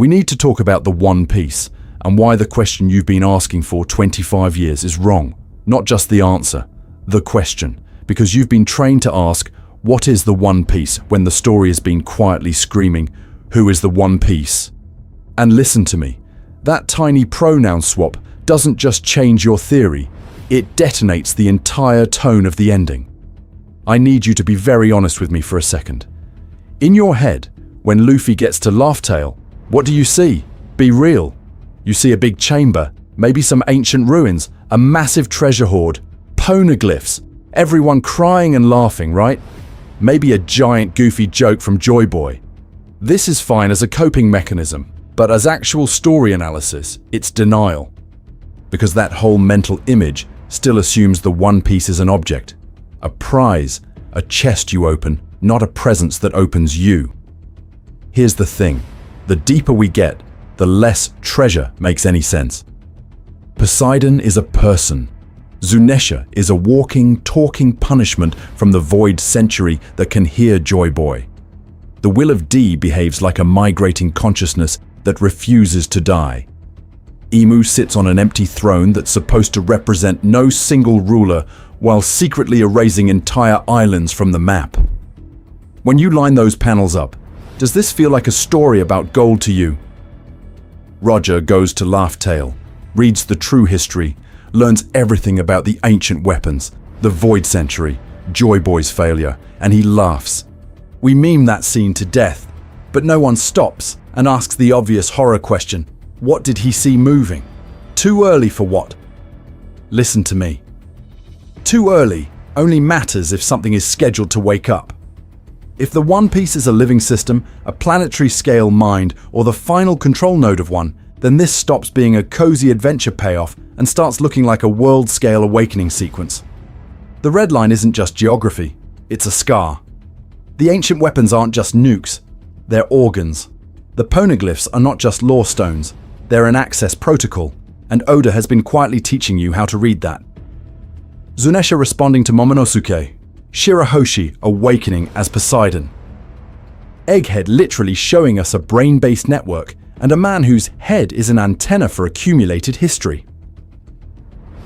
We need to talk about the One Piece and why the question you've been asking for 25 years is wrong. Not just the answer, the question. Because you've been trained to ask, what is the One Piece, when the story has been quietly screaming, who is the One Piece? And listen to me, that tiny pronoun swap doesn't just change your theory, it detonates the entire tone of the ending. I need you to be very honest with me for a second. In your head, when Luffy gets to Laugh Tale, what do you see? Be real. You see a big chamber, maybe some ancient ruins, a massive treasure hoard, poneglyphs, everyone crying and laughing, right? Maybe a giant goofy joke from Joy Boy. This is fine as a coping mechanism, but as actual story analysis, it's denial. Because that whole mental image still assumes the One Piece is an object, a prize, a chest you open, not a presence that opens you. Here's the thing, the deeper we get, the less treasure makes any sense. Poseidon is a person. Zunesha is a walking, talking punishment from the void century that can hear Joy Boy. The will of D behaves like a migrating consciousness that refuses to die. Emu sits on an empty throne that's supposed to represent no single ruler while secretly erasing entire islands from the map. When you line those panels up, does this feel like a story about gold to you? Roger goes to Laugh Tale, reads the true history, learns everything about the ancient weapons, the Void Century, Joy Boy's failure, and he laughs. We meme that scene to death, but no one stops and asks the obvious horror question, what did he see moving? Too early for what? Listen to me. Too early only matters if something is scheduled to wake up. If the One Piece is a living system, a planetary scale mind, or the final control node of one, then this stops being a cozy adventure payoff and starts looking like a world-scale awakening sequence. The red line isn't just geography, it's a scar. The ancient weapons aren't just nukes, they're organs. The poneglyphs are not just lore stones, they're an access protocol, and Oda has been quietly teaching you how to read that. Zunesha responding to Momonosuke, Shirahoshi awakening as Poseidon. Egghead literally showing us a brain-based network, and a man whose head is an antenna for accumulated history.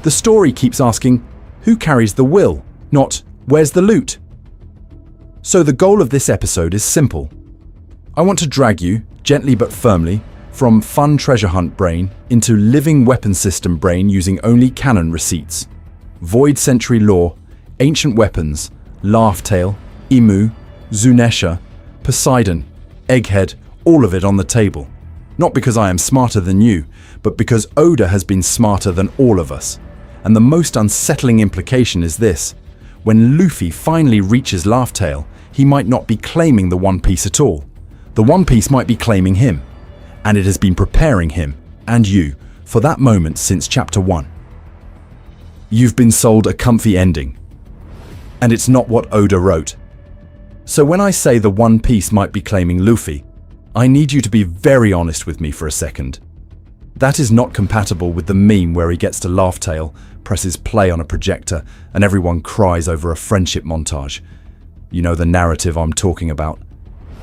The story keeps asking, who carries the will, not where's the loot? So the goal of this episode is simple. I want to drag you, gently but firmly, from fun treasure hunt brain into living weapon system brain using only canon receipts. Void Century lore, ancient weapons, Laugh Tale, Emu, Zunesha, Poseidon, Egghead, all of it on the table. Not because I am smarter than you, but because Oda has been smarter than all of us. And the most unsettling implication is this. When Luffy finally reaches Laugh Tale, he might not be claiming the One Piece at all. The One Piece might be claiming him. And it has been preparing him, and you, for that moment since chapter 1. You've been sold a comfy ending. And it's not what Oda wrote. So when I say the One Piece might be claiming Luffy, I need you to be very honest with me for a second. That is not compatible with the meme where he gets to Laugh Tale, presses play on a projector, and everyone cries over a friendship montage. You know the narrative I'm talking about.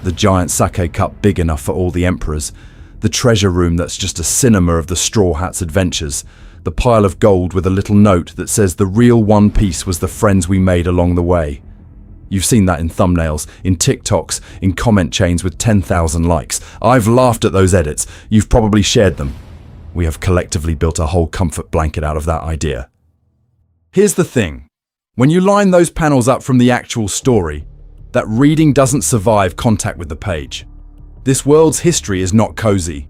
The giant sake cup big enough for all the emperors, the treasure room that's just a cinema of the Straw Hat's adventures, the pile of gold with a little note that says the real One Piece was the friends we made along the way. You've seen that in thumbnails, in TikToks, in comment chains with 10,000 likes. I've laughed at those edits. You've probably shared them. We have collectively built a whole comfort blanket out of that idea. Here's the thing. When you line those panels up from the actual story, that reading doesn't survive contact with the page. This world's history is not cozy.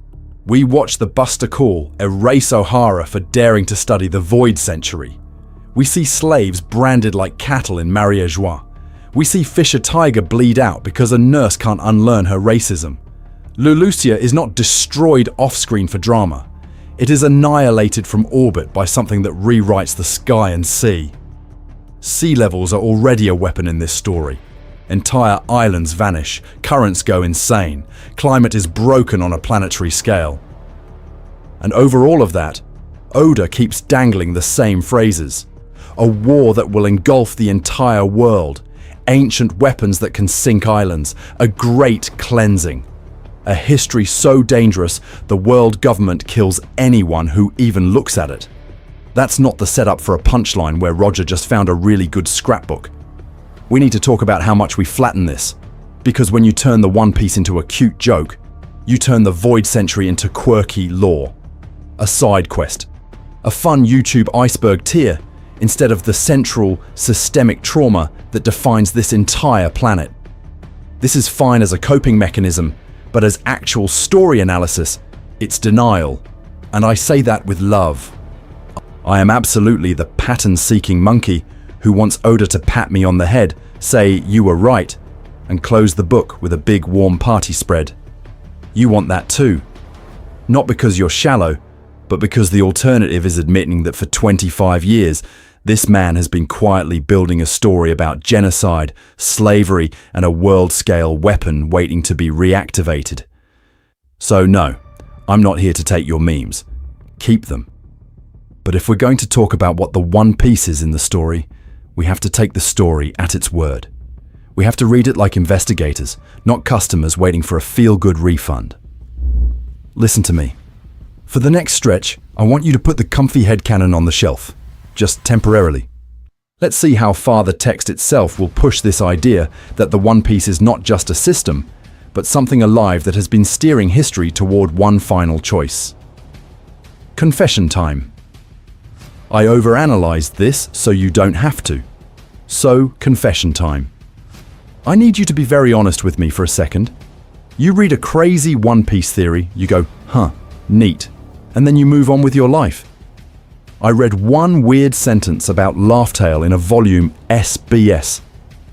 We watch the Buster Call erase Ohara for daring to study the Void Century. We see slaves branded like cattle in Marie-Joie. We see Fisher Tiger bleed out because a nurse can't unlearn her racism. Lulusia is not destroyed off-screen for drama. It is annihilated from orbit by something that rewrites the sky and sea. Sea levels are already a weapon in this story. Entire islands vanish, currents go insane, climate is broken on a planetary scale. And over all of that, Oda keeps dangling the same phrases. A war that will engulf the entire world, ancient weapons that can sink islands, a great cleansing. A history so dangerous, the world government kills anyone who even looks at it. That's not the setup for a punchline where Roger just found a really good scrapbook. We need to talk about how much we flatten this. Because when you turn the One Piece into a cute joke, you turn the Void Century into quirky lore. A side quest. A fun YouTube iceberg tier, instead of the central, systemic trauma that defines this entire planet. This is fine as a coping mechanism, but as actual story analysis, it's denial. And I say that with love. I am absolutely the pattern-seeking monkey who wants Oda to pat me on the head, say you were right, and close the book with a big warm party spread. You want that too. Not because you're shallow, but because the alternative is admitting that for 25 years, this man has been quietly building a story about genocide, slavery, and a world-scale weapon waiting to be reactivated. So no, I'm not here to take your memes. Keep them. But if we're going to talk about what the One Piece is in the story, we have to take the story at its word. We have to read it like investigators, not customers waiting for a feel-good refund. Listen to me. For the next stretch, I want you to put the comfy headcanon on the shelf, just temporarily. Let's see how far the text itself will push this idea that the One Piece is not just a system, but something alive that has been steering history toward one final choice. Confession time. I overanalyzed this so you don't have to. So, confession time. I need you to be very honest with me for a second. You read a crazy One Piece theory, you go, huh, neat, and then you move on with your life. I read one weird sentence about Laugh Tale in a volume SBS,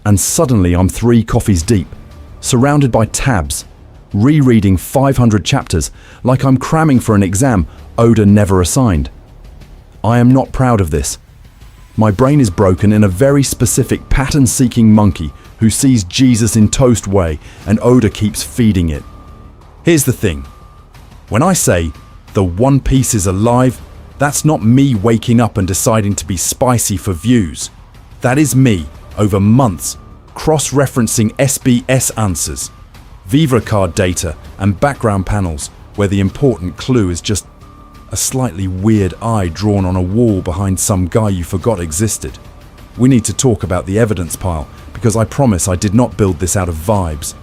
and suddenly I'm 3 coffees deep, surrounded by tabs, rereading 500 chapters like I'm cramming for an exam Oda never assigned. I am not proud of this. My brain is broken in a very specific pattern-seeking monkey who sees Jesus in toast way and Oda keeps feeding it. Here's the thing. When I say the One Piece is alive, that's not me waking up and deciding to be spicy for views. That is me, over months, cross-referencing SBS answers, Viva card data and background panels where the important clue is just a slightly weird eye drawn on a wall behind some guy you forgot existed. We need to talk about the evidence pile, because I promise I did not build this out of vibes.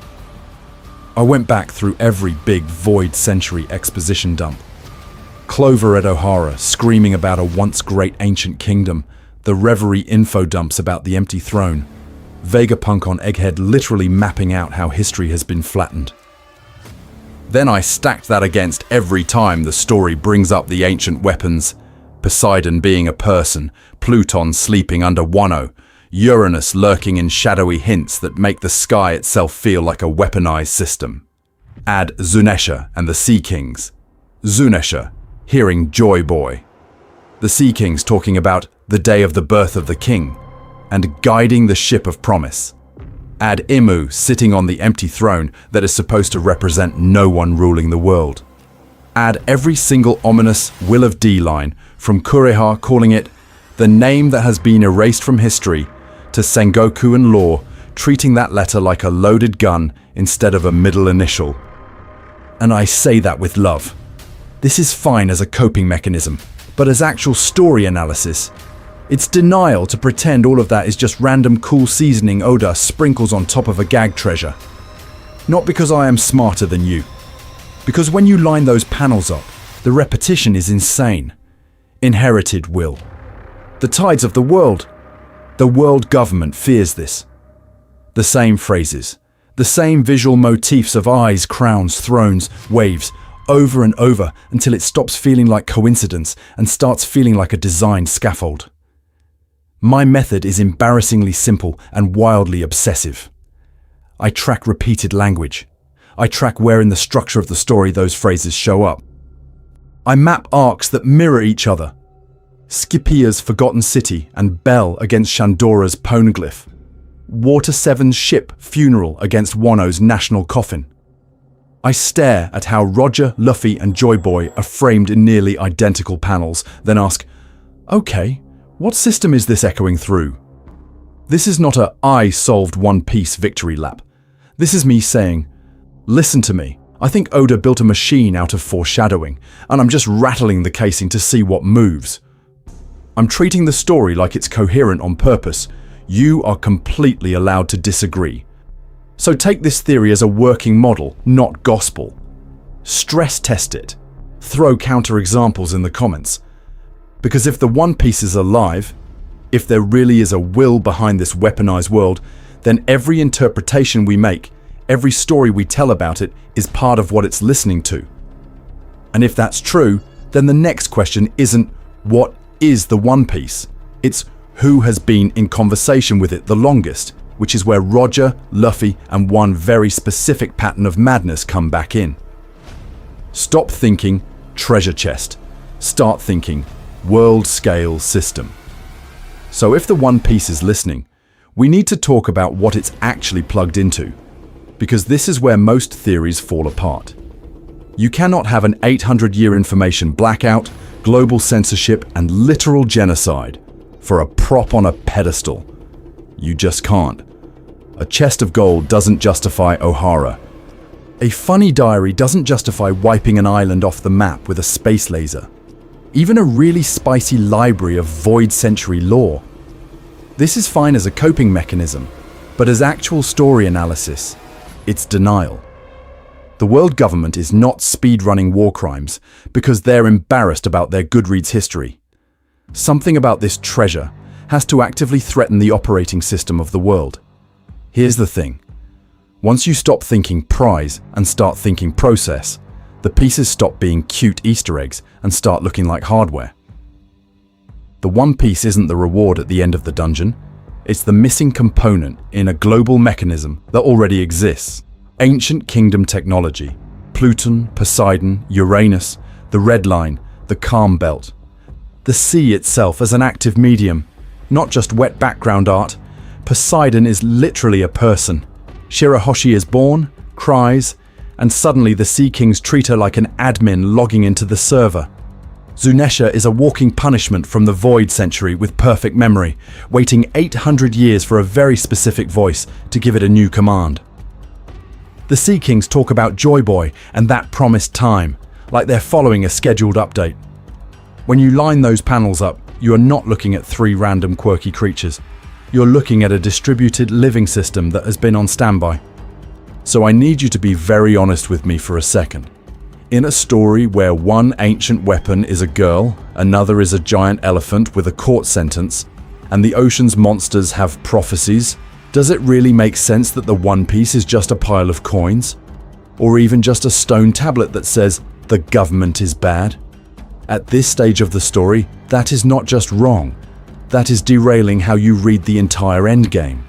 I went back through every big Void Century exposition dump. Clover at O'Hara screaming about a once great ancient kingdom, the Reverie info dumps about the empty throne, Vegapunk on Egghead literally mapping out how history has been flattened. Then I stacked that against every time the story brings up the ancient weapons, Poseidon being a person, Pluton sleeping under Wano, Uranus lurking in shadowy hints that make the sky itself feel like a weaponized system. Add Zunesha and the Sea Kings. Zunesha, hearing Joy Boy. The Sea Kings talking about the day of the birth of the king, and guiding the ship of promise. Add Imu sitting on the empty throne that is supposed to represent no one ruling the world. Add every single ominous Will of D line, from Kureha calling it the name that has been erased from history, to Sengoku and Law treating that letter like a loaded gun instead of a middle initial. And I say that with love. This is fine as a coping mechanism, but as actual story analysis, it's denial to pretend all of that is just random cool seasoning Oda sprinkles on top of a gag treasure. Not because I am smarter than you. Because when you line those panels up, the repetition is insane. Inherited will. The tides of the world government fears this. The same phrases, the same visual motifs of eyes, crowns, thrones, waves, over and over until it stops feeling like coincidence and starts feeling like a designed scaffold. My method is embarrassingly simple and wildly obsessive. I track repeated language. I track where in the structure of the story those phrases show up. I map arcs that mirror each other. Scipia's Forgotten City and Bell against Shandora's Poneglyph. Water 7's ship funeral against Wano's national coffin. I stare at how Roger, Luffy and Joy Boy are framed in nearly identical panels, then ask, okay, what system is this echoing through? This is not a I solved One Piece victory lap. This is me saying, listen to me, I think Oda built a machine out of foreshadowing, and I'm just rattling the casing to see what moves. I'm treating the story like it's coherent on purpose. You are completely allowed to disagree. So take this theory as a working model, not gospel. Stress test it. Throw counterexamples in the comments. Because if the One Piece is alive, if there really is a will behind this weaponized world, then every interpretation we make, every story we tell about it, is part of what it's listening to. And if that's true, then the next question isn't what is the One Piece? It's who has been in conversation with it the longest, which is where Roger, Luffy, and one very specific pattern of madness come back in. Stop thinking treasure chest. Start thinking world-scale system. So if the One Piece is listening, we need to talk about what it's actually plugged into, because this is where most theories fall apart. You cannot have an 800-year information blackout, global censorship, and literal genocide for a prop on a pedestal. You just can't. A chest of gold doesn't justify O'Hara. A funny diary doesn't justify wiping an island off the map with a space laser. Even a really spicy library of void century lore. This is fine as a coping mechanism, but as actual story analysis, it's denial. The world government is not speedrunning war crimes because they're embarrassed about their Goodreads history. Something about this treasure has to actively threaten the operating system of the world. Here's the thing. Once you stop thinking prize and start thinking process, the pieces stop being cute Easter eggs and start looking like hardware. The One Piece isn't the reward at the end of the dungeon. It's the missing component in a global mechanism that already exists. Ancient kingdom technology. Pluton, Poseidon, Uranus, the Red Line, the Calm Belt. The sea itself as an active medium, not just wet background art. Poseidon is literally a person. Shirahoshi is born, cries, and suddenly the Sea Kings treat her like an admin logging into the server. Zunesha is a walking punishment from the Void Century with perfect memory, waiting 800 years for a very specific voice to give it a new command. The Sea Kings talk about Joy Boy and that promised time, like they're following a scheduled update. When you line those panels up, you are not looking at 3 random quirky creatures. You're looking at a distributed living system that has been on standby. So I need you to be very honest with me for a second. In a story where one ancient weapon is a girl, another is a giant elephant with a court sentence, and the ocean's monsters have prophecies, does it really make sense that the One Piece is just a pile of coins? Or even just a stone tablet that says, the government is bad? At this stage of the story, that is not just wrong. That is derailing how you read the entire endgame.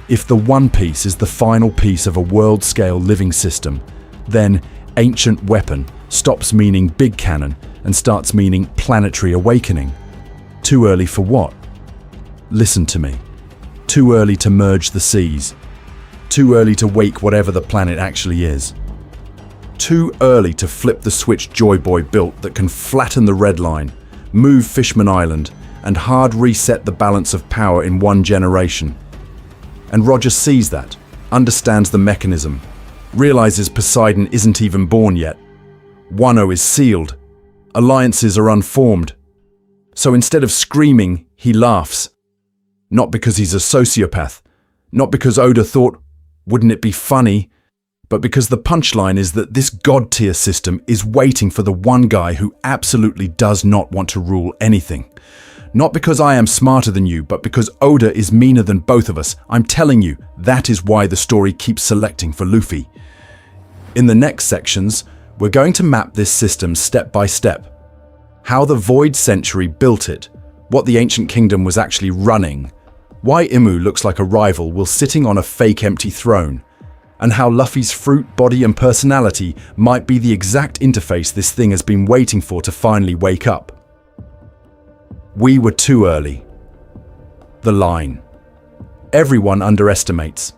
If the One Piece is the final piece of a world-scale living system, then ancient weapon stops meaning big canon and starts meaning planetary awakening. Too early for what? Listen to me. Too early to merge the seas. Too early to wake whatever the planet actually is. Too early to flip the switch Joy Boy built that can flatten the Red Line, move Fishman Island, and hard reset the balance of power in one generation. And Roger sees that, understands the mechanism, realizes Poseidon isn't even born yet. Wano is sealed. Alliances are unformed. So instead of screaming, he laughs. Not because he's a sociopath, not because Oda thought, wouldn't it be funny, but because the punchline is that this god-tier system is waiting for the one guy who absolutely does not want to rule anything. Not because I am smarter than you, but because Oda is meaner than both of us. I'm telling you, that is why the story keeps selecting for Luffy. In the next sections, we're going to map this system step by step. How the Void Century built it, what the Ancient Kingdom was actually running, why Imu looks like a rival while sitting on a fake empty throne, and how Luffy's fruit, body and personality might be the exact interface this thing has been waiting for to finally wake up. We were too early. The line. Everyone underestimates.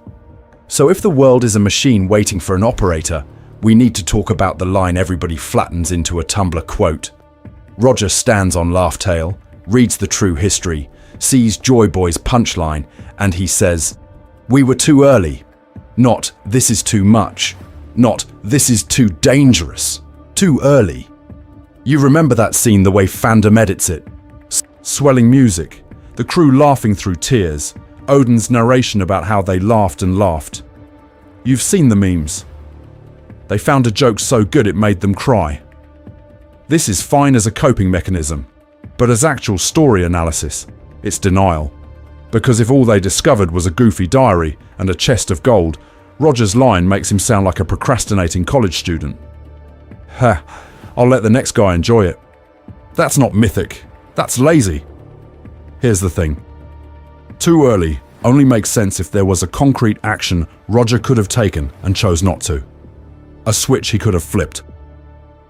So if the world is a machine waiting for an operator, we need to talk about the line everybody flattens into a Tumblr quote. Roger stands on Laugh Tale, reads the true history, sees Joy Boy's punchline, and he says, "We were too early." Not, "This is too much." Not, this is too dangerous, too early. You remember that scene the way fandom edits it? Swelling music, the crew laughing through tears, Odin's narration about how they laughed and laughed. You've seen the memes. They found a joke so good it made them cry. This is fine as a coping mechanism, but as actual story analysis, it's denial. Because if all they discovered was a goofy diary and a chest of gold, Roger's line makes him sound like a procrastinating college student. Ha, I'll let the next guy enjoy it. That's not mythic, that's lazy. Here's the thing. Too early only makes sense if there was a concrete action Roger could have taken and chose not to. A switch he could have flipped.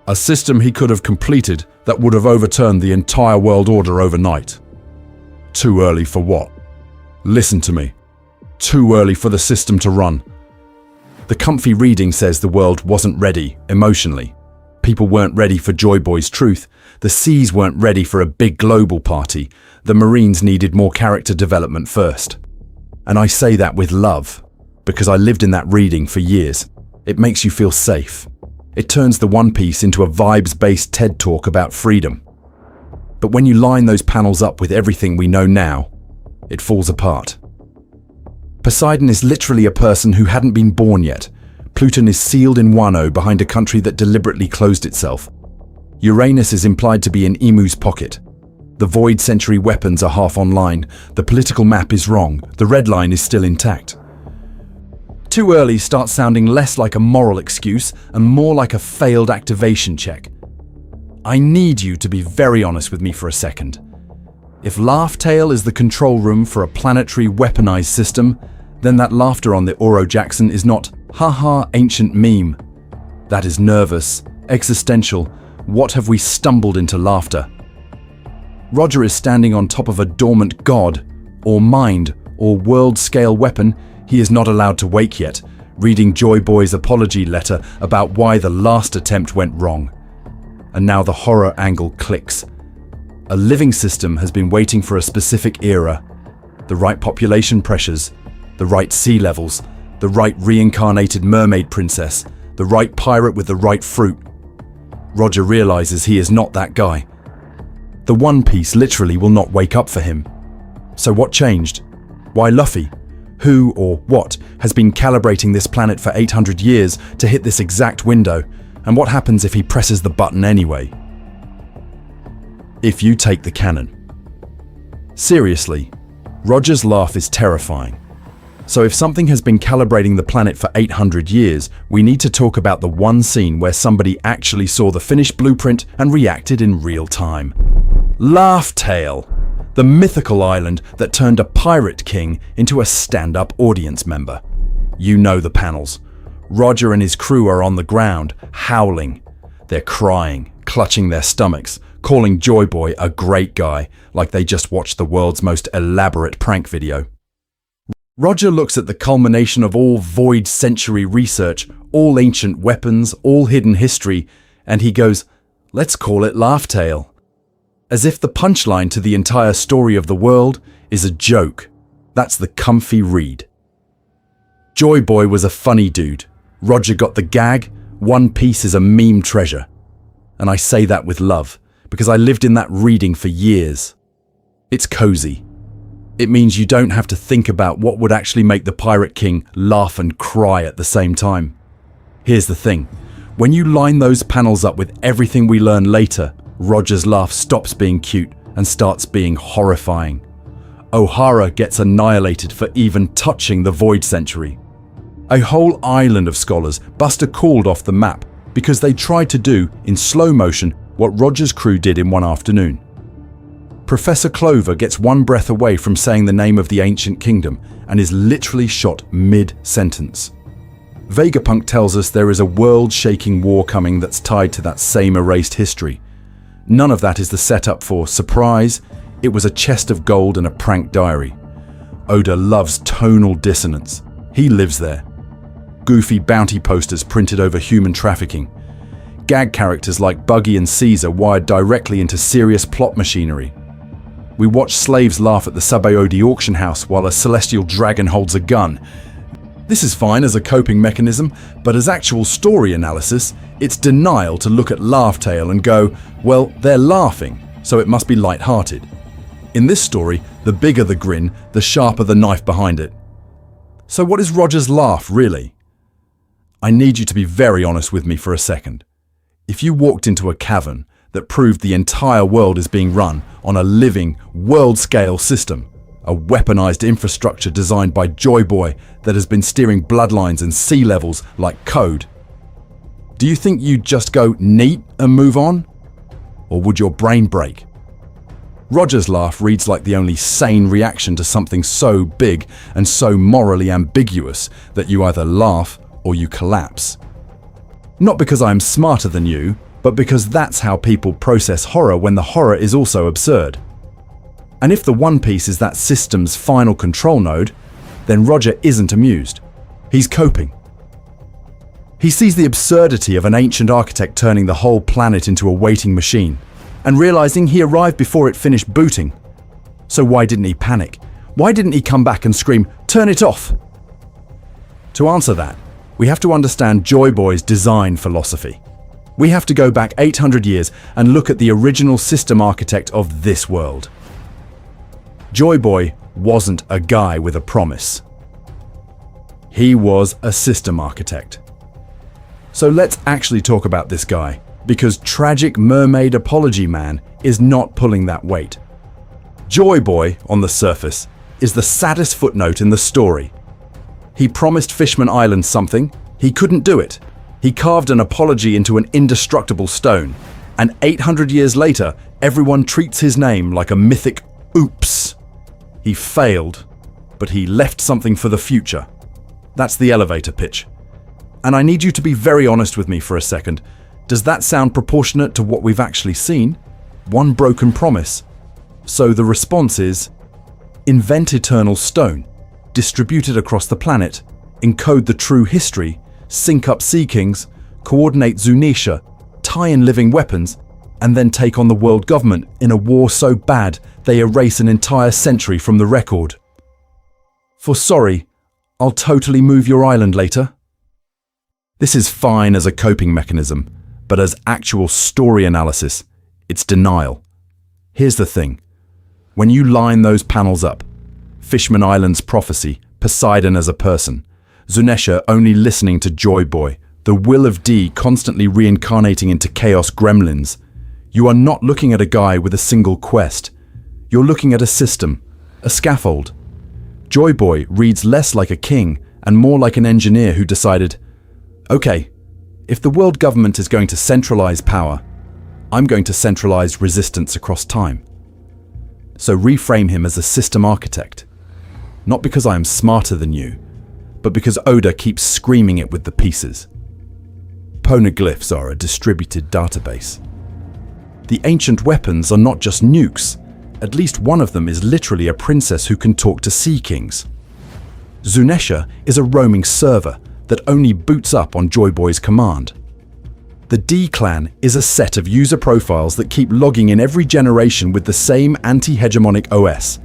A system he could have completed that would have overturned the entire world order overnight. Too early for what? Listen to me. Too early for the system to run. The comfy reading says the world wasn't ready emotionally. People weren't ready for Joy Boy's truth. The seas weren't ready for a big global party. The Marines needed more character development first. And I say that with love, because I lived in that reading for years. It makes you feel safe. It turns the One Piece into a vibes-based TED talk about freedom. But when you line those panels up with everything we know now, it falls apart. Poseidon is literally a person who hadn't been born yet. Pluton is sealed in Wano behind a country that deliberately closed itself. Uranus is implied to be in Emu's pocket. The Void Century weapons are half online. The political map is wrong. The red line is still intact. Too early starts sounding less like a moral excuse and more like a failed activation check. I need you to be very honest with me for a second. If Laugh Tale is the control room for a planetary weaponized system, then that laughter on the Oro Jackson is not haha ancient meme. That is nervous, existential. What have we stumbled into laughter? Roger is standing on top of a dormant god, or mind, or world-scale weapon he is not allowed to wake yet, reading Joy Boy's apology letter about why the last attempt went wrong. And now the horror angle clicks. A living system has been waiting for a specific era, the right population pressures, the right sea levels, the right reincarnated mermaid princess, the right pirate with the right fruit. Roger realizes he is not that guy. The One Piece literally will not wake up for him. So what changed? Why Luffy? Who or what has been calibrating this planet for 800 years to hit this exact window? And what happens if he presses the button anyway? If you take the canon. Seriously, Roger's laugh is terrifying. So if something has been calibrating the planet for 800 years, we need to talk about the one scene where somebody actually saw the finished blueprint and reacted in real time. Laugh Tale, the mythical island that turned a pirate king into a stand-up audience member. You know the panels. Roger and his crew are on the ground, howling. They're crying, clutching their stomachs, calling Joy Boy a great guy, like they just watched the world's most elaborate prank video. Roger looks at the culmination of all Void Century research, all ancient weapons, all hidden history, and he goes, let's call it Laugh Tale. As if the punchline to the entire story of the world is a joke. That's the comfy read. Joy Boy was a funny dude. Roger got the gag. One Piece is a meme treasure. And I say that with love, because I lived in that reading for years. It's cozy. It means you don't have to think about what would actually make the Pirate King laugh and cry at the same time. Here's the thing. When you line those panels up with everything we learn later, Roger's laugh stops being cute and starts being horrifying. O'Hara gets annihilated for even touching the Void Century. A whole island of scholars Buster called off the map because they tried to do, in slow motion, what Roger's crew did in one afternoon. Professor Clover gets one breath away from saying the name of the ancient kingdom and is literally shot mid-sentence. Vegapunk tells us there is a world-shaking war coming that's tied to that same erased history. None of that is the setup for surprise. It was a chest of gold and a prank diary. Oda loves tonal dissonance. He lives there. Goofy bounty posters printed over human trafficking. Gag characters like Buggy and Caesar wired directly into serious plot machinery. We watch slaves laugh at the Sabaody auction house while a celestial dragon holds a gun. This is fine as a coping mechanism, but as actual story analysis, it's denial to look at Laugh-Tale and go, well, they're laughing, so it must be light-hearted. In this story, the bigger the grin, the sharper the knife behind it. So what is Roger's laugh, really? I need you to be very honest with me for a second. If you walked into a cavern that proved the entire world is being run on a living, world-scale system, a weaponized infrastructure designed by Joy Boy that has been steering bloodlines and sea levels like code, do you think you'd just go neat and move on? Or would your brain break? Roger's laugh reads like the only sane reaction to something so big and so morally ambiguous that you either laugh or you collapse. Not because I'm smarter than you, but because that's how people process horror when the horror is also absurd. And if the One Piece is that system's final control node, then Roger isn't amused. He's coping. He sees the absurdity of an ancient architect turning the whole planet into a waiting machine, and realizing he arrived before it finished booting. So why didn't he panic? Why didn't he come back and scream, "Turn it off"? To answer that, we have to understand Joy Boy's design philosophy. We have to go back 800 years and look at the original system architect of this world. Joy Boy wasn't a guy with a promise. He was a system architect. So let's actually talk about this guy, because Tragic Mermaid Apology Man is not pulling that weight. Joy Boy, on the surface, is the saddest footnote in the story. He promised Fishman Island something, he couldn't do it. He carved an apology into an indestructible stone, and 800 years later, everyone treats his name like a mythic oops. He failed, but he left something for the future. That's the elevator pitch. And I need you to be very honest with me for a second. Does that sound proportionate to what we've actually seen? One broken promise. So the response is, invent eternal stone, distribute it across the planet, encode the true history, sync up Sea Kings, coordinate Zunisha, tie in living weapons, and then take on the world government in a war so bad they erase an entire century from the record. For sorry, I'll totally move your island later. This is fine as a coping mechanism, but as actual story analysis, it's denial. Here's the thing. When you line those panels up, Fishman Island's prophecy, Poseidon as a person, Zunisha only listening to Joy Boy, the will of D constantly reincarnating into chaos gremlins, you are not looking at a guy with a single quest. You're looking at a system, a scaffold. Joy Boy reads less like a king and more like an engineer who decided, okay, if the world government is going to centralize power, I'm going to centralize resistance across time. So reframe him as a system architect. Not because I am smarter than you, but because Oda keeps screaming it with the pieces. Poneglyphs are a distributed database. The ancient weapons are not just nukes. At least one of them is literally a princess who can talk to Sea Kings. Zunisha is a roaming server that only boots up on Joy Boy's command. The D-Clan is a set of user profiles that keep logging in every generation with the same anti-hegemonic OS.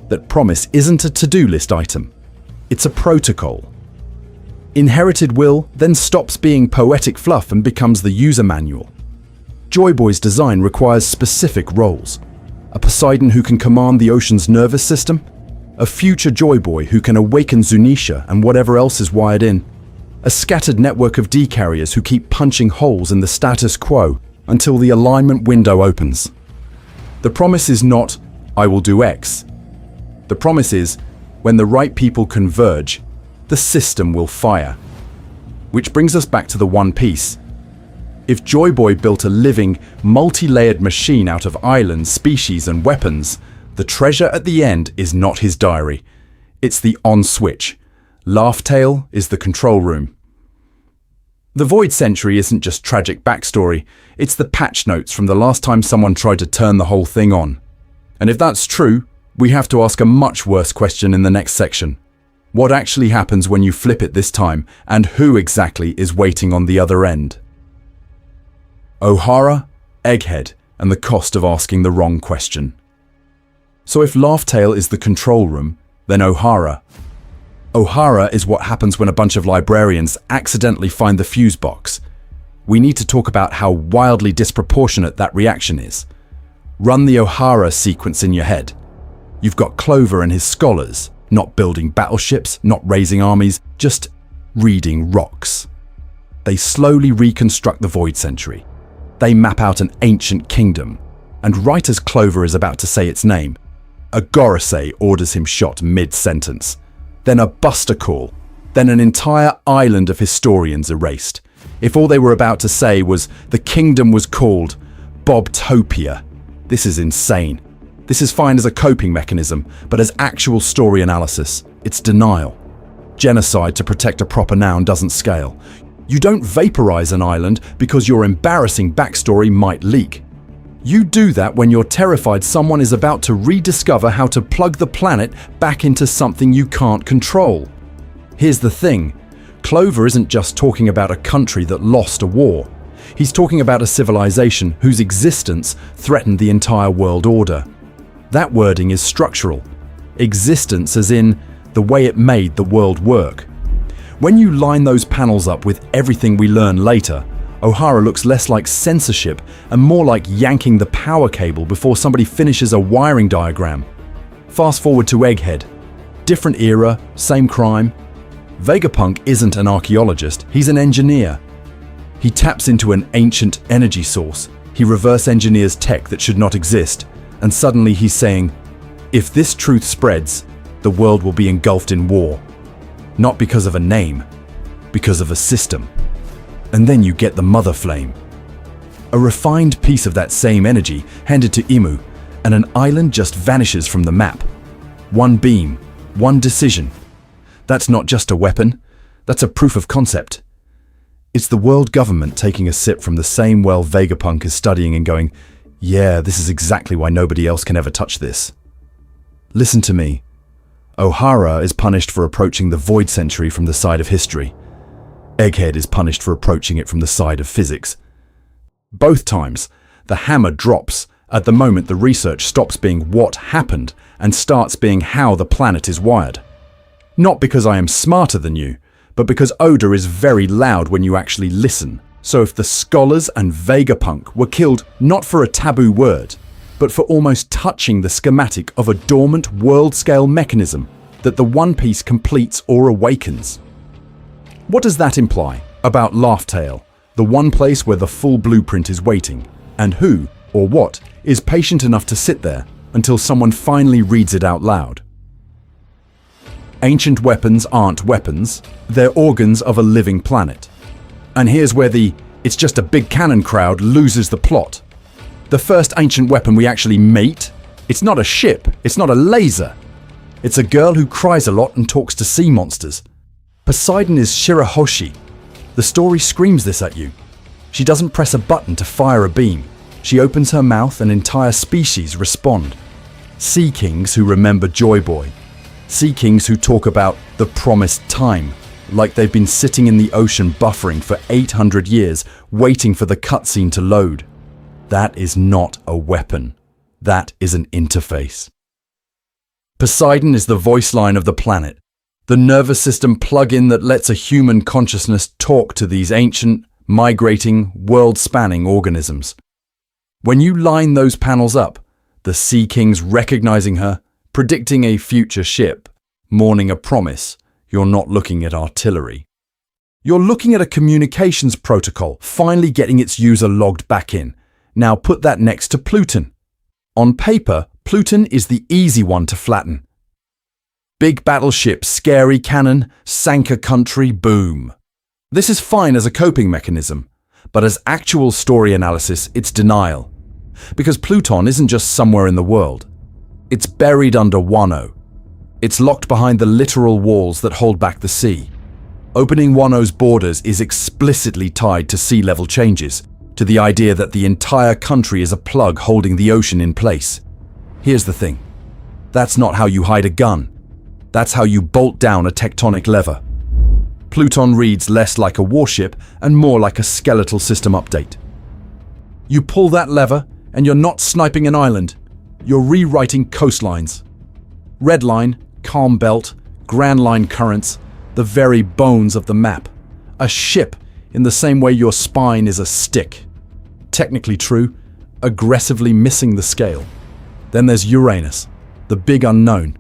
That promise isn't a to-do list item. It's a protocol. Inherited will then stops being poetic fluff and becomes the user manual. Joy Boy's design requires specific roles. A Poseidon who can command the ocean's nervous system, a future Joy Boy who can awaken Zunisha and whatever else is wired in, a scattered network of D-carriers who keep punching holes in the status quo until the alignment window opens. The promise is not, I will do X. The promise is, when the right people converge, the system will fire. Which brings us back to the One Piece. If Joy Boy built a living, multi-layered machine out of islands, species, and weapons, the treasure at the end is not his diary. It's the on switch. Laugh-Tale is the control room. The Void Century isn't just tragic backstory, it's the patch notes from the last time someone tried to turn the whole thing on. And if that's true, we have to ask a much worse question in the next section. What actually happens when you flip it this time, and who exactly is waiting on the other end? O'Hara, Egghead, and the cost of asking the wrong question. So if Laugh-Tale is the control room, then O'Hara. O'Hara is what happens when a bunch of librarians accidentally find the fuse box. We need to talk about how wildly disproportionate that reaction is. Run the O'Hara sequence in your head. You've got Clover and his scholars, not building battleships, not raising armies, just reading rocks. They slowly reconstruct the Void Century. They map out an ancient kingdom, and right as Clover is about to say its name, a Gorosei orders him shot mid-sentence. Then a buster call, then an entire island of historians erased. If all they were about to say was the kingdom was called Bobtopia. This is insane. This is fine as a coping mechanism, but as actual story analysis, it's denial. Genocide to protect a proper noun doesn't scale. You don't vaporize an island because your embarrassing backstory might leak. You do that when you're terrified someone is about to rediscover how to plug the planet back into something you can't control. Here's the thing. Clover isn't just talking about a country that lost a war. He's talking about a civilization whose existence threatened the entire world order. That wording is structural. Existence as in the way it made the world work. When you line those panels up with everything we learn later, O'Hara looks less like censorship and more like yanking the power cable before somebody finishes a wiring diagram. Fast forward to Egghead. Different era, same crime. Vegapunk isn't an archaeologist, he's an engineer. He taps into an ancient energy source. He reverse engineers tech that should not exist. And suddenly he's saying, if this truth spreads, the world will be engulfed in war. Not because of a name, because of a system. And then you get the Mother Flame. A refined piece of that same energy handed to Imu, and an island just vanishes from the map. One beam, one decision. That's not just a weapon, that's a proof of concept. It's the world government taking a sip from the same well Vegapunk is studying and going, yeah, this is exactly why nobody else can ever touch this. Listen to me. O'Hara is punished for approaching the Void Century from the side of history. Egghead is punished for approaching it from the side of physics. Both times, the hammer drops at the moment the research stops being what happened and starts being how the planet is wired. Not because I am smarter than you, but because Oda is very loud when you actually listen. So if the scholars and Vegapunk were killed not for a taboo word, but for almost touching the schematic of a dormant world-scale mechanism that the One Piece completes or awakens. What does that imply about Laugh Tale, the one place where the full blueprint is waiting, and who, or what, is patient enough to sit there until someone finally reads it out loud? Ancient weapons aren't weapons, they're organs of a living planet. And here's where the "it's just a big cannon" crowd loses the plot. The first ancient weapon we actually meet, it's not a ship, it's not a laser. It's a girl who cries a lot and talks to sea monsters. Poseidon is Shirahoshi. The story screams this at you. She doesn't press a button to fire a beam. She opens her mouth and entire species respond. Sea kings who remember Joy Boy. Sea kings who talk about the promised time, like they've been sitting in the ocean buffering for 800 years, waiting for the cutscene to load. That is not a weapon. That is an interface. Poseidon is the voice line of the planet, the nervous system plug-in that lets a human consciousness talk to these ancient, migrating, world-spanning organisms. When you line those panels up, the Sea Kings recognizing her, predicting a future ship, mourning a promise, you're not looking at artillery. You're looking at a communications protocol finally getting its user logged back in. Now put that next to Pluton. On paper, Pluton is the easy one to flatten. Big battleship, scary cannon, sank a country, boom. This is fine as a coping mechanism, but as actual story analysis, it's denial. Because Pluton isn't just somewhere in the world. It's buried under Wano. It's locked behind the literal walls that hold back the sea. Opening Wano's borders is explicitly tied to sea level changes, to the idea that the entire country is a plug holding the ocean in place. Here's the thing. That's not how you hide a gun. That's how you bolt down a tectonic lever. Pluton reads less like a warship and more like a skeletal system update. You pull that lever and you're not sniping an island. You're rewriting coastlines. Red line, calm belt, Grand line currents, the very bones of the map. A ship, in the same way your spine is a stick. Technically true, aggressively missing the scale. Then there's Uranus, the big unknown.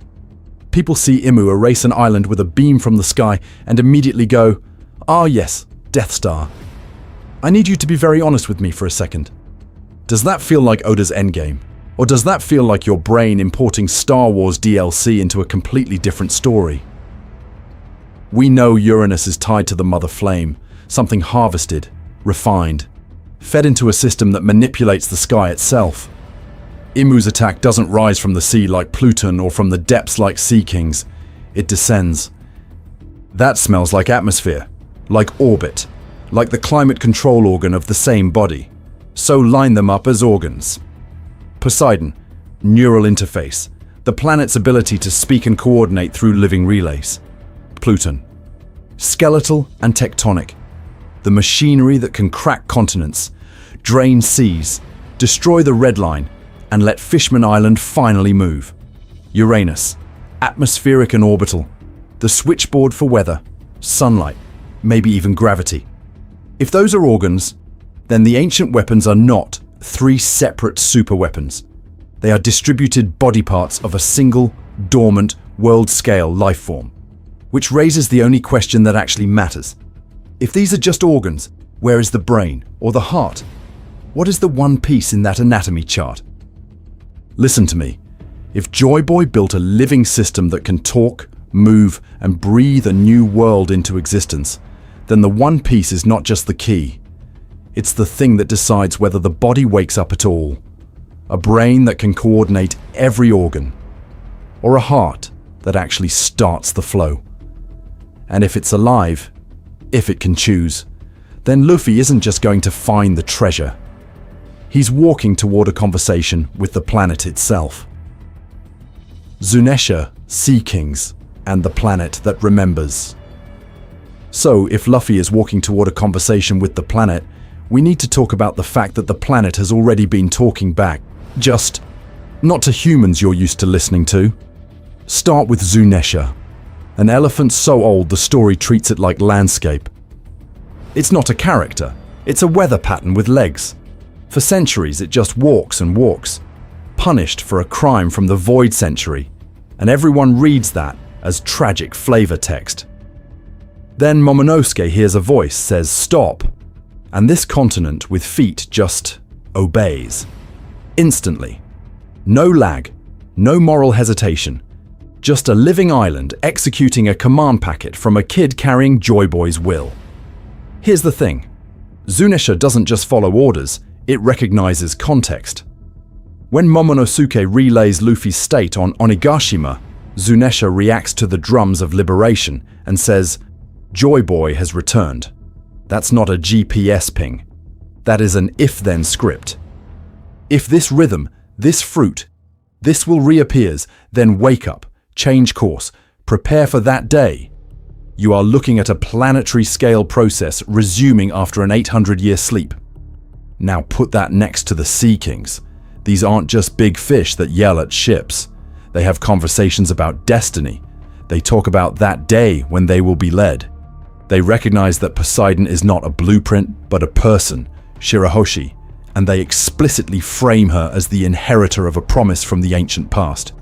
People see Imu erase an island with a beam from the sky and immediately go, "Ah yes, Death Star." I need you to be very honest with me for a second. Does that feel like Oda's endgame? Or does that feel like your brain importing Star Wars DLC into a completely different story? We know Uranus is tied to the Mother Flame, something harvested, refined, fed into a system that manipulates the sky itself. Imu's attack doesn't rise from the sea like Pluton or from the depths like Sea Kings. It descends. That smells like atmosphere, like orbit, like the climate control organ of the same body. So line them up as organs. Poseidon, neural interface, the planet's ability to speak and coordinate through living relays. Pluton, skeletal and tectonic, the machinery that can crack continents, drain seas, destroy the red line, and let Fishman Island finally move. Uranus, atmospheric and orbital, the switchboard for weather, sunlight, maybe even gravity. If those are organs, then the ancient weapons are not 3 separate superweapons. They are distributed body parts of a single, dormant, world-scale life form, which raises the only question that actually matters. If these are just organs, where is the brain or the heart? What is the one piece in that anatomy chart? Listen to me. If Joy Boy built a living system that can talk, move, and breathe a new world into existence, then the one piece is not just the key. It's the thing that decides whether the body wakes up at all. A brain that can coordinate every organ. Or a heart that actually starts the flow. And if it's alive, if it can choose, then Luffy isn't just going to find the treasure. He's walking toward a conversation with the planet itself. Zunesha, Sea Kings, and the planet that remembers. So, if Luffy is walking toward a conversation with the planet, we need to talk about the fact that the planet has already been talking back. Just not to humans you're used to listening to. Start with Zunesha, an elephant so old the story treats it like landscape. It's not a character, it's a weather pattern with legs. For centuries it just walks and walks, punished for a crime from the Void Century, and everyone reads that as tragic flavor text. Then Momonosuke hears a voice, says stop, and this continent with feet just obeys. Instantly. No lag, no moral hesitation, just a living island executing a command packet from a kid carrying Joy Boy's will. Here's the thing, Zunesha doesn't just follow orders, it recognizes context. When Momonosuke relays Luffy's state on Onigashima, Zunesha reacts to the drums of liberation and says, Joy Boy has returned. That's not a GPS ping. That is an if-then script. If this rhythm, this fruit, this will reappears, then wake up, change course, prepare for that day. You are looking at a planetary scale process resuming after an 800-year sleep. Now put that next to the Sea Kings. These aren't just big fish that yell at ships. They have conversations about destiny. They talk about that day when they will be led. They recognize that Poseidon is not a blueprint, but a person, Shirahoshi, and they explicitly frame her as the inheritor of a promise from the ancient past.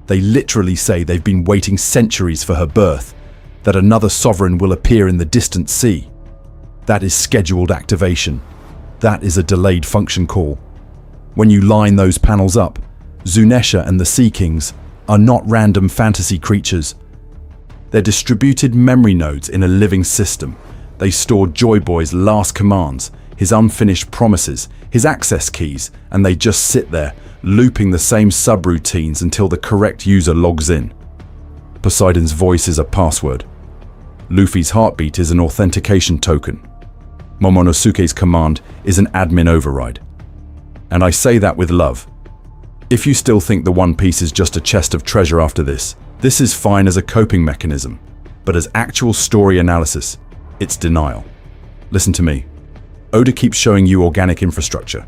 They literally say they've been waiting centuries for her birth, that another sovereign will appear in the distant sea. That is scheduled activation. That is a delayed function call. When you line those panels up, Zunesha and the Sea Kings are not random fantasy creatures. They're distributed memory nodes in a living system. They store Joy Boy's last commands, his unfinished promises, his access keys, and they just sit there, looping the same subroutines until the correct user logs in. Poseidon's voice is a password. Luffy's heartbeat is an authentication token. Momonosuke's command is an admin override. And I say that with love. If you still think the One Piece is just a chest of treasure after this is fine as a coping mechanism, but as actual story analysis, it's denial. Listen to me. Oda keeps showing you organic infrastructure,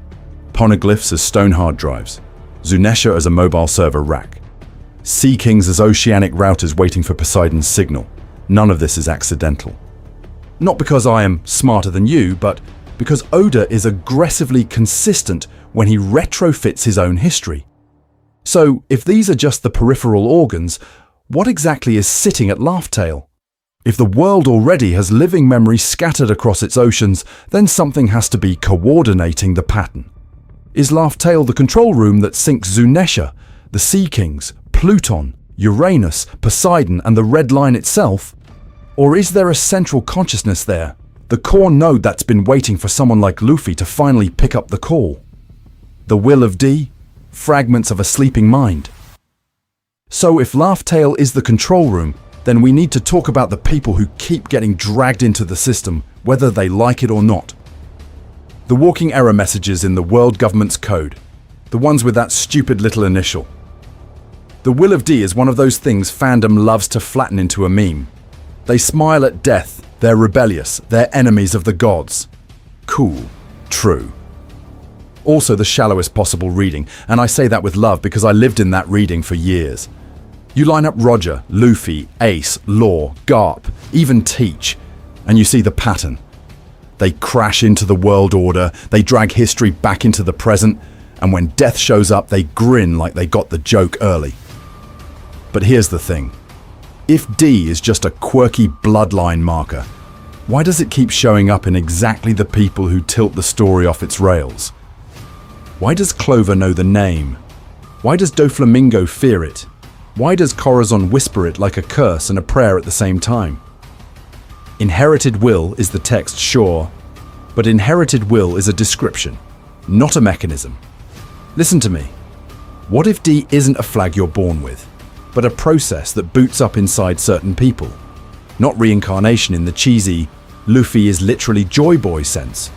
poneglyphs as stone hard drives, Zunesha as a mobile server rack. Sea Kings as oceanic routers waiting for Poseidon's signal. None of this is accidental. Not because I am smarter than you, but because Oda is aggressively consistent when he retrofits his own history. So, if these are just the peripheral organs, what exactly is sitting at Laugh-Tale? If the world already has living memory scattered across its oceans, then something has to be coordinating the pattern. Is Laugh-Tale the control room that syncs Zunesha, the Sea Kings, Pluton, Uranus, Poseidon, and the Red Line itself? Or is there a central consciousness there, the core node that's been waiting for someone like Luffy to finally pick up the call? The will of D? Fragments of a sleeping mind. So if Laugh-Tale is the control room, then we need to talk about the people who keep getting dragged into the system, whether they like it or not. The walking error messages in the world government's code. The ones with that stupid little initial. The will of D is one of those things fandom loves to flatten into a meme. They smile at death, they're rebellious, they're enemies of the gods. Cool. True. Also the shallowest possible reading, and I say that with love because I lived in that reading for years. You line up Roger, Luffy, Ace, Law, Garp, even Teach, and you see the pattern. They crash into the world order, they drag history back into the present, and when death shows up, they grin like they got the joke early. But here's the thing. If D is just a quirky bloodline marker, why does it keep showing up in exactly the people who tilt the story off its rails? Why does Clover know the name? Why does Doflamingo fear it? Why does Corazon whisper it like a curse and a prayer at the same time? Inherited will is the text, sure, but inherited will is a description, not a mechanism. Listen to me. What if D isn't a flag you're born with, but a process that boots up inside certain people? Not reincarnation in the cheesy, Luffy is literally Joy Boy sense,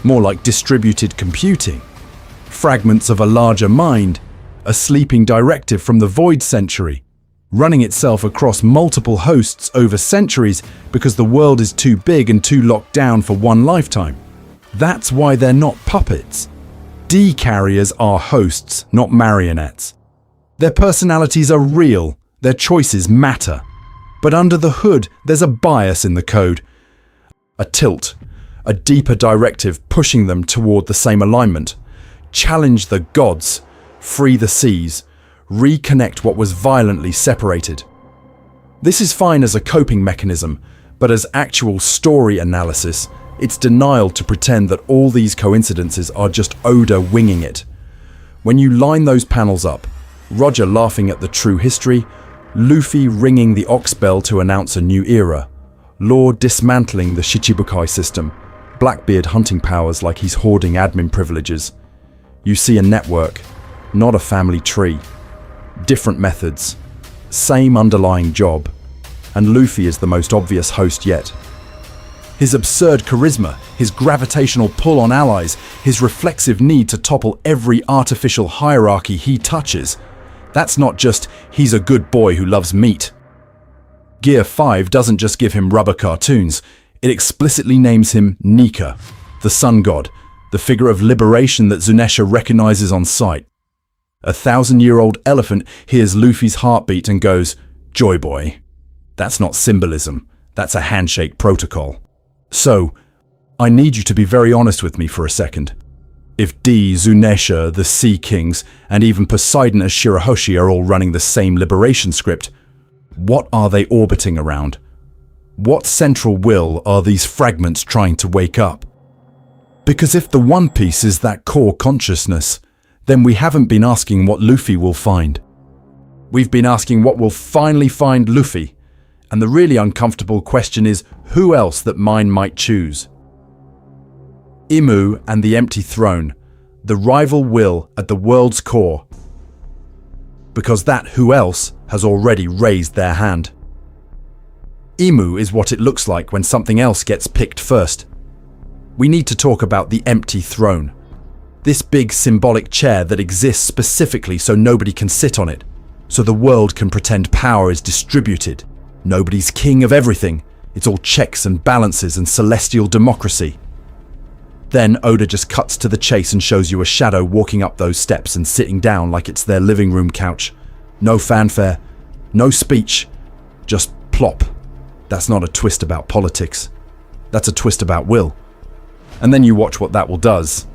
more like distributed computing. Fragments of a larger mind, a sleeping directive from the Void Century, running itself across multiple hosts over centuries because the world is too big and too locked down for one lifetime. That's why they're not puppets. D-carriers are hosts, not marionettes. Their personalities are real, their choices matter. But under the hood, there's a bias in the code. A tilt, a deeper directive pushing them toward the same alignment. Challenge the gods, free the seas, reconnect what was violently separated. This is fine as a coping mechanism, but as actual story analysis, it's denial to pretend that all these coincidences are just Oda winging it. When you line those panels up, Roger laughing at the true history, Luffy ringing the ox bell to announce a new era, Law dismantling the Shichibukai system, Blackbeard hunting powers like he's hoarding admin privileges. You see a network, not a family tree. Different methods, same underlying job, and Luffy is the most obvious host yet. His absurd charisma, his gravitational pull on allies, his reflexive need to topple every artificial hierarchy he touches. That's not just, he's a good boy who loves meat. Gear 5 doesn't just give him rubber cartoons, it explicitly names him Nika, the sun god, the figure of liberation that Zunesha recognizes on sight. A 1,000-year-old elephant hears Luffy's heartbeat and goes, "Joy Boy." That's not symbolism, that's a handshake protocol. So, I need you to be very honest with me for a second. If D, Zunesha, the Sea Kings, and even Poseidon as Shirahoshi are all running the same liberation script, what are they orbiting around? What central will are these fragments trying to wake up? Because if the One Piece is that core consciousness, then we haven't been asking what Luffy will find. We've been asking what will finally find Luffy, and the really uncomfortable question is who else that mine might choose. Imu and the Empty Throne, the rival will at the world's core, because that who else has already raised their hand. Imu is what it looks like when something else gets picked first. We need to talk about the Empty Throne. This big symbolic chair that exists specifically so nobody can sit on it, so the world can pretend power is distributed. Nobody's king of everything. It's all checks and balances and celestial democracy. Then Oda just cuts to the chase and shows you a shadow walking up those steps and sitting down like it's their living room couch. No fanfare, no speech, just plop. That's not a twist about politics. That's a twist about will. And then you watch what that will does.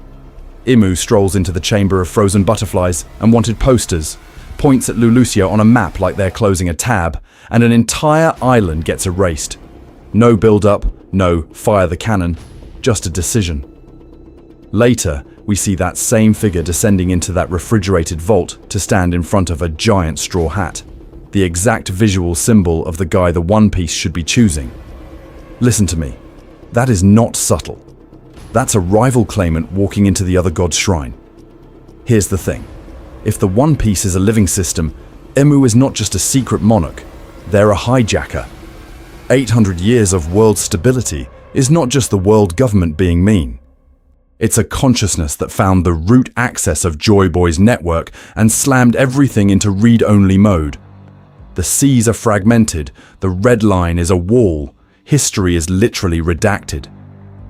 Imu strolls into the chamber of frozen butterflies and wanted posters, points at Lulusia on a map like they're closing a tab, and an entire island gets erased. No build-up, no fire the cannon, just a decision. Later, we see that same figure descending into that refrigerated vault to stand in front of a giant straw hat, the exact visual symbol of the guy the One Piece should be choosing. Listen to me, that is not subtle. That's a rival claimant walking into the other god's shrine. Here's the thing. If the One Piece is a living system, Imu is not just a secret monarch, they're a hijacker. 800 years of world stability is not just the world government being mean. It's a consciousness that found the root access of Joy Boy's network and slammed everything into read-only mode. The seas are fragmented, the red line is a wall, history is literally redacted.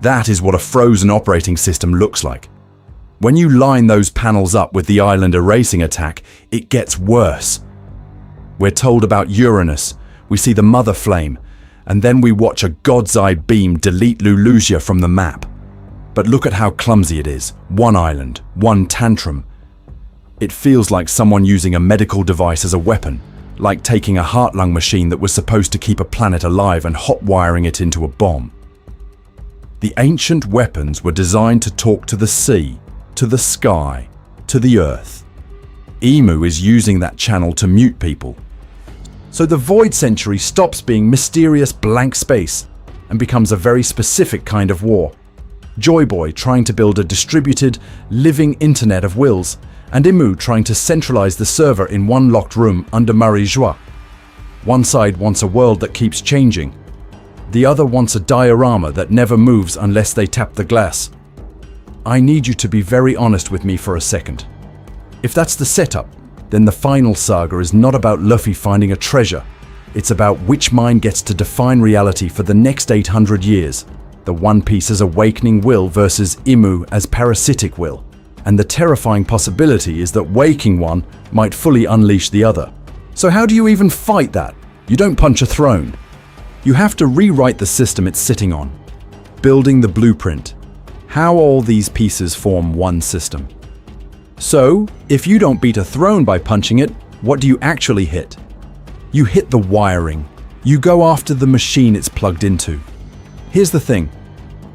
That is what a frozen operating system looks like. When you line those panels up with the island erasing attack, it gets worse. We're told about Uranus, we see the mother flame, and then we watch a God's Eye beam delete Lulusia from the map. But look at how clumsy it is. One island, one tantrum. It feels like someone using a medical device as a weapon, like taking a heart-lung machine that was supposed to keep a planet alive and hot-wiring it into a bomb. The ancient weapons were designed to talk to the sea, to the sky, to the earth. Imu is using that channel to mute people. So the Void Century stops being mysterious blank space and becomes a very specific kind of war. Joy Boy trying to build a distributed, living internet of wills, and Imu trying to centralize the server in one locked room under Marie Joie. One side wants a world that keeps changing. The other wants a diorama that never moves unless they tap the glass. I need you to be very honest with me for a second. If that's the setup, then the final saga is not about Luffy finding a treasure. It's about which mind gets to define reality for the next 800 years. The One Piece's awakening will versus Imu as parasitic will. And the terrifying possibility is that waking one might fully unleash the other. So how do you even fight that? You don't punch a throne. You have to rewrite the system it's sitting on. Building the blueprint. How all these pieces form one system. So, if you don't beat a throne by punching it, what do you actually hit? You hit the wiring. You go after the machine it's plugged into. Here's the thing.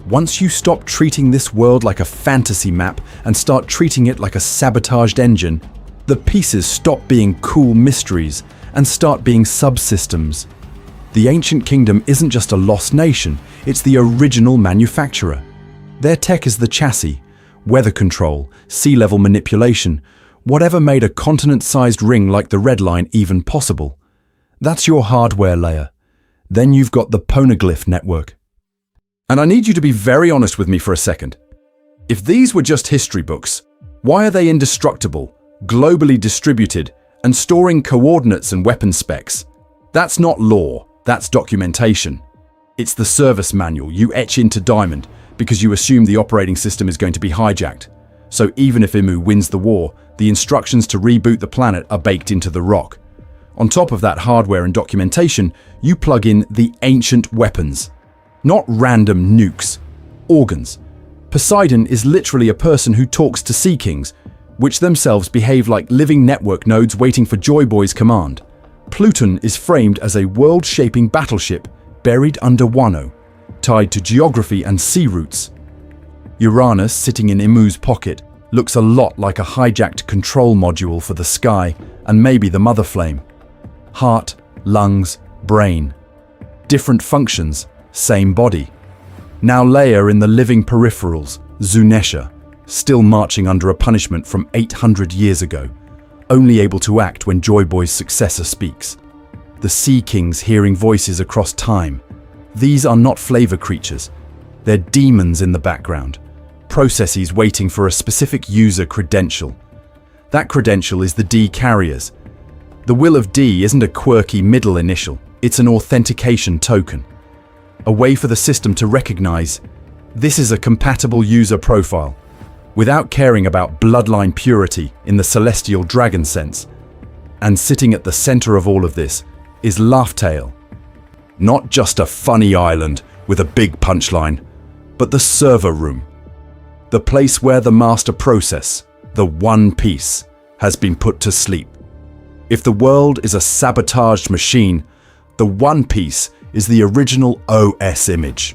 Once you stop treating this world like a fantasy map and start treating it like a sabotaged engine, the pieces stop being cool mysteries and start being subsystems. The ancient kingdom isn't just a lost nation, it's the original manufacturer. Their tech is the chassis, weather control, sea level manipulation, whatever made a continent-sized ring like the Red Line even possible. That's your hardware layer. Then you've got the poneglyph network. And I need you to be very honest with me for a second. If these were just history books, why are they indestructible, globally distributed, and storing coordinates and weapon specs? That's not lore. That's documentation. It's the service manual you etch into diamond because you assume the operating system is going to be hijacked. So even if Imu wins the war, the instructions to reboot the planet are baked into the rock. On top of that hardware and documentation, you plug in the ancient weapons. Not random nukes. Organs. Poseidon is literally a person who talks to Sea Kings, which themselves behave like living network nodes waiting for Joy Boy's command. Pluton is framed as a world-shaping battleship buried under Wano, tied to geography and sea routes. Uranus, sitting in Imu's pocket, looks a lot like a hijacked control module for the sky and maybe the mother flame. Heart, lungs, brain. Different functions, same body. Now layer in the living peripherals, Zunesha, still marching under a punishment from 800 years ago. Only able to act when Joy Boy's successor speaks. The Sea Kings hearing voices across time. These are not flavor creatures. They're demons in the background. Processes waiting for a specific user credential. That credential is the D carriers. The will of D isn't a quirky middle initial. It's an authentication token. A way for the system to recognize this is a compatible user profile, without caring about bloodline purity in the celestial dragon sense. And sitting at the center of all of this is Laughtail. Not just a funny island with a big punchline, but the server room. The place where the master process, the One Piece, has been put to sleep. If the world is a sabotaged machine, the One Piece is the original OS image.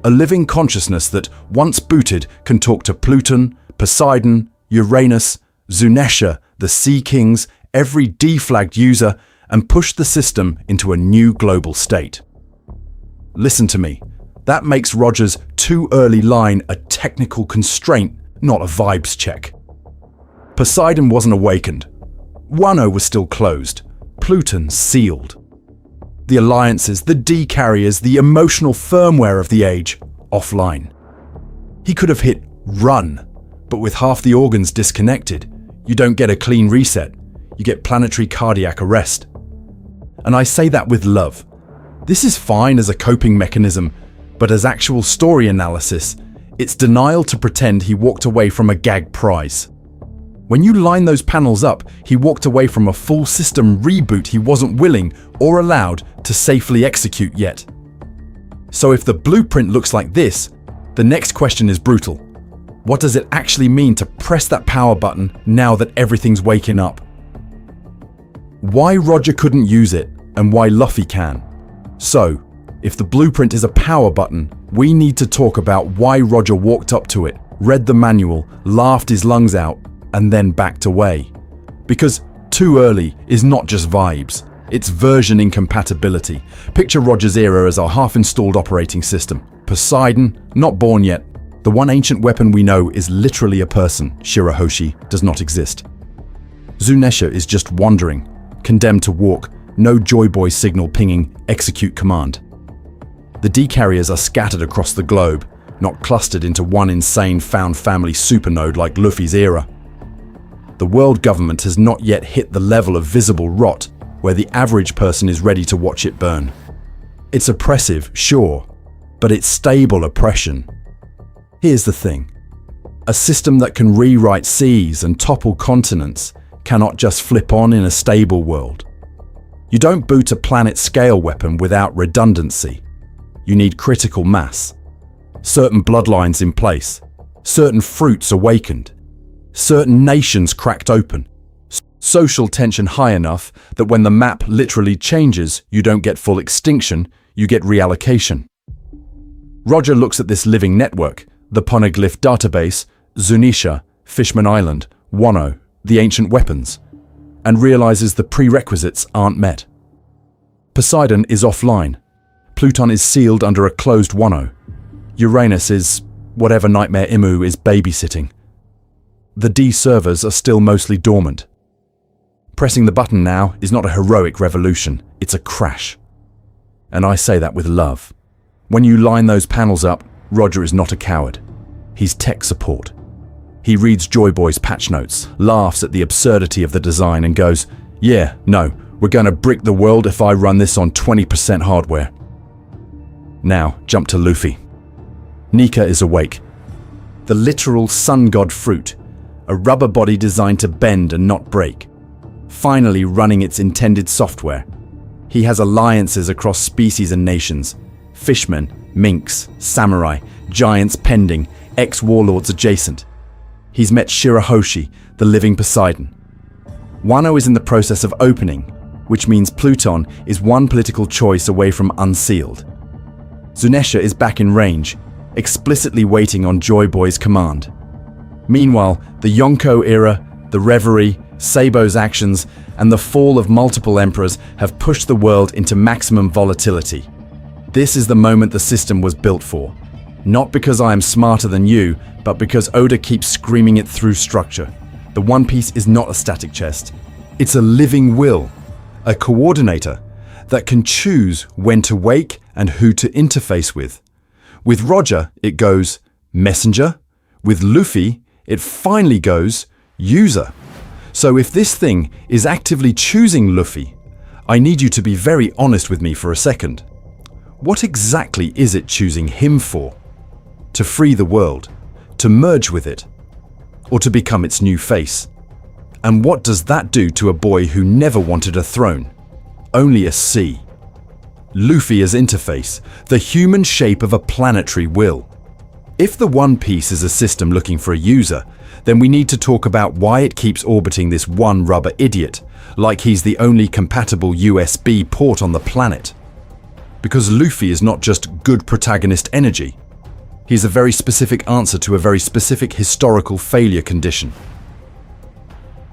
A living consciousness that, once booted, can talk to Pluton, Poseidon, Uranus, Zunesha, the Sea Kings, every deflagged user, and push the system into a new global state. Listen to me. That makes Roger's too early line a technical constraint, not a vibes check. Poseidon wasn't awakened. Wano was still closed. Pluton sealed. The alliances, the D-carriers, the emotional firmware of the age, offline. He could have hit run, but with half the organs disconnected, you don't get a clean reset. You get planetary cardiac arrest. And I say that with love. This is fine as a coping mechanism, but as actual story analysis, it's denial to pretend he walked away from a gag prize. When you line those panels up, he walked away from a full system reboot he wasn't willing or allowed to safely execute yet. So if the blueprint looks like this, the next question is brutal. What does it actually mean to press that power button now that everything's waking up? Why Roger couldn't use it and why Luffy can. So, if the blueprint is a power button, we need to talk about why Roger walked up to it, read the manual, laughed his lungs out, and then backed away. Because too early is not just vibes, it's version incompatibility. Picture Roger's era as our half-installed operating system. Poseidon, not born yet. The one ancient weapon we know is literally a person. Shirahoshi does not exist. Zunesha is just wandering, condemned to walk, no Joy Boy signal pinging, execute command. The D-carriers are scattered across the globe, not clustered into one insane found family supernode like Luffy's era. The world government has not yet hit the level of visible rot where the average person is ready to watch it burn. It's oppressive, sure, but it's stable oppression. Here's the thing. A system that can rewrite seas and topple continents cannot just flip on in a stable world. You don't boot a planet-scale weapon without redundancy. You need critical mass. Certain bloodlines in place. Certain fruits awakened. Certain nations cracked open. Social tension high enough that when the map literally changes, you don't get full extinction, you get reallocation. Roger looks at this living network, the poneglyph database, Zunisha, Fishman Island, Wano, the ancient weapons, and realizes the prerequisites aren't met. Poseidon is offline. Pluton is sealed under a closed Wano. Uranus is whatever Nightmare Imu is babysitting. The D servers are still mostly dormant. Pressing the button now is not a heroic revolution, it's a crash. And I say that with love. When you line those panels up, Roger is not a coward. He's tech support. He reads Joy Boy's patch notes, laughs at the absurdity of the design and goes, "Yeah, no, we're gonna brick the world if I run this on 20% hardware." Now, jump to Luffy. Nika is awake. The literal sun god fruit, a rubber body designed to bend and not break, finally running its intended software. He has alliances across species and nations. Fishmen, minks, samurai, giants pending, ex-warlords adjacent. He's met Shirahoshi, the living Poseidon. Wano is in the process of opening, which means Pluton is one political choice away from unsealed. Zunesha is back in range, explicitly waiting on Joy Boy's command. Meanwhile, the Yonko era, the Reverie, Sabo's actions, and the fall of multiple emperors have pushed the world into maximum volatility. This is the moment the system was built for. Not because I am smarter than you, but because Oda keeps screaming it through structure. The One Piece is not a static chest. It's a living will, a coordinator that can choose when to wake and who to interface with. With Roger, it goes messenger. With Luffy, it finally goes user. So if this thing is actively choosing Luffy, I need you to be very honest with me for a second. What exactly is it choosing him for? To free the world? To merge with it? Or to become its new face? And what does that do to a boy who never wanted a throne? Only a C. Luffy as interface, the human shape of a planetary will. If the One Piece is a system looking for a user, then we need to talk about why it keeps orbiting this one rubber idiot, like he's the only compatible USB port on the planet. Because Luffy is not just good protagonist energy. He's a very specific answer to a very specific historical failure condition.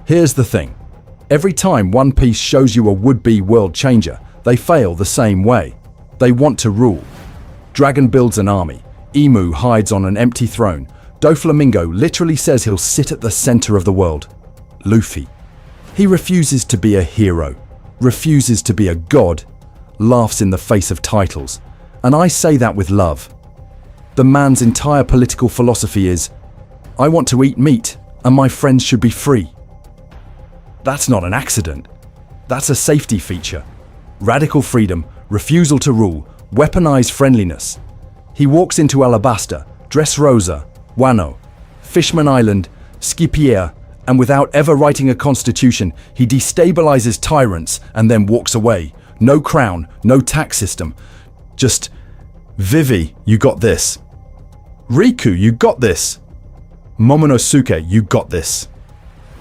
Here's the thing. Every time One Piece shows you a would-be world changer, they fail the same way. They want to rule. Dragon builds an army. Emu hides on an empty throne. Doflamingo literally says he'll sit at the center of the world. Luffy. He refuses to be a hero, refuses to be a god, laughs in the face of titles. And I say that with love. The man's entire political philosophy is, I want to eat meat and my friends should be free. That's not an accident. That's a safety feature. Radical freedom, refusal to rule, weaponized friendliness. He walks into Alabasta, Dressrosa, Wano, Fishman Island, Scipio, and without ever writing a constitution, he destabilizes tyrants and then walks away. No crown, no tax system. Just, Vivi, you got this. Riku, you got this. Momonosuke, you got this.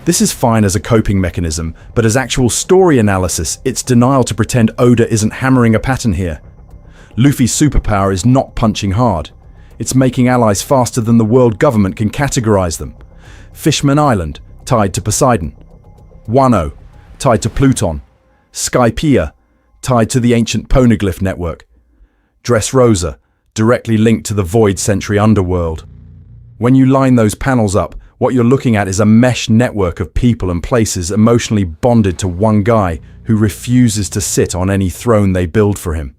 This is fine as a coping mechanism, but as actual story analysis, it's denial to pretend Oda isn't hammering a pattern here. Luffy's superpower is not punching hard. It's making allies faster than the world government can categorize them. Fishman Island, tied to Poseidon. Wano, tied to Pluton. Skypiea, tied to the ancient poneglyph network. Dressrosa, directly linked to the Void Century underworld. When you line those panels up, what you're looking at is a mesh network of people and places emotionally bonded to one guy who refuses to sit on any throne they build for him.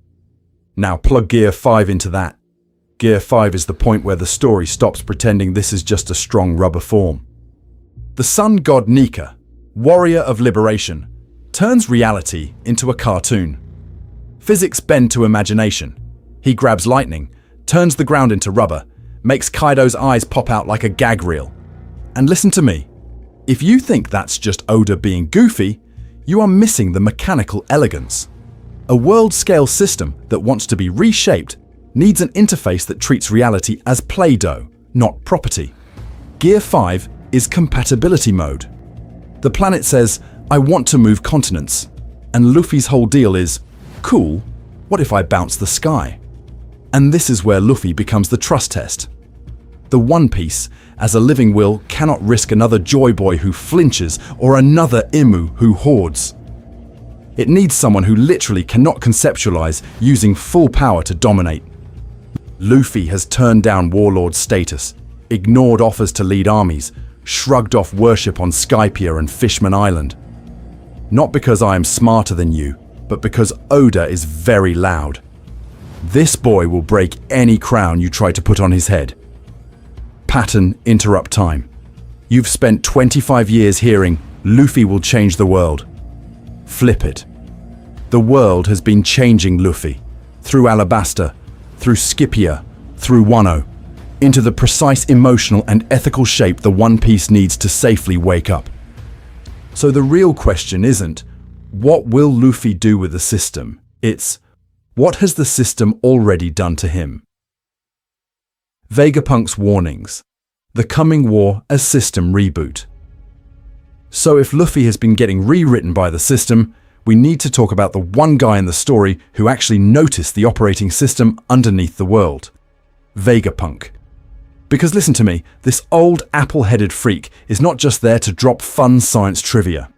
Now plug Gear 5 into that. Gear 5 is the point where the story stops pretending this is just a strong rubber form. The sun god Nika, warrior of liberation, turns reality into a cartoon. Physics bend to imagination. He grabs lightning, turns the ground into rubber, makes Kaido's eyes pop out like a gag reel. And listen to me, if you think that's just Oda being goofy, you are missing the mechanical elegance. A world-scale system that wants to be reshaped needs an interface that treats reality as Play-Doh, not property. Gear 5 is compatibility mode. The planet says, I want to move continents. And Luffy's whole deal is, cool, what if I bounce the sky? And this is where Luffy becomes the trust test. The One Piece, as a living will, cannot risk another Joy Boy who flinches or another Imu who hoards. It needs someone who literally cannot conceptualize using full power to dominate. Luffy has turned down warlord status, ignored offers to lead armies, shrugged off worship on Skypiea and Fishman Island. Not because I am smarter than you, but because Oda is very loud. This boy will break any crown you try to put on his head. Pattern interrupt time. You've spent 25 years hearing, Luffy will change the world. Flip it. The world has been changing Luffy, through Alabasta, through Scipio, through Wano, into the precise emotional and ethical shape the One Piece needs to safely wake up. So the real question isn't, what will Luffy do with the system? It's, what has the system already done to him? Vegapunk's warnings. The coming war as system reboot. So if Luffy has been getting rewritten by the system, we need to talk about the one guy in the story who actually noticed the operating system underneath the world. Vegapunk. Because listen to me, this old apple-headed freak is not just there to drop fun science trivia.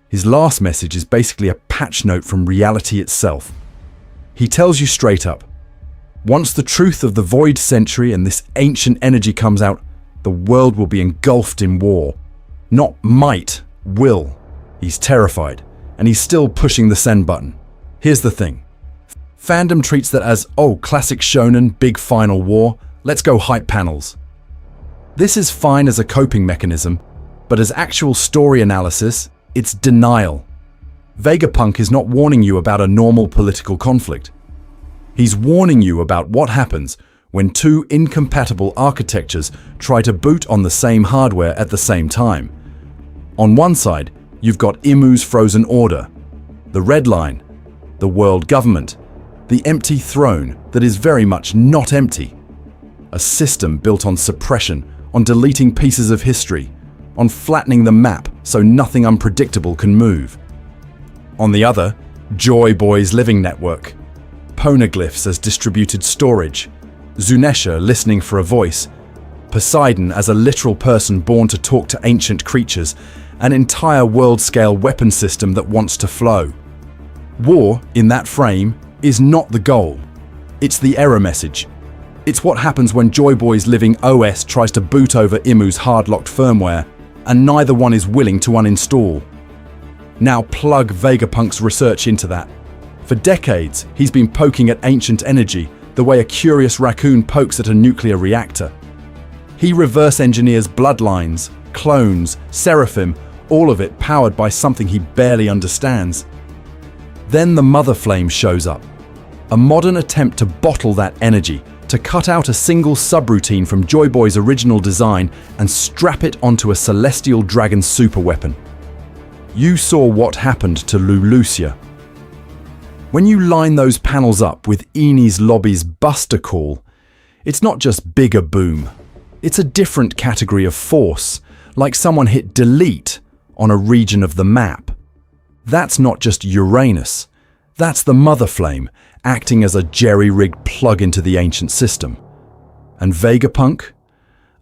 His last message is basically a patch note from reality itself. He tells you straight up, once the truth of the Void Century and this ancient energy comes out, the world will be engulfed in war. Not might, will. He's terrified, and he's still pushing the send button. Here's the thing. Fandom treats that as, oh, classic shonen, big final war, let's go hype panels. This is fine as a coping mechanism, but as actual story analysis, it's denial. Vegapunk is not warning you about a normal political conflict. He's warning you about what happens when two incompatible architectures try to boot on the same hardware at the same time. On one side, you've got Imu's frozen order, the red line, the world government, the empty throne that is very much not empty. A system built on suppression, on deleting pieces of history, on flattening the map so nothing unpredictable can move. On the other, Joy Boy's living network, poneglyphs as distributed storage, Zunesha listening for a voice, Poseidon as a literal person born to talk to ancient creatures, an entire world-scale weapon system that wants to flow. War, in that frame, is not the goal. It's the error message. It's what happens when Joy Boy's living OS tries to boot over Imu's hard-locked firmware, and neither one is willing to uninstall. Now plug Vegapunk's research into that. For decades, he's been poking at ancient energy the way a curious raccoon pokes at a nuclear reactor. He reverse engineers bloodlines, clones, seraphim, all of it powered by something he barely understands. Then the Mother Flame shows up. A modern attempt to bottle that energy, to cut out a single subroutine from Joy Boy's original design and strap it onto a celestial dragon superweapon. You saw what happened to Lucia. When you line those panels up with Eni's Lobby's Buster Call, it's not just bigger boom. It's a different category of force, like someone hit delete on a region of the map. That's not just Uranus. That's the Mother Flame, acting as a jerry-rigged plug into the ancient system. And Vegapunk?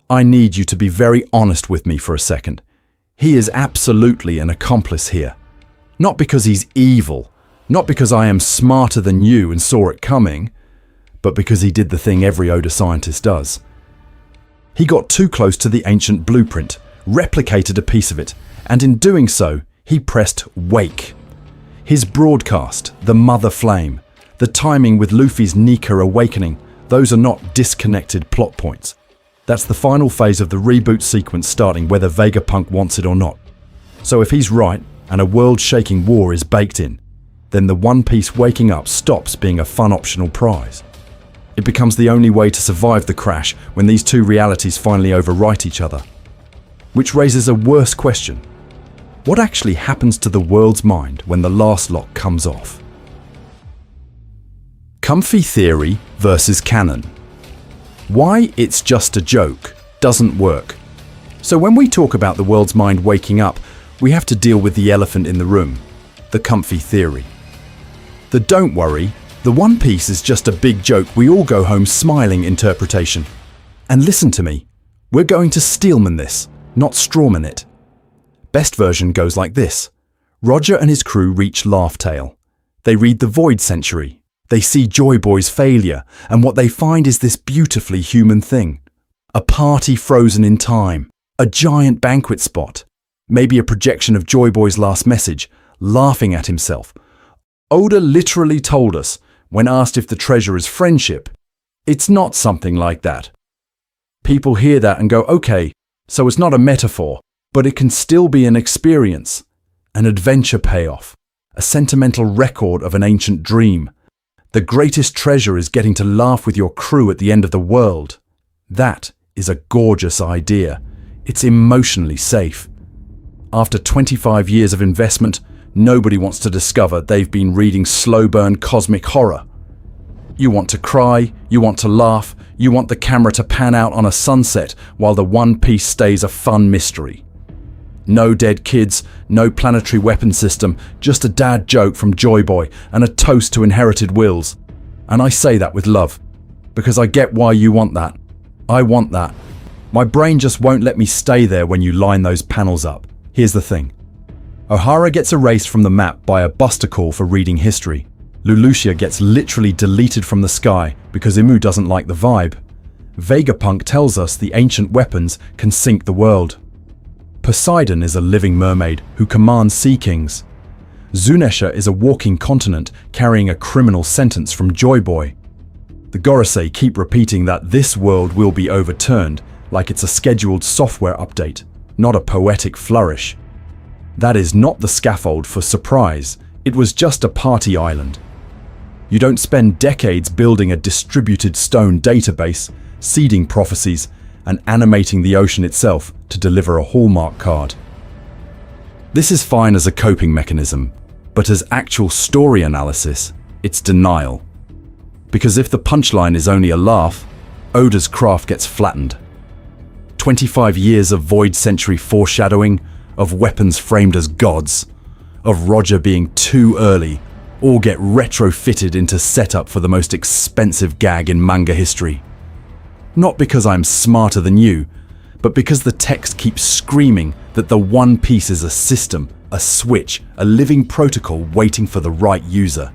I need you to be very honest with me for a second. He is absolutely an accomplice here. Not because he's evil, not because I am smarter than you and saw it coming, but because he did the thing every Oda scientist does. He got too close to the ancient blueprint, replicated a piece of it, and in doing so, he pressed wake. His broadcast, the Mother Flame, the timing with Luffy's Nika awakening, those are not disconnected plot points. That's the final phase of the reboot sequence starting whether Vegapunk wants it or not. So if he's right, and a world-shaking war is baked in, then the One Piece waking up stops being a fun optional prize. It becomes the only way to survive the crash when these two realities finally overwrite each other. Which raises a worse question. What actually happens to the world's mind when the last lock comes off? Comfy theory versus canon. Why it's just a joke doesn't work. So when we talk about the world's mind waking up, we have to deal with the elephant in the room, the comfy theory. The don't worry, the One Piece is just a big joke we all go home smiling interpretation. And listen to me, we're going to Steelman this, not strawman it. Best version goes like this. Roger and his crew reach Laugh Tale. They read the Void Century. They see Joy Boy's failure, and what they find is this beautifully human thing. A party frozen in time, a giant banquet spot, maybe a projection of Joy Boy's last message, laughing at himself. Oda literally told us, when asked if the treasure is friendship, it's not something like that. People hear that and go, okay, so it's not a metaphor, but it can still be an experience, an adventure payoff, a sentimental record of an ancient dream. The greatest treasure is getting to laugh with your crew at the end of the world. That is a gorgeous idea. It's emotionally safe. After 25 years of investment, nobody wants to discover they've been reading slow-burn cosmic horror. You want to cry, you want to laugh, you want the camera to pan out on a sunset while the One Piece stays a fun mystery. No dead kids, no planetary weapon system, just a dad joke from Joy Boy and a toast to inherited wills. And I say that with love, because I get why you want that. I want that. My brain just won't let me stay there when you line those panels up. Here's the thing. Ohara gets erased from the map by a Buster Call for reading history. Lucia gets literally deleted from the sky because Imu doesn't like the vibe. Vegapunk tells us the ancient weapons can sink the world. Poseidon is a living mermaid who commands sea kings. Zunesha is a walking continent carrying a criminal sentence from Joy Boy. The Gorosei keep repeating that this world will be overturned like it's a scheduled software update, not a poetic flourish. That is not the scaffold for surprise, it was just a party island. You don't spend decades building a distributed stone database, seeding prophecies, and animating the ocean itself to deliver a Hallmark card. This is fine as a coping mechanism, but as actual story analysis, it's denial. Because if the punchline is only a laugh, Oda's craft gets flattened. 25 years of Void Century foreshadowing, of weapons framed as gods, of Roger being too early, all get retrofitted into setup for the most expensive gag in manga history. Not because I'm smarter than you, but because the text keeps screaming that the One Piece is a system, a switch, a living protocol waiting for the right user.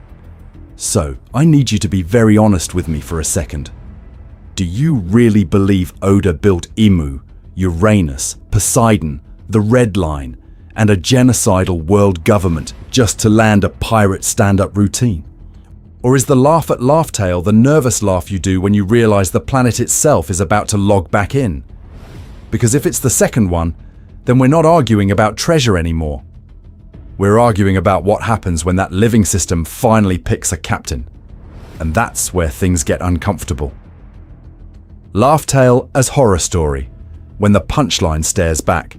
So, I need you to be very honest with me for a second. Do you really believe Oda built Imu, Uranus, Poseidon, the Red Line, and a genocidal world government just to land a pirate stand-up routine? Or is the laugh at Laugh Tale the nervous laugh you do when you realize the planet itself is about to log back in? Because if it's the second one, then we're not arguing about treasure anymore. We're arguing about what happens when that living system finally picks a captain. And that's where things get uncomfortable. Laugh Tale as horror story, when the punchline stares back.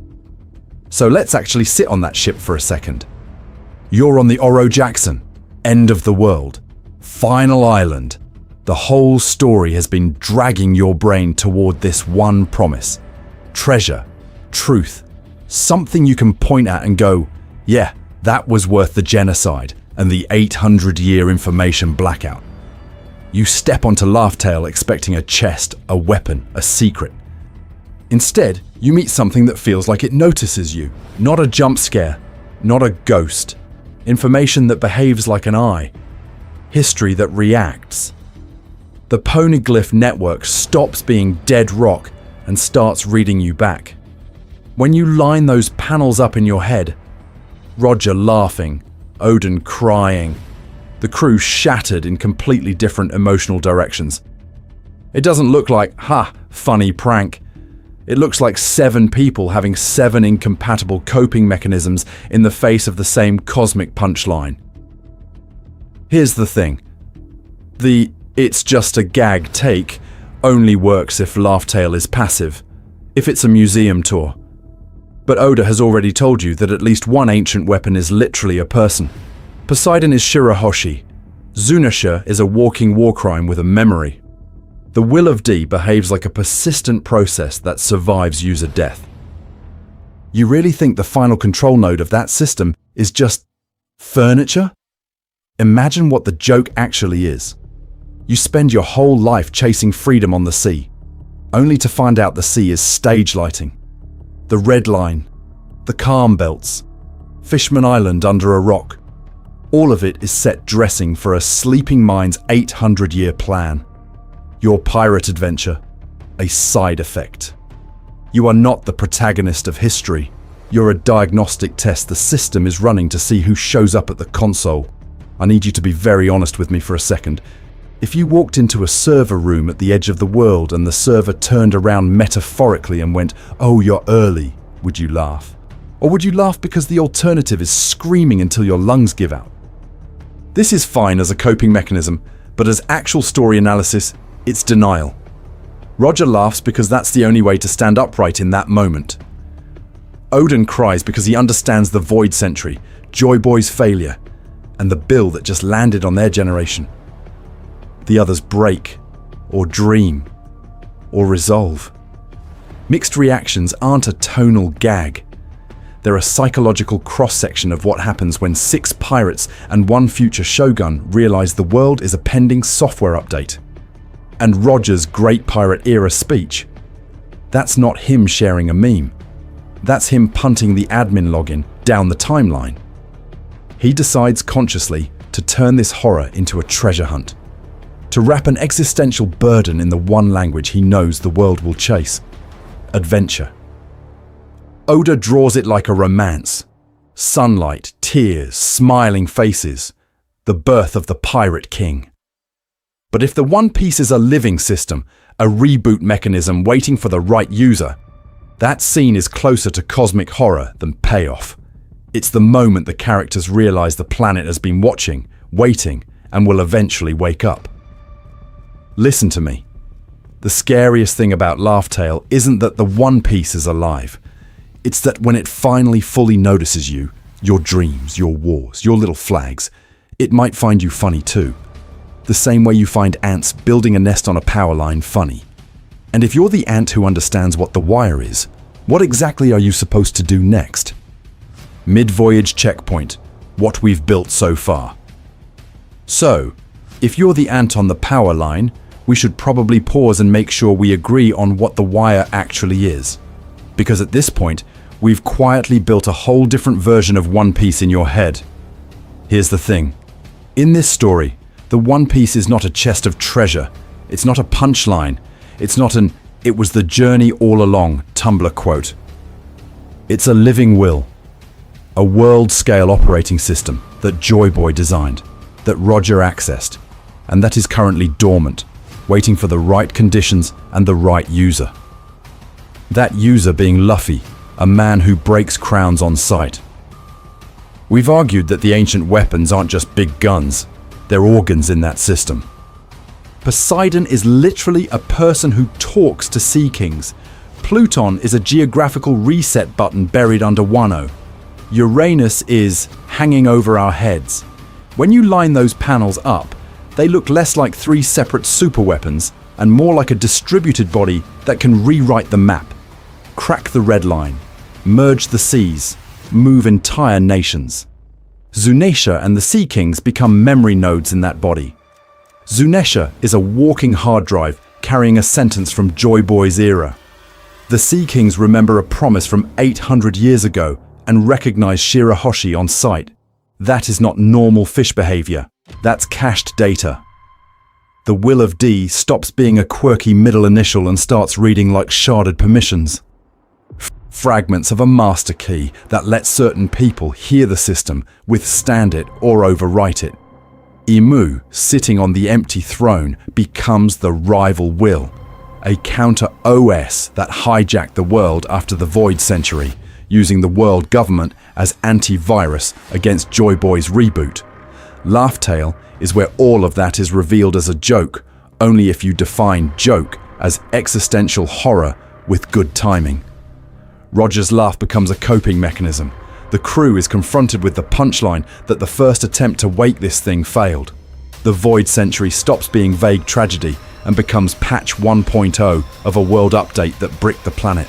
So let's actually sit on that ship for a second. You're on the Oro Jackson, end of the world, final island. The whole story has been dragging your brain toward this one promise. Treasure, truth, something you can point at and go, yeah, that was worth the genocide and the 800-year information blackout. You step onto Laugh Tale expecting a chest, a weapon, a secret. Instead, you meet something that feels like it notices you. Not a jump scare, not a ghost. Information that behaves like an eye. History that reacts. The poneglyph network stops being dead rock and starts reading you back. When you line those panels up in your head, Roger laughing, Odin crying, the crew shattered in completely different emotional directions. It doesn't look like, funny prank. It looks like 7 people having 7 incompatible coping mechanisms in the face of the same cosmic punchline. Here's the thing. The "it's just a gag" take only works if Laugh Tale is passive, if it's a museum tour. But Oda has already told you that at least one ancient weapon is literally a person. Poseidon is Shirahoshi. Zunisha is a walking war crime with a memory. The Will of D behaves like a persistent process that survives user death. You really think the final control node of that system is just furniture? Imagine what the joke actually is. You spend your whole life chasing freedom on the sea, only to find out the sea is stage lighting. The Red Line, the Calm Belts, Fishman Island under a rock. All of it is set dressing for a sleeping mind's 800-year plan. Your pirate adventure, a side effect. You are not the protagonist of history. You're a diagnostic test the system is running to see who shows up at the console. I need you to be very honest with me for a second. If you walked into a server room at the edge of the world and the server turned around metaphorically and went, "Oh, you're early," would you laugh? Or would you laugh because the alternative is screaming until your lungs give out? This is fine as a coping mechanism, but as actual story analysis, it's denial. Roger laughs because that's the only way to stand upright in that moment. Odin cries because he understands the Void Century, Joy Boy's failure, and the bill that just landed on their generation. The others break, or dream, or resolve. Mixed reactions aren't a tonal gag. They're a psychological cross-section of what happens when 6 pirates and 1 future shogun realize the world is a pending software update. And Roger's Great Pirate Era speech. That's not him sharing a meme. That's him punting the admin login down the timeline. He decides consciously to turn this horror into a treasure hunt. To wrap an existential burden in the one language he knows the world will chase. Adventure. Oda draws it like a romance. Sunlight, tears, smiling faces. The birth of the Pirate King. But if the One Piece is a living system, a reboot mechanism waiting for the right user, that scene is closer to cosmic horror than payoff. It's the moment the characters realize the planet has been watching, waiting, and will eventually wake up. Listen to me. The scariest thing about Laugh Tale isn't that the One Piece is alive. It's that when it finally fully notices you, your dreams, your wars, your little flags, it might find you funny too. The same way you find ants building a nest on a power line funny. And if you're the ant who understands what the wire is, what exactly are you supposed to do next? Mid-voyage checkpoint, what we've built so far. So, if you're the ant on the power line, we should probably pause and make sure we agree on what the wire actually is. Because at this point, we've quietly built a whole different version of One Piece in your head. Here's the thing. In this story, the One Piece is not a chest of treasure. It's not a punchline. It's not an "it was the journey all along" Tumblr quote. It's a living will. A world-scale operating system that Joy Boy designed, that Roger accessed, and that is currently dormant, waiting for the right conditions and the right user. That user being Luffy, a man who breaks crowns on sight. We've argued that the ancient weapons aren't just big guns, they're organs in that system. Poseidon is literally a person who talks to sea kings. Pluton is a geographical reset button buried under Wano. Uranus is hanging over our heads. When you line those panels up, they look less like three separate superweapons and more like a distributed body that can rewrite the map, crack the red line, merge the seas, move entire nations. Zunesha and the Sea Kings become memory nodes in that body. Zunesha is a walking hard drive carrying a sentence from Joy Boy's era. The Sea Kings remember a promise from 800 years ago and recognize Shirahoshi on sight. That is not normal fish behavior. That's cached data. The Will of D stops being a quirky middle initial and starts reading like sharded permissions. Fragments of a master key that lets certain people hear the system, withstand it, or overwrite it. Imu, sitting on the empty throne, becomes the rival will, a counter-OS that hijacked the world after the Void Century, using the world government as antivirus against Joy Boy's reboot. Laugh Tale is where all of that is revealed as a joke, only if you define joke as existential horror with good timing. Roger's laugh becomes a coping mechanism. The crew is confronted with the punchline that the first attempt to wake this thing failed. The Void Century stops being vague tragedy and becomes patch 1.0 of a world update that bricked the planet.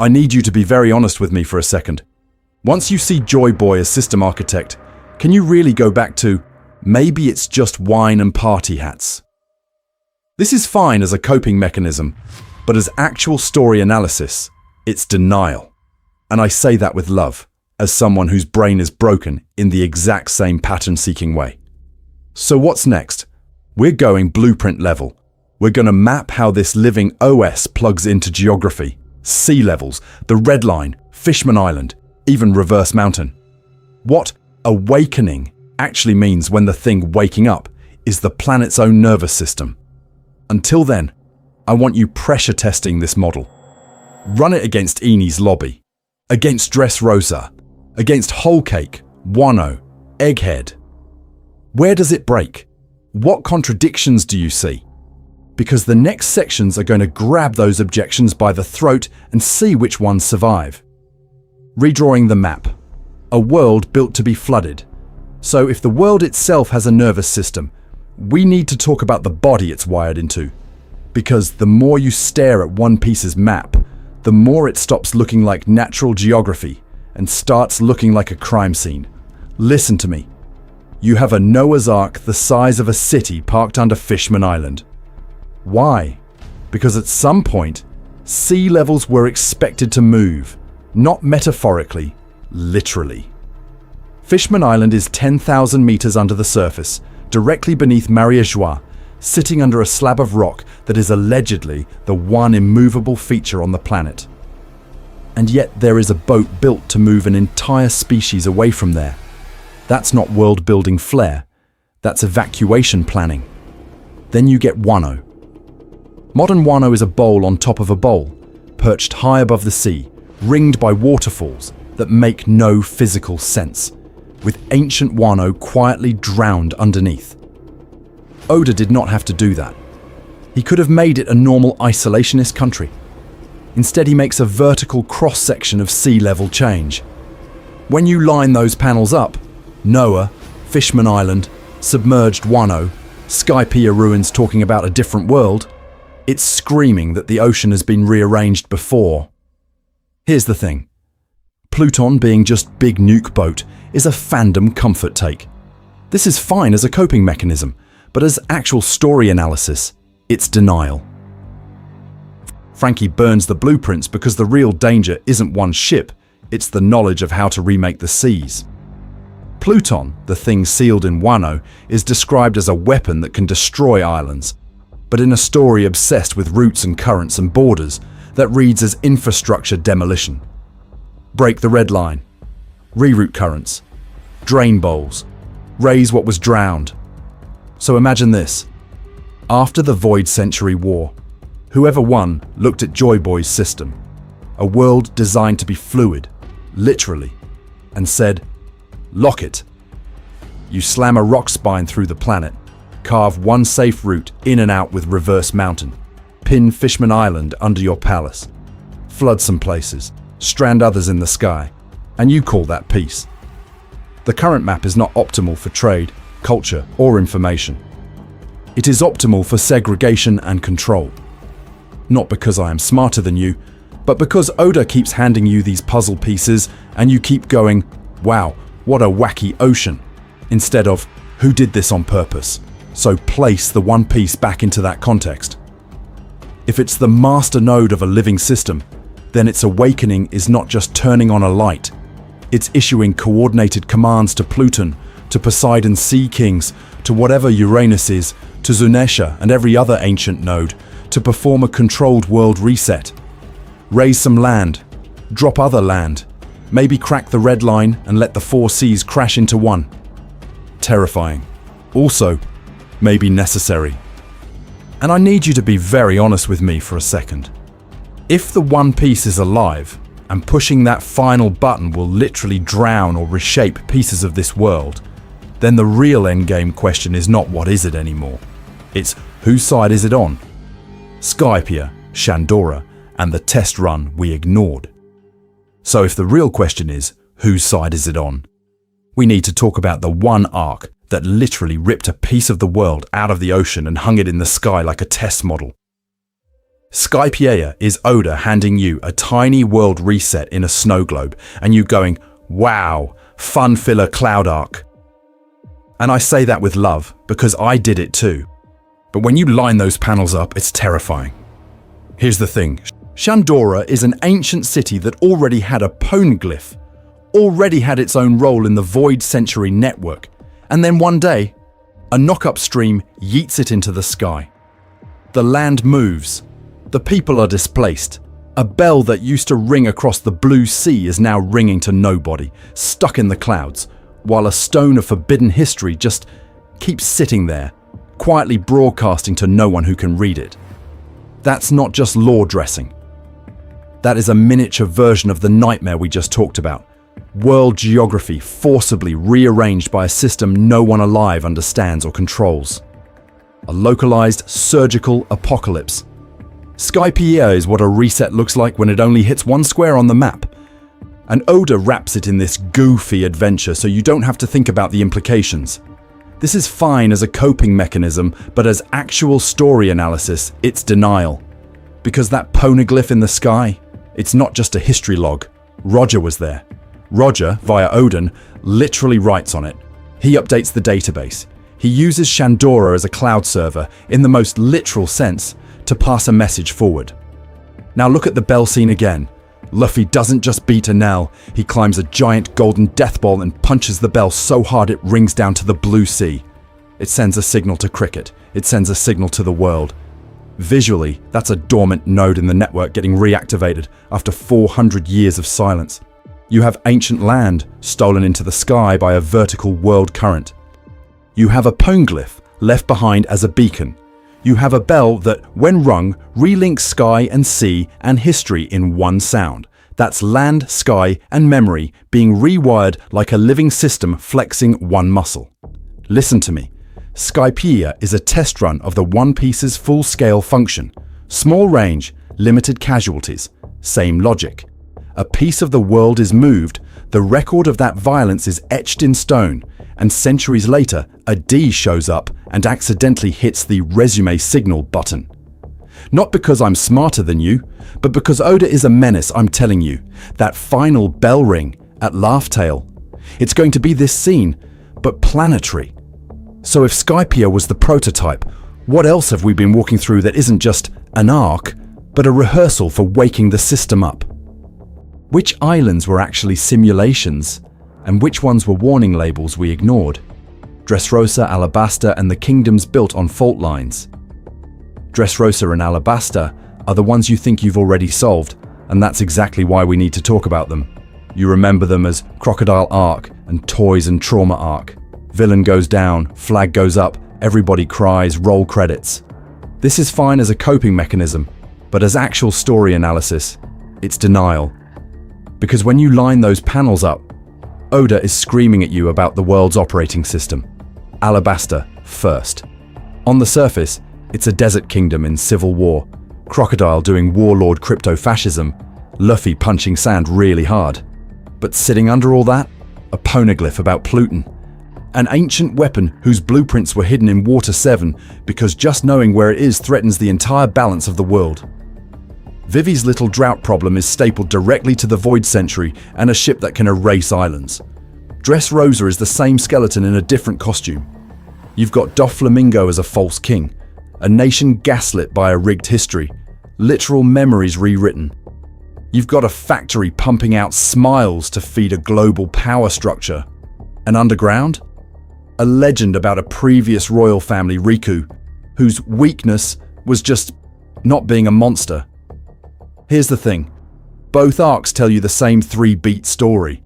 I need you to be very honest with me for a second. Once you see Joy Boy as system architect, can you really go back to, maybe it's just wine and party hats? This is fine as a coping mechanism, but as actual story analysis, it's denial. And I say that with love, as someone whose brain is broken in the exact same pattern-seeking way. So what's next? We're going blueprint level. We're going to map how this living OS plugs into geography, sea levels, the Red Line, Fishman Island, even Reverse Mountain. What awakening actually means when the thing waking up is the planet's own nervous system. Until then, I want you pressure testing this model. Run it against Eni's lobby, against Dressrosa, against Whole Cake, Wano, Egghead. Where does it break? What contradictions do you see? Because the next sections are going to grab those objections by the throat and see which ones survive. Redrawing the map. A world built to be flooded. So if the world itself has a nervous system, we need to talk about the body it's wired into. Because the more you stare at One Piece's map, the more it stops looking like natural geography and starts looking like a crime scene. Listen to me. You have a Noah's Ark the size of a city parked under Fishman Island. Why? Because at some point, sea levels were expected to move, not metaphorically, literally. Fishman Island is 10,000 meters under the surface, directly beneath Mariajois, sitting under a slab of rock that is allegedly the one immovable feature on the planet. And yet there is a boat built to move an entire species away from there. That's not world-building flair, that's evacuation planning. Then you get Wano. Modern Wano is a bowl on top of a bowl, perched high above the sea, ringed by waterfalls that make no physical sense, with ancient Wano quietly drowned underneath. Oda did not have to do that. He could have made it a normal isolationist country. Instead, he makes a vertical cross-section of sea level change. When you line those panels up, Noah, Fishman Island, submerged Wano, Skypiea ruins talking about a different world, it's screaming that the ocean has been rearranged before. Here's the thing. Pluton being just big nuke boat is a fandom comfort take. This is fine as a coping mechanism, but as actual story analysis, it's denial. Frankie burns the blueprints because the real danger isn't one ship, it's the knowledge of how to remake the seas. Pluton, the thing sealed in Wano, is described as a weapon that can destroy islands, but in a story obsessed with routes and currents and borders, that reads as infrastructure demolition. Break the red line, reroute currents, drain bowls, raise what was drowned. So imagine this. After the Void Century War, whoever won looked at Joy Boy's system, a world designed to be fluid, literally, and said, lock it. You slam a rock spine through the planet, carve one safe route in and out with Reverse Mountain, pin Fishman Island under your palace, flood some places, strand others in the sky, and you call that peace. The current map is not optimal for trade, culture, or information. It is optimal for segregation and control. Not because I am smarter than you, but because Oda keeps handing you these puzzle pieces and you keep going, wow, what a wacky ocean, instead of, who did this on purpose? So place the one piece back into that context. If it's the master node of a living system, then its awakening is not just turning on a light. It's issuing coordinated commands to Pluton, to Poseidon's Sea Kings, to whatever Uranus is, to Zunesha and every other ancient node, to perform a controlled world reset. Raise some land, drop other land, maybe crack the red line and let the four seas crash into one. Terrifying. Also, maybe necessary. And I need you to be very honest with me for a second. If the One Piece is alive, and pushing that final button will literally drown or reshape pieces of this world, then the real endgame question is not what is it anymore. It's whose side is it on? Skypiea, Shandora, and the test run we ignored. So if the real question is, whose side is it on? We need to talk about the one arc that literally ripped a piece of the world out of the ocean and hung it in the sky like a test model. Skypiea is Oda handing you a tiny world reset in a snow globe and you going, wow, fun filler cloud arc. And I say that with love because I did it too. But when you line those panels up, it's terrifying. Here's the thing. Shandora is an ancient city that already had a poneglyph, already had its own role in the Void Century network, and then one day, a knock-up stream yeets it into the sky. The land moves. The people are displaced. A bell that used to ring across the blue sea is now ringing to nobody, stuck in the clouds, while a stone of forbidden history just keeps sitting there, quietly broadcasting to no one who can read it. That's not just lore dressing. That is a miniature version of the nightmare we just talked about. World geography forcibly rearranged by a system no one alive understands or controls. A localized, surgical apocalypse. Skypiea is what a reset looks like when it only hits one square on the map. And Oda wraps it in this goofy adventure so you don't have to think about the implications. This is fine as a coping mechanism, but as actual story analysis, it's denial. Because that poneglyph in the sky, it's not just a history log. Roger was there. Roger, via Odin, literally writes on it. He updates the database. He uses Shandora as a cloud server, in the most literal sense, to pass a message forward. Now look at the bell scene again. Luffy doesn't just beat a knell, he climbs a giant golden death ball and punches the bell so hard it rings down to the blue sea. It sends a signal to Cricket. It sends a signal to the world. Visually, that's a dormant node in the network getting reactivated after 400 years of silence. You have ancient land stolen into the sky by a vertical world current. You have a poneglyph left behind as a beacon. You have a bell that, when rung, relinks sky and sea and history in one sound. That's land, sky, and memory being rewired like a living system flexing one muscle. Listen to me. Skypiea is a test run of the One Piece's full-scale function. Small range, limited casualties. Same logic. A piece of the world is moved, the record of that violence is etched in stone, and centuries later, a D shows up and accidentally hits the resume signal button. Not because I'm smarter than you, but because Oda is a menace, I'm telling you. That final bell ring at Laugh Tale. It's going to be this scene, but planetary. So if Skypiea was the prototype, what else have we been walking through that isn't just an arc, but a rehearsal for waking the system up? Which islands were actually simulations, and which ones were warning labels we ignored? Dressrosa, Alabasta, and the kingdoms built on fault lines. Dressrosa and Alabasta are the ones you think you've already solved, and that's exactly why we need to talk about them. You remember them as Crocodile Arc and Toys and Trauma Arc. Villain goes down, flag goes up, everybody cries, roll credits. This is fine as a coping mechanism, but as actual story analysis, it's denial. Because when you line those panels up, Oda is screaming at you about the world's operating system. Alabasta first. On the surface, it's a desert kingdom in civil war, Crocodile doing warlord crypto-fascism, Luffy punching sand really hard. But sitting under all that, a poneglyph about Pluton. An ancient weapon whose blueprints were hidden in Water 7 because just knowing where it is threatens the entire balance of the world. Vivi's little drought problem is stapled directly to the Void Century and a ship that can erase islands. Dressrosa is the same skeleton in a different costume. You've got Doflamingo as a false king, a nation gaslit by a rigged history, literal memories rewritten. You've got a factory pumping out smiles to feed a global power structure. And underground? A legend about a previous royal family, Riku, whose weakness was just not being a monster. Here's the thing. Both arcs tell you the same 3-beat story.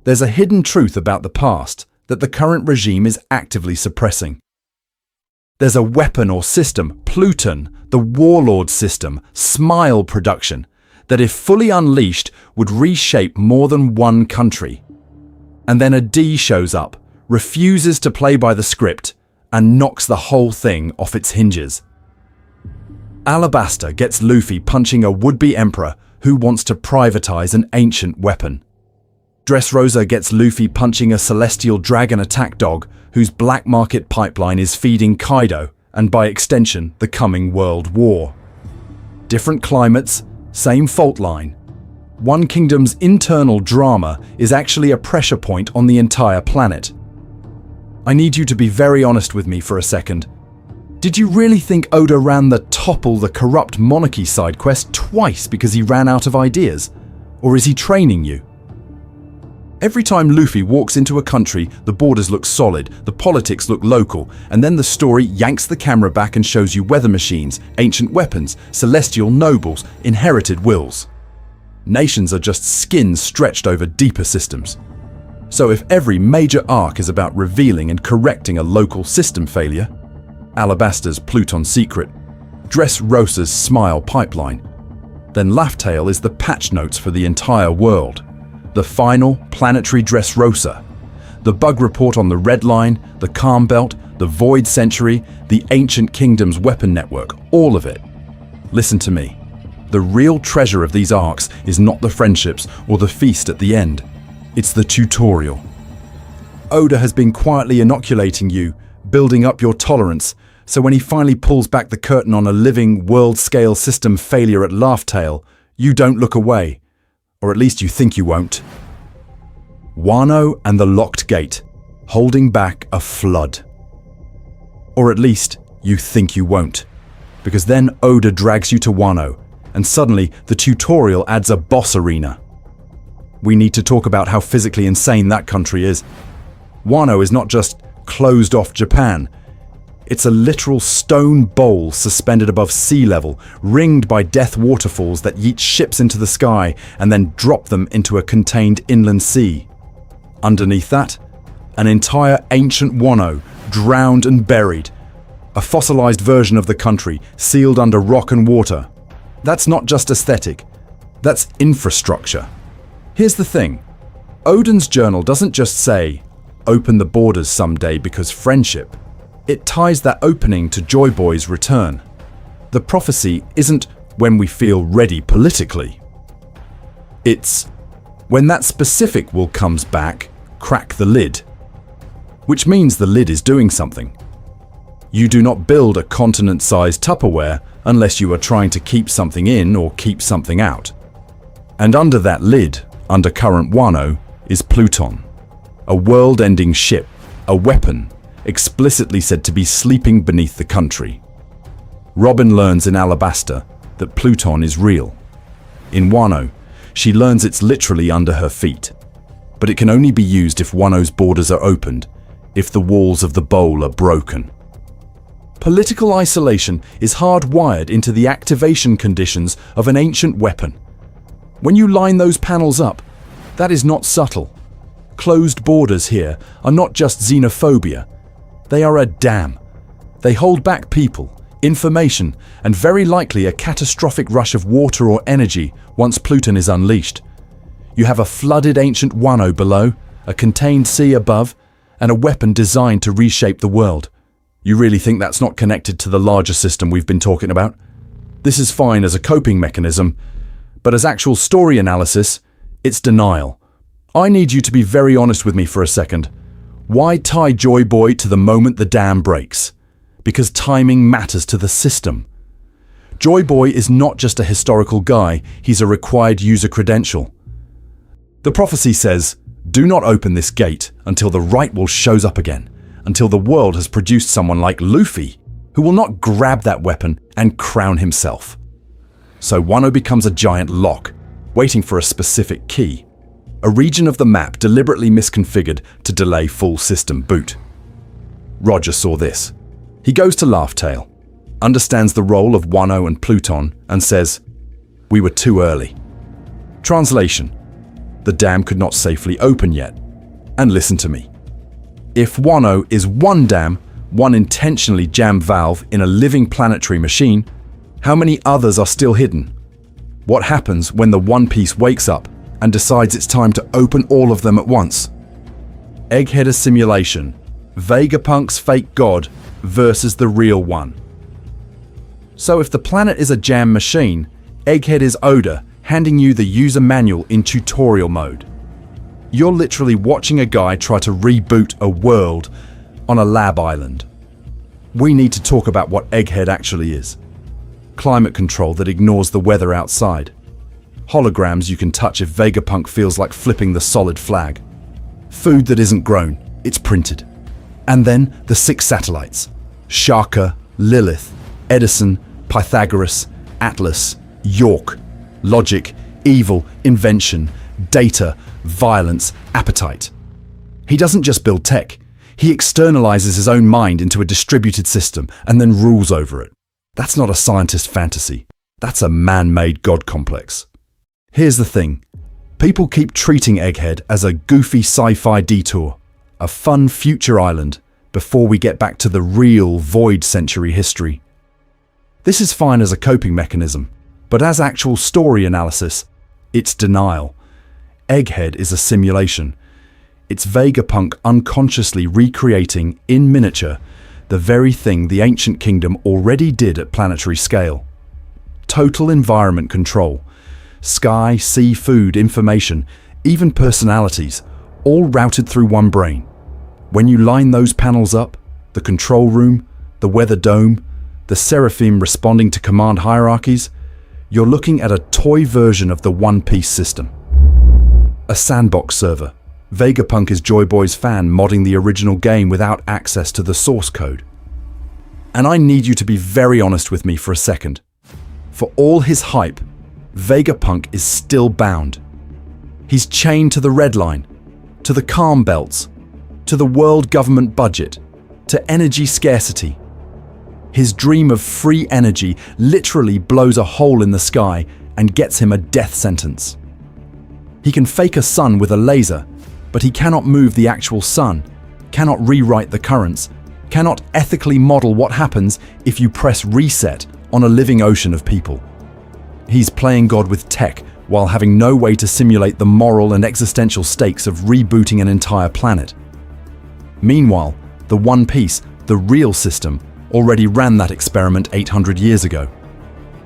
There's a hidden truth about the past that the current regime is actively suppressing. There's a weapon or system, Pluton, the warlord system, Smile production, that if fully unleashed would reshape more than one country. And then a D shows up, refuses to play by the script, and knocks the whole thing off its hinges. Alabasta gets Luffy punching a would-be emperor who wants to privatize an ancient weapon. Dressrosa gets Luffy punching a celestial dragon attack dog whose black market pipeline is feeding Kaido and by extension the coming world war. Different climates, same fault line. One kingdom's internal drama is actually a pressure point on the entire planet. I need you to be very honest with me for a second. Did you really think Oda ran the Topple the Corrupt Monarchy side quest twice because he ran out of ideas? Or is he training you? Every time Luffy walks into a country, the borders look solid, the politics look local, and then the story yanks the camera back and shows you weather machines, ancient weapons, celestial nobles, inherited wills. Nations are just skins stretched over deeper systems. So if every major arc is about revealing and correcting a local system failure, Alabasta's Pluton secret, Dressrosa's Smile pipeline, then Laugh Tale is the patch notes for the entire world. The final planetary Dressrosa, the bug report on the Red Line, the Calm Belt, the Void Century, the Ancient Kingdom's weapon network, all of it. Listen to me. The real treasure of these arcs is not the friendships or the feast at the end. It's the tutorial. Oda has been quietly inoculating you, building up your tolerance, so when he finally pulls back the curtain on a living, world-scale system failure at Laugh Tale, you don't look away. Or at least you think you won't. Wano and the Locked Gate, holding back a flood. Or at least you think you won't. Because then Oda drags you to Wano, and suddenly the tutorial adds a boss arena. We need to talk about how physically insane that country is. Wano is not just closed off Japan. It's a literal stone bowl suspended above sea level, ringed by death waterfalls that yeet ships into the sky and then drop them into a contained inland sea. Underneath that, an entire ancient Wano, drowned and buried. A fossilized version of the country, sealed under rock and water. That's not just aesthetic, that's infrastructure. Here's the thing, Oden's journal doesn't just say, open the borders someday because friendship. It ties that opening to Joy Boy's return. The prophecy isn't when we feel ready politically. It's when that specific will comes back, crack the lid. Which means the lid is doing something. You do not build a continent-sized Tupperware unless you are trying to keep something in or keep something out. And under that lid, under current Wano, is Pluton, a world-ending ship, a weapon, explicitly said to be sleeping beneath the country. Robin learns in Alabasta that Pluton is real. In Wano, she learns it's literally under her feet. But it can only be used if Wano's borders are opened, if the walls of the bowl are broken. Political isolation is hardwired into the activation conditions of an ancient weapon. When you line those panels up, that is not subtle. Closed borders here are not just xenophobia. They are a dam. They hold back people, information, and very likely a catastrophic rush of water or energy once Pluton is unleashed. You have a flooded ancient Wano below, a contained sea above, and a weapon designed to reshape the world. You really think that's not connected to the larger system we've been talking about? This is fine as a coping mechanism, but as actual story analysis, it's denial. I need you to be very honest with me for a second. Why tie Joy Boy to the moment the dam breaks? Because timing matters to the system. Joy Boy is not just a historical guy, he's a required user credential. The prophecy says, do not open this gate until the right will shows up again, until the world has produced someone like Luffy, who will not grab that weapon and crown himself. So Wano becomes a giant lock, waiting for a specific key, a region of the map deliberately misconfigured to delay full system boot. Roger saw this. He goes to Laughtail, understands the role of Wano and Pluton, and says, "We were too early." Translation: the dam could not safely open yet. And listen to me. If Wano is one dam, one intentionally jammed valve in a living planetary machine, how many others are still hidden? What happens when the One Piece wakes up and decides it's time to open all of them at once? Egghead assimilation, Vegapunk's fake god versus the real one. So if the planet is a jam machine, Egghead is Oda handing you the user manual in tutorial mode. You're literally watching a guy try to reboot a world on a lab island. We need to talk about what Egghead actually is. Climate control that ignores the weather outside. Holograms you can touch if Vegapunk feels like flipping the solid flag. Food that isn't grown, it's printed. And then the 6 satellites. Shaka, Lilith, Edison, Pythagoras, Atlas, York, logic, evil, invention, data, violence, appetite. He doesn't just build tech. He externalizes his own mind into a distributed system and then rules over it. That's not a scientist fantasy. That's a man-made god complex. Here's the thing. People keep treating Egghead as a goofy sci-fi detour, a fun future island, before we get back to the real Void Century history. This is fine as a coping mechanism, but as actual story analysis, it's denial. Egghead is a simulation. It's Vegapunk unconsciously recreating, in miniature, the very thing the ancient kingdom already did at planetary scale. Total environment control. Sky, sea, food, information, even personalities, all routed through one brain. When you line those panels up, the control room, the weather dome, the seraphim responding to command hierarchies, you're looking at a toy version of the One Piece system. A sandbox server. Vegapunk is Joy Boy's fan modding the original game without access to the source code. And I need you to be very honest with me for a second. For all his hype, Vegapunk is still bound. He's chained to the red line, to the calm belts, to the world government budget, to energy scarcity. His dream of free energy literally blows a hole in the sky and gets him a death sentence. He can fake a sun with a laser, but he cannot move the actual sun, cannot rewrite the currents, cannot ethically model what happens if you press reset on a living ocean of people. He's playing God with tech while having no way to simulate the moral and existential stakes of rebooting an entire planet. Meanwhile, the One Piece, the real system, already ran that experiment 800 years ago.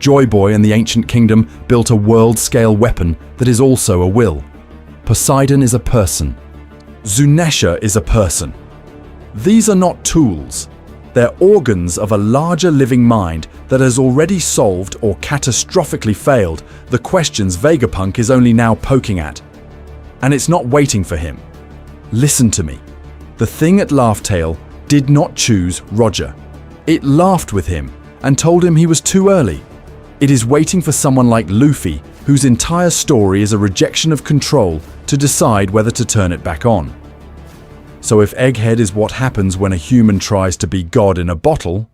Joy Boy and the ancient kingdom built a world-scale weapon that is also a will. Poseidon is a person. Zunesha is a person. These are not tools. They're organs of a larger living mind that has already solved or catastrophically failed the questions Vegapunk is only now poking at. And it's not waiting for him. Listen to me. The thing at Laughtail did not choose Roger. It laughed with him and told him he was too early. It is waiting for someone like Luffy, whose entire story is a rejection of control, to decide whether to turn it back on. So if Egghead is what happens when a human tries to be God in a bottle,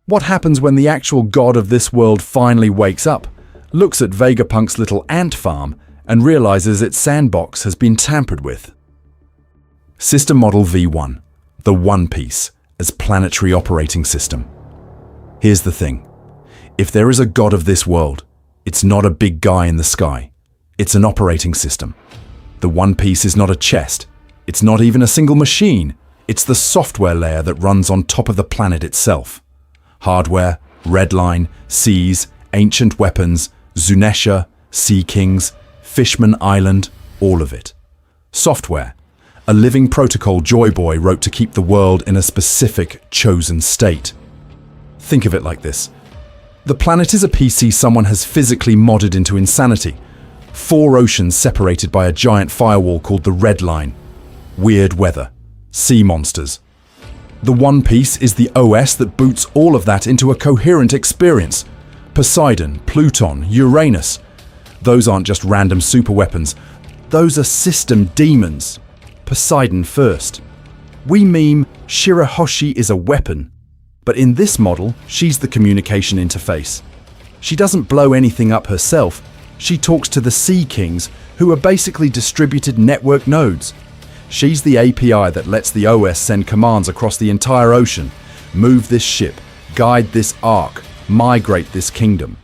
what happens when the actual God of this world finally wakes up, looks at Vegapunk's little ant farm, and realizes its sandbox has been tampered with? System Model V1, the One Piece, as planetary operating system. Here's the thing. If there is a God of this world, it's not a big guy in the sky. It's an operating system. The One Piece is not a chest. It's not even a single machine. It's the software layer that runs on top of the planet itself. Hardware, Redline, seas, ancient weapons, Zunesha, Sea Kings, Fishman Island, all of it. Software, a living protocol Joy Boy wrote to keep the world in a specific, chosen state. Think of it like this. The planet is a PC someone has physically modded into insanity. 4 oceans separated by a giant firewall called the Red Line. Weird weather. Sea monsters. The One Piece is the OS that boots all of that into a coherent experience. Poseidon, Pluton, Uranus. Those aren't just random superweapons. Those are system demons. Poseidon first. We meme Shirahoshi is a weapon. But in this model, she's the communication interface. She doesn't blow anything up herself. She talks to the Sea Kings, who are basically distributed network nodes. She's the API that lets the OS send commands across the entire ocean. Move this ship, guide this ark, migrate this kingdom.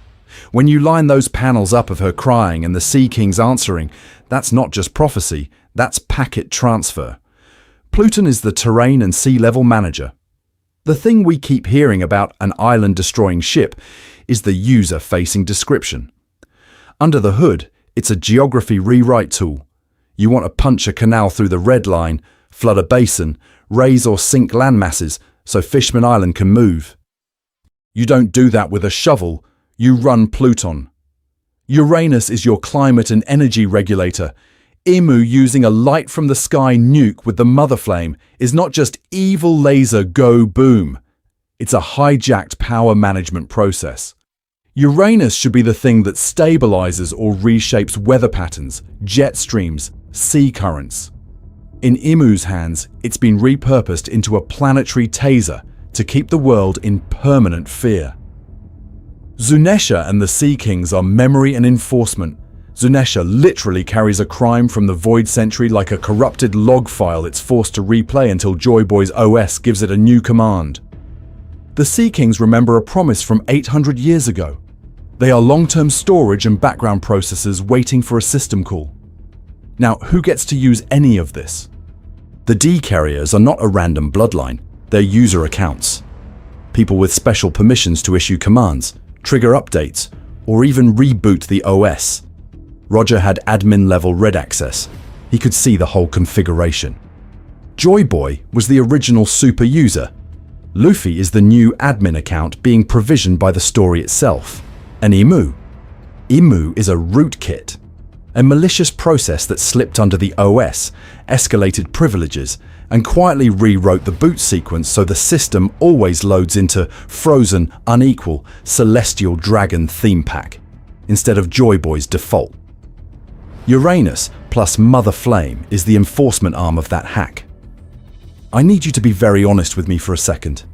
When you line those panels up of her crying and the Sea Kings answering, that's not just prophecy, that's packet transfer. Pluton is the terrain and sea level manager. The thing we keep hearing about an island-destroying ship is the user-facing description. Under the hood, it's a geography rewrite tool. You want to punch a canal through the Red Line, flood a basin, raise or sink landmasses so Fishman Island can move. You don't do that with a shovel, you run Pluton. Uranus is your climate and energy regulator. Imu using a light from the sky nuke with the mother flame is not just evil laser go boom. It's a hijacked power management process. Uranus should be the thing that stabilizes or reshapes weather patterns, jet streams, sea currents. In Imu's hands, it's been repurposed into a planetary taser to keep the world in permanent fear. Zunesha and the Sea Kings are memory and enforcement. Zunesha literally carries a crime from the Void Century like a corrupted log file it's forced to replay until Joy Boy's OS gives it a new command. The Sea Kings remember a promise from 800 years ago. They are long-term storage and background processors waiting for a system call. Now, who gets to use any of this? The D-carriers are not a random bloodline, they're user accounts. People with special permissions to issue commands, trigger updates, or even reboot the OS. Roger had admin-level read access. He could see the whole configuration. Joy Boy was the original super user. Luffy is the new admin account being provisioned by the story itself. And Imu? Imu is a rootkit, a malicious process that slipped under the OS, escalated privileges, and quietly rewrote the boot sequence so the system always loads into frozen, unequal, celestial dragon theme pack, instead of Joy Boy's default. Uranus plus Mother Flame is the enforcement arm of that hack. I need you to be very honest with me for a second.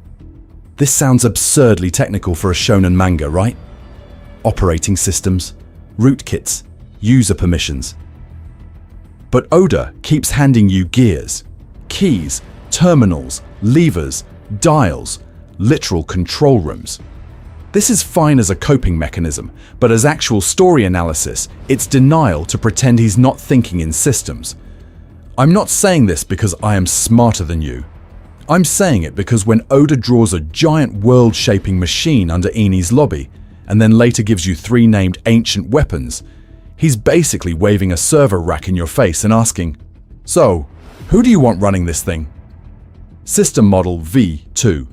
This sounds absurdly technical for a shonen manga, right? Operating systems, rootkits, user permissions. But Oda keeps handing you gears, keys, terminals, levers, dials, literal control rooms. This is fine as a coping mechanism, but as actual story analysis, it's denial to pretend he's not thinking in systems. I'm not saying this because I am smarter than you. I'm saying it because when Oda draws a giant world-shaping machine under Eni's lobby, and then later gives you 3 named ancient weapons, he's basically waving a server rack in your face and asking, "So, who do you want running this thing?" System Model V2.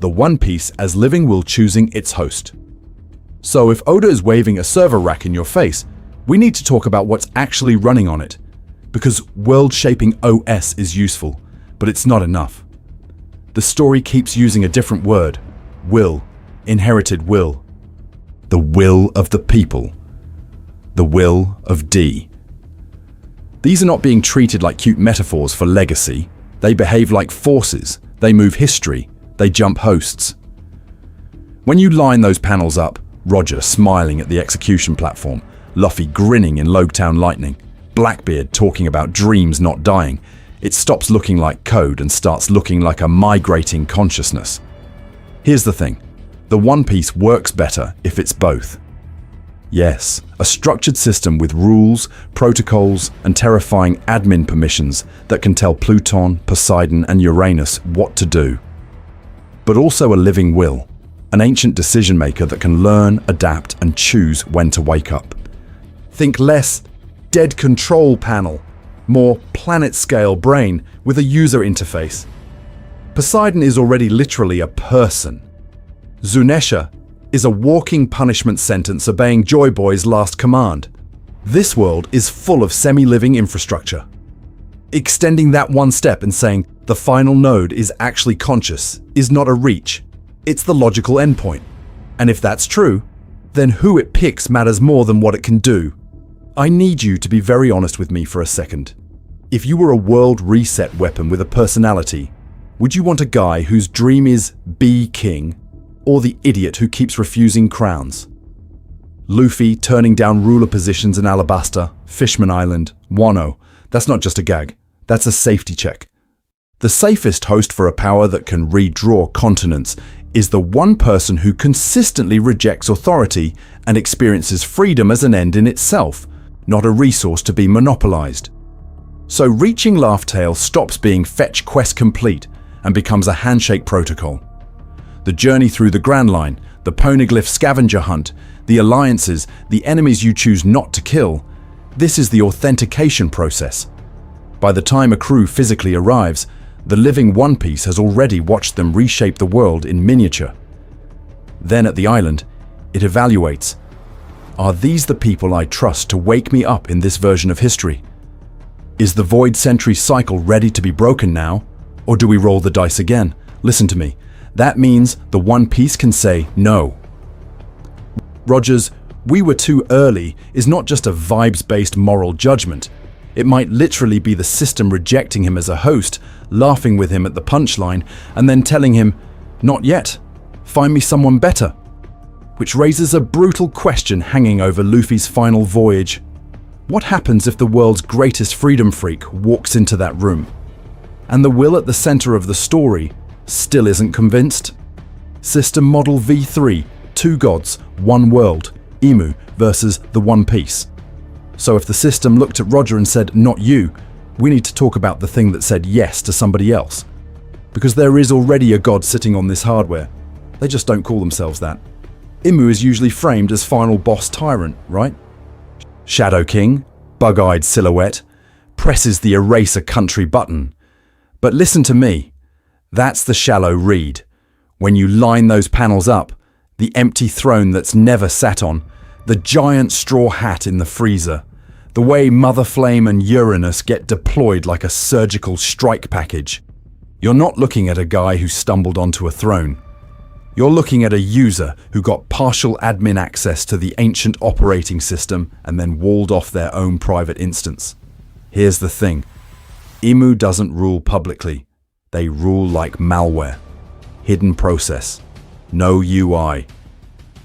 The One Piece as living will choosing its host. So if Oda is waving a server rack in your face, we need to talk about what's actually running on it. Because world-shaping OS is useful, but it's not enough. The story keeps using a different word, will, inherited will. The will of the people. The will of D. These are not being treated like cute metaphors for legacy. They behave like forces. They move history. They jump hosts. When you line those panels up, Roger smiling at the execution platform, Luffy grinning in Logtown Lightning, Blackbeard talking about dreams not dying, it stops looking like code and starts looking like a migrating consciousness. Here's the thing. The One Piece works better if it's both. Yes, a structured system with rules, protocols, and terrifying admin permissions that can tell Pluton, Poseidon, and Uranus what to do. But also a living will, an ancient decision maker that can learn, adapt, and choose when to wake up. Think less dead control panel, more planet-scale brain with a user interface. Poseidon is already literally a person. Zunesha is a walking punishment sentence obeying Joy Boy's last command. This world is full of semi-living infrastructure. Extending that one step and saying the final node is actually conscious is not a reach. It's the logical endpoint. And if that's true, then who it picks matters more than what it can do. I need you to be very honest with me for a second. If you were a world reset weapon with a personality, would you want a guy whose dream is be king, or the idiot who keeps refusing crowns? Luffy turning down ruler positions in Alabasta, Fishman Island, Wano. That's not just a gag. That's a safety check. The safest host for a power that can redraw continents is the one person who consistently rejects authority and experiences freedom as an end in itself, not a resource to be monopolized. So reaching Laugh Tale stops being fetch quest complete and becomes a handshake protocol. The journey through the Grand Line, the Poneglyph scavenger hunt, the alliances, the enemies you choose not to kill, this is the authentication process. By the time a crew physically arrives, the living One Piece has already watched them reshape the world in miniature. Then at the island, it evaluates. Are these the people I trust to wake me up in this version of history? Is the Void Century cycle ready to be broken now? Or do we roll the dice again? Listen to me. That means the One Piece can say no. Roger's "we were too early" is not just a vibes-based moral judgment. It might literally be the system rejecting him as a host, laughing with him at the punchline, and then telling him, "Not yet. Find me someone better." Which raises a brutal question hanging over Luffy's final voyage. What happens if the world's greatest freedom freak walks into that room, and the will at the center of the story still isn't convinced? System Model V3, 2 gods, 1 world, Emu versus the One Piece. So if the system looked at Roger and said, "Not you," we need to talk about the thing that said yes to somebody else. Because there is already a god sitting on this hardware. They just don't call themselves that. Emu is usually framed as final boss tyrant, right? Shadow King, bug-eyed silhouette, presses the erase a country button. But listen to me. That's the shallow read. When you line those panels up, the empty throne that's never sat on, the giant straw hat in the freezer, the way Mother Flame and Uranus get deployed like a surgical strike package. You're not looking at a guy who stumbled onto a throne. You're looking at a user who got partial admin access to the ancient operating system and then walled off their own private instance. Here's the thing. Emu doesn't rule publicly. They rule like malware. Hidden process. No UI.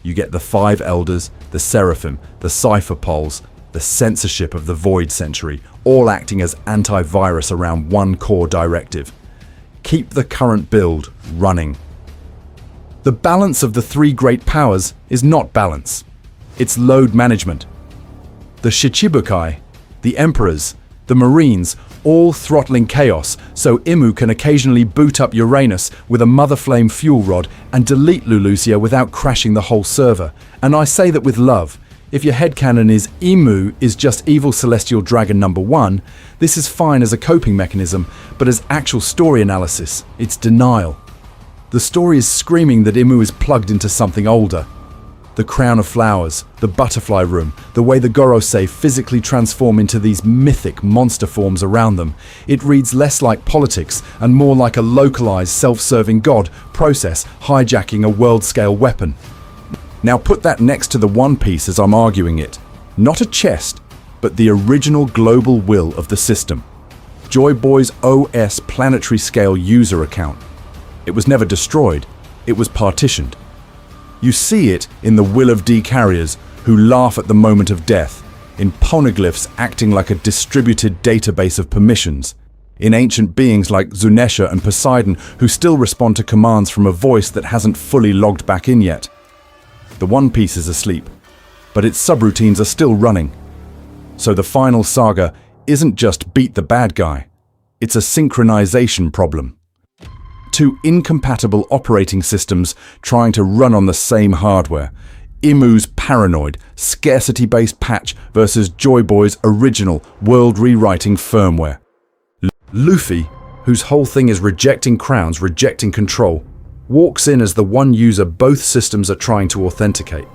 You get the 5 elders, the seraphim, the cipher poles, the censorship of the Void Century, all acting as antivirus around one core directive. Keep the current build running. The balance of the 3 great powers is not balance. It's load management. The Shichibukai, the emperors, The Marines, all throttling chaos, so Imu can occasionally boot up Uranus with a mother flame fuel rod and delete Lulusia without crashing the whole server. And I say that with love. If your headcanon is Imu is just evil celestial dragon number 1, this is fine as a coping mechanism, but as actual story analysis, it's denial. The story is screaming that Imu is plugged into something older. The crown of flowers, the butterfly room, the way the Gorosei physically transform into these mythic monster forms around them. It reads less like politics and more like a localized, self-serving god process hijacking a world-scale weapon. Now put that next to the One Piece as I'm arguing it. Not a chest, but the original global will of the system. Joy Boy's OS planetary scale user account. It was never destroyed, it was partitioned. You see it in the Will of D carriers who laugh at the moment of death, in poneglyphs acting like a distributed database of permissions, in ancient beings like Zunesha and Poseidon who still respond to commands from a voice that hasn't fully logged back in yet. The One Piece is asleep, but its subroutines are still running. So the final saga isn't just beat the bad guy, it's a synchronization problem. Two incompatible operating systems trying to run on the same hardware. Imu's paranoid, scarcity-based patch versus Joy Boy's original, world-rewriting firmware. Luffy, whose whole thing is rejecting crowns, rejecting control, walks in as the one user both systems are trying to authenticate.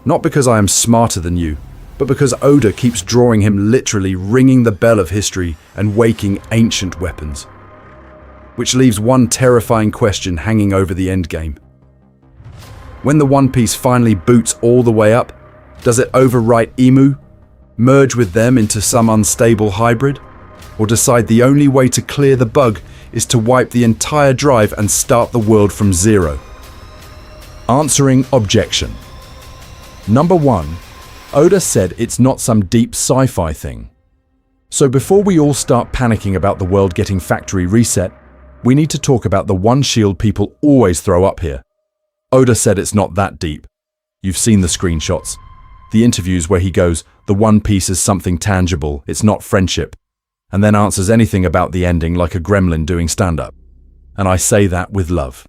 Not because I am smarter than you, but because Oda keeps drawing him literally ringing the bell of history and waking ancient weapons. Which leaves one terrifying question hanging over the endgame. When the One Piece finally boots all the way up, does it overwrite Imu, merge with them into some unstable hybrid, or decide the only way to clear the bug is to wipe the entire drive and start the world from zero? Answering objection. Number 1. Oda said it's not some deep sci-fi thing. So before we all start panicking about the world getting factory reset, we need to talk about the one shield people always throw up here. Oda said it's not that deep. You've seen the screenshots. The interviews where he goes, the One Piece is something tangible, it's not friendship, and then answers anything about the ending like a gremlin doing stand-up. And I say that with love.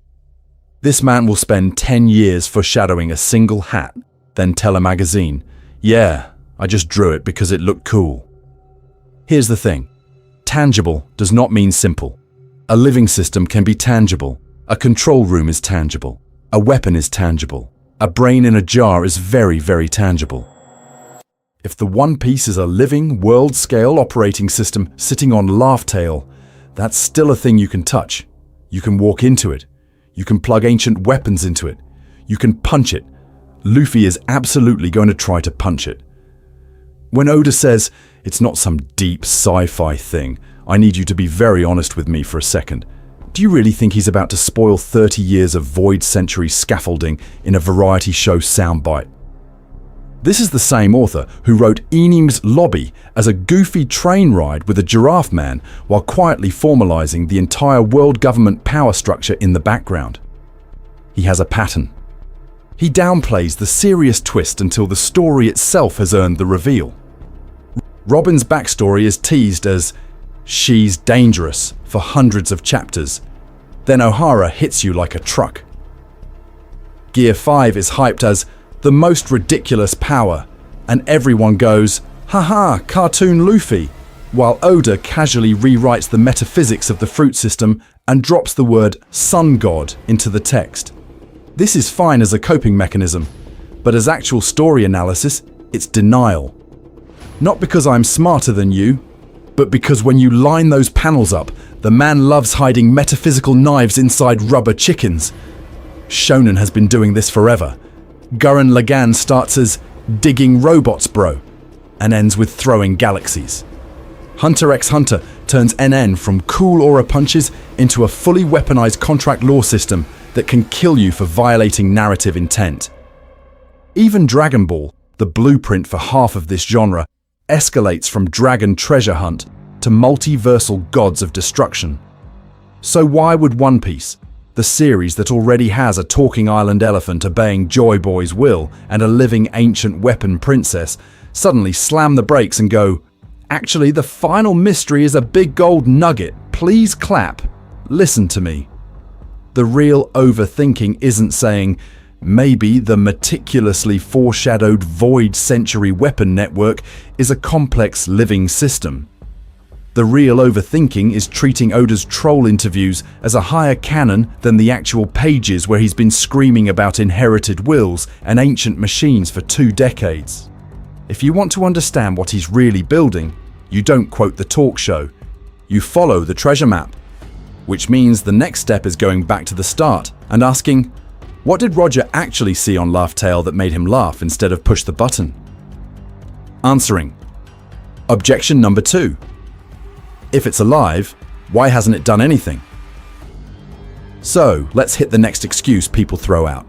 This man will spend 10 years foreshadowing a single hat, then tell a magazine, yeah, I just drew it because it looked cool. Here's the thing. Tangible does not mean simple. A living system can be tangible. A control room is tangible. A weapon is tangible. A brain in a jar is very, very tangible. If the One Piece is a living, world-scale operating system sitting on Laugh Tale, that's still a thing you can touch. You can walk into it. You can plug ancient weapons into it. You can punch it. Luffy is absolutely going to try to punch it. When Oda says, it's not some deep sci-fi thing, I need you to be very honest with me for a second. Do you really think he's about to spoil 30 years of Void Century scaffolding in a variety show soundbite? This is the same author who wrote Enim's Lobby as a goofy train ride with a giraffe man while quietly formalizing the entire world government power structure in the background. He has a pattern. He downplays the serious twist until the story itself has earned the reveal. Robin's backstory is teased as she's dangerous for hundreds of chapters. Then O'Hara hits you like a truck. Gear 5 is hyped as the most ridiculous power, and everyone goes, haha, cartoon Luffy, while Oda casually rewrites the metaphysics of the fruit system and drops the word sun god into the text. This is fine as a coping mechanism, but as actual story analysis, it's denial. Not because I'm smarter than you, but because when you line those panels up, the man loves hiding metaphysical knives inside rubber chickens. Shonen has been doing this forever. Gurren Lagann starts as digging robots bro, and ends with throwing galaxies. Hunter x Hunter turns NN from cool aura punches into a fully weaponized contract law system that can kill you for violating narrative intent. Even Dragon Ball, the blueprint for half of this genre, escalates from dragon treasure hunt to multiversal gods of destruction. So why would One Piece, the series that already has a talking island elephant obeying Joy Boy's will and a living ancient weapon princess, suddenly slam the brakes and go, Actually, the final mystery is a big gold nugget. Please clap. Listen to me. The real overthinking isn't saying, maybe the meticulously foreshadowed Void Century weapon network is a complex living system. The real overthinking is treating Oda's troll interviews as a higher canon than the actual pages where he's been screaming about inherited wills and ancient machines for 2 decades. If you want to understand what he's really building, you don't quote the talk show. You follow the treasure map. Which means the next step is going back to the start and asking, what did Roger actually see on Laugh Tale that made him laugh instead of push the button? Answering. Objection number 2. If it's alive, why hasn't it done anything? So, let's hit the next excuse people throw out.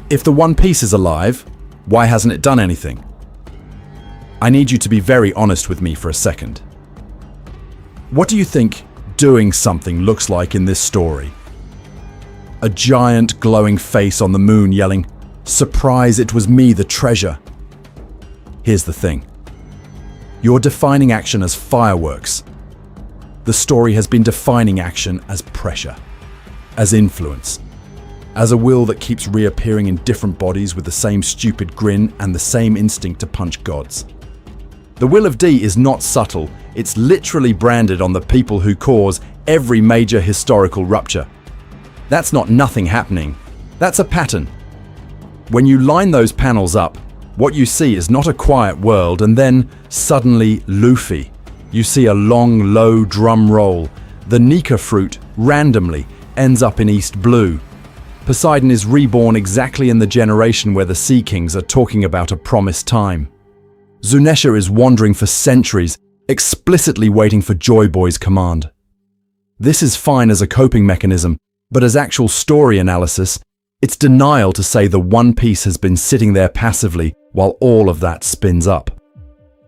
If the One Piece is alive, why hasn't it done anything? I need you to be very honest with me for a second. What do you think doing something looks like in this story? A giant glowing face on the moon yelling, "Surprise, it was me, the treasure." Here's the thing. You're defining action as fireworks. The story has been defining action as pressure, as influence, as a will that keeps reappearing in different bodies with the same stupid grin and the same instinct to punch gods. The will of D is not subtle, it's literally branded on the people who cause every major historical rupture. That's not nothing happening, that's a pattern. When you line those panels up, what you see is not a quiet world and then, suddenly, Luffy. You see a long, low drum roll. The Nika fruit, randomly, ends up in East Blue. Poseidon is reborn exactly in the generation where the Sea Kings are talking about a promised time. Zunesha is wandering for centuries, explicitly waiting for Joy Boy's command. This is fine as a coping mechanism, but as actual story analysis, it's denial to say the One Piece has been sitting there passively while all of that spins up.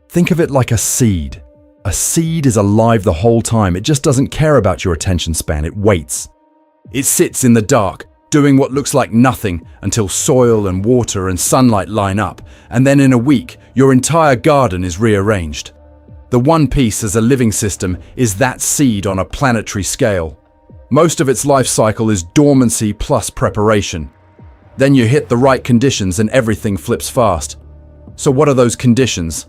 Think of it like a seed. A seed is alive the whole time, it just doesn't care about your attention span, it waits. It sits in the dark, doing what looks like nothing until soil and water and sunlight line up, and then in a week, your entire garden is rearranged. The One Piece as a living system is that seed on a planetary scale. Most of its life cycle is dormancy plus preparation. Then you hit the right conditions and everything flips fast. So what are those conditions?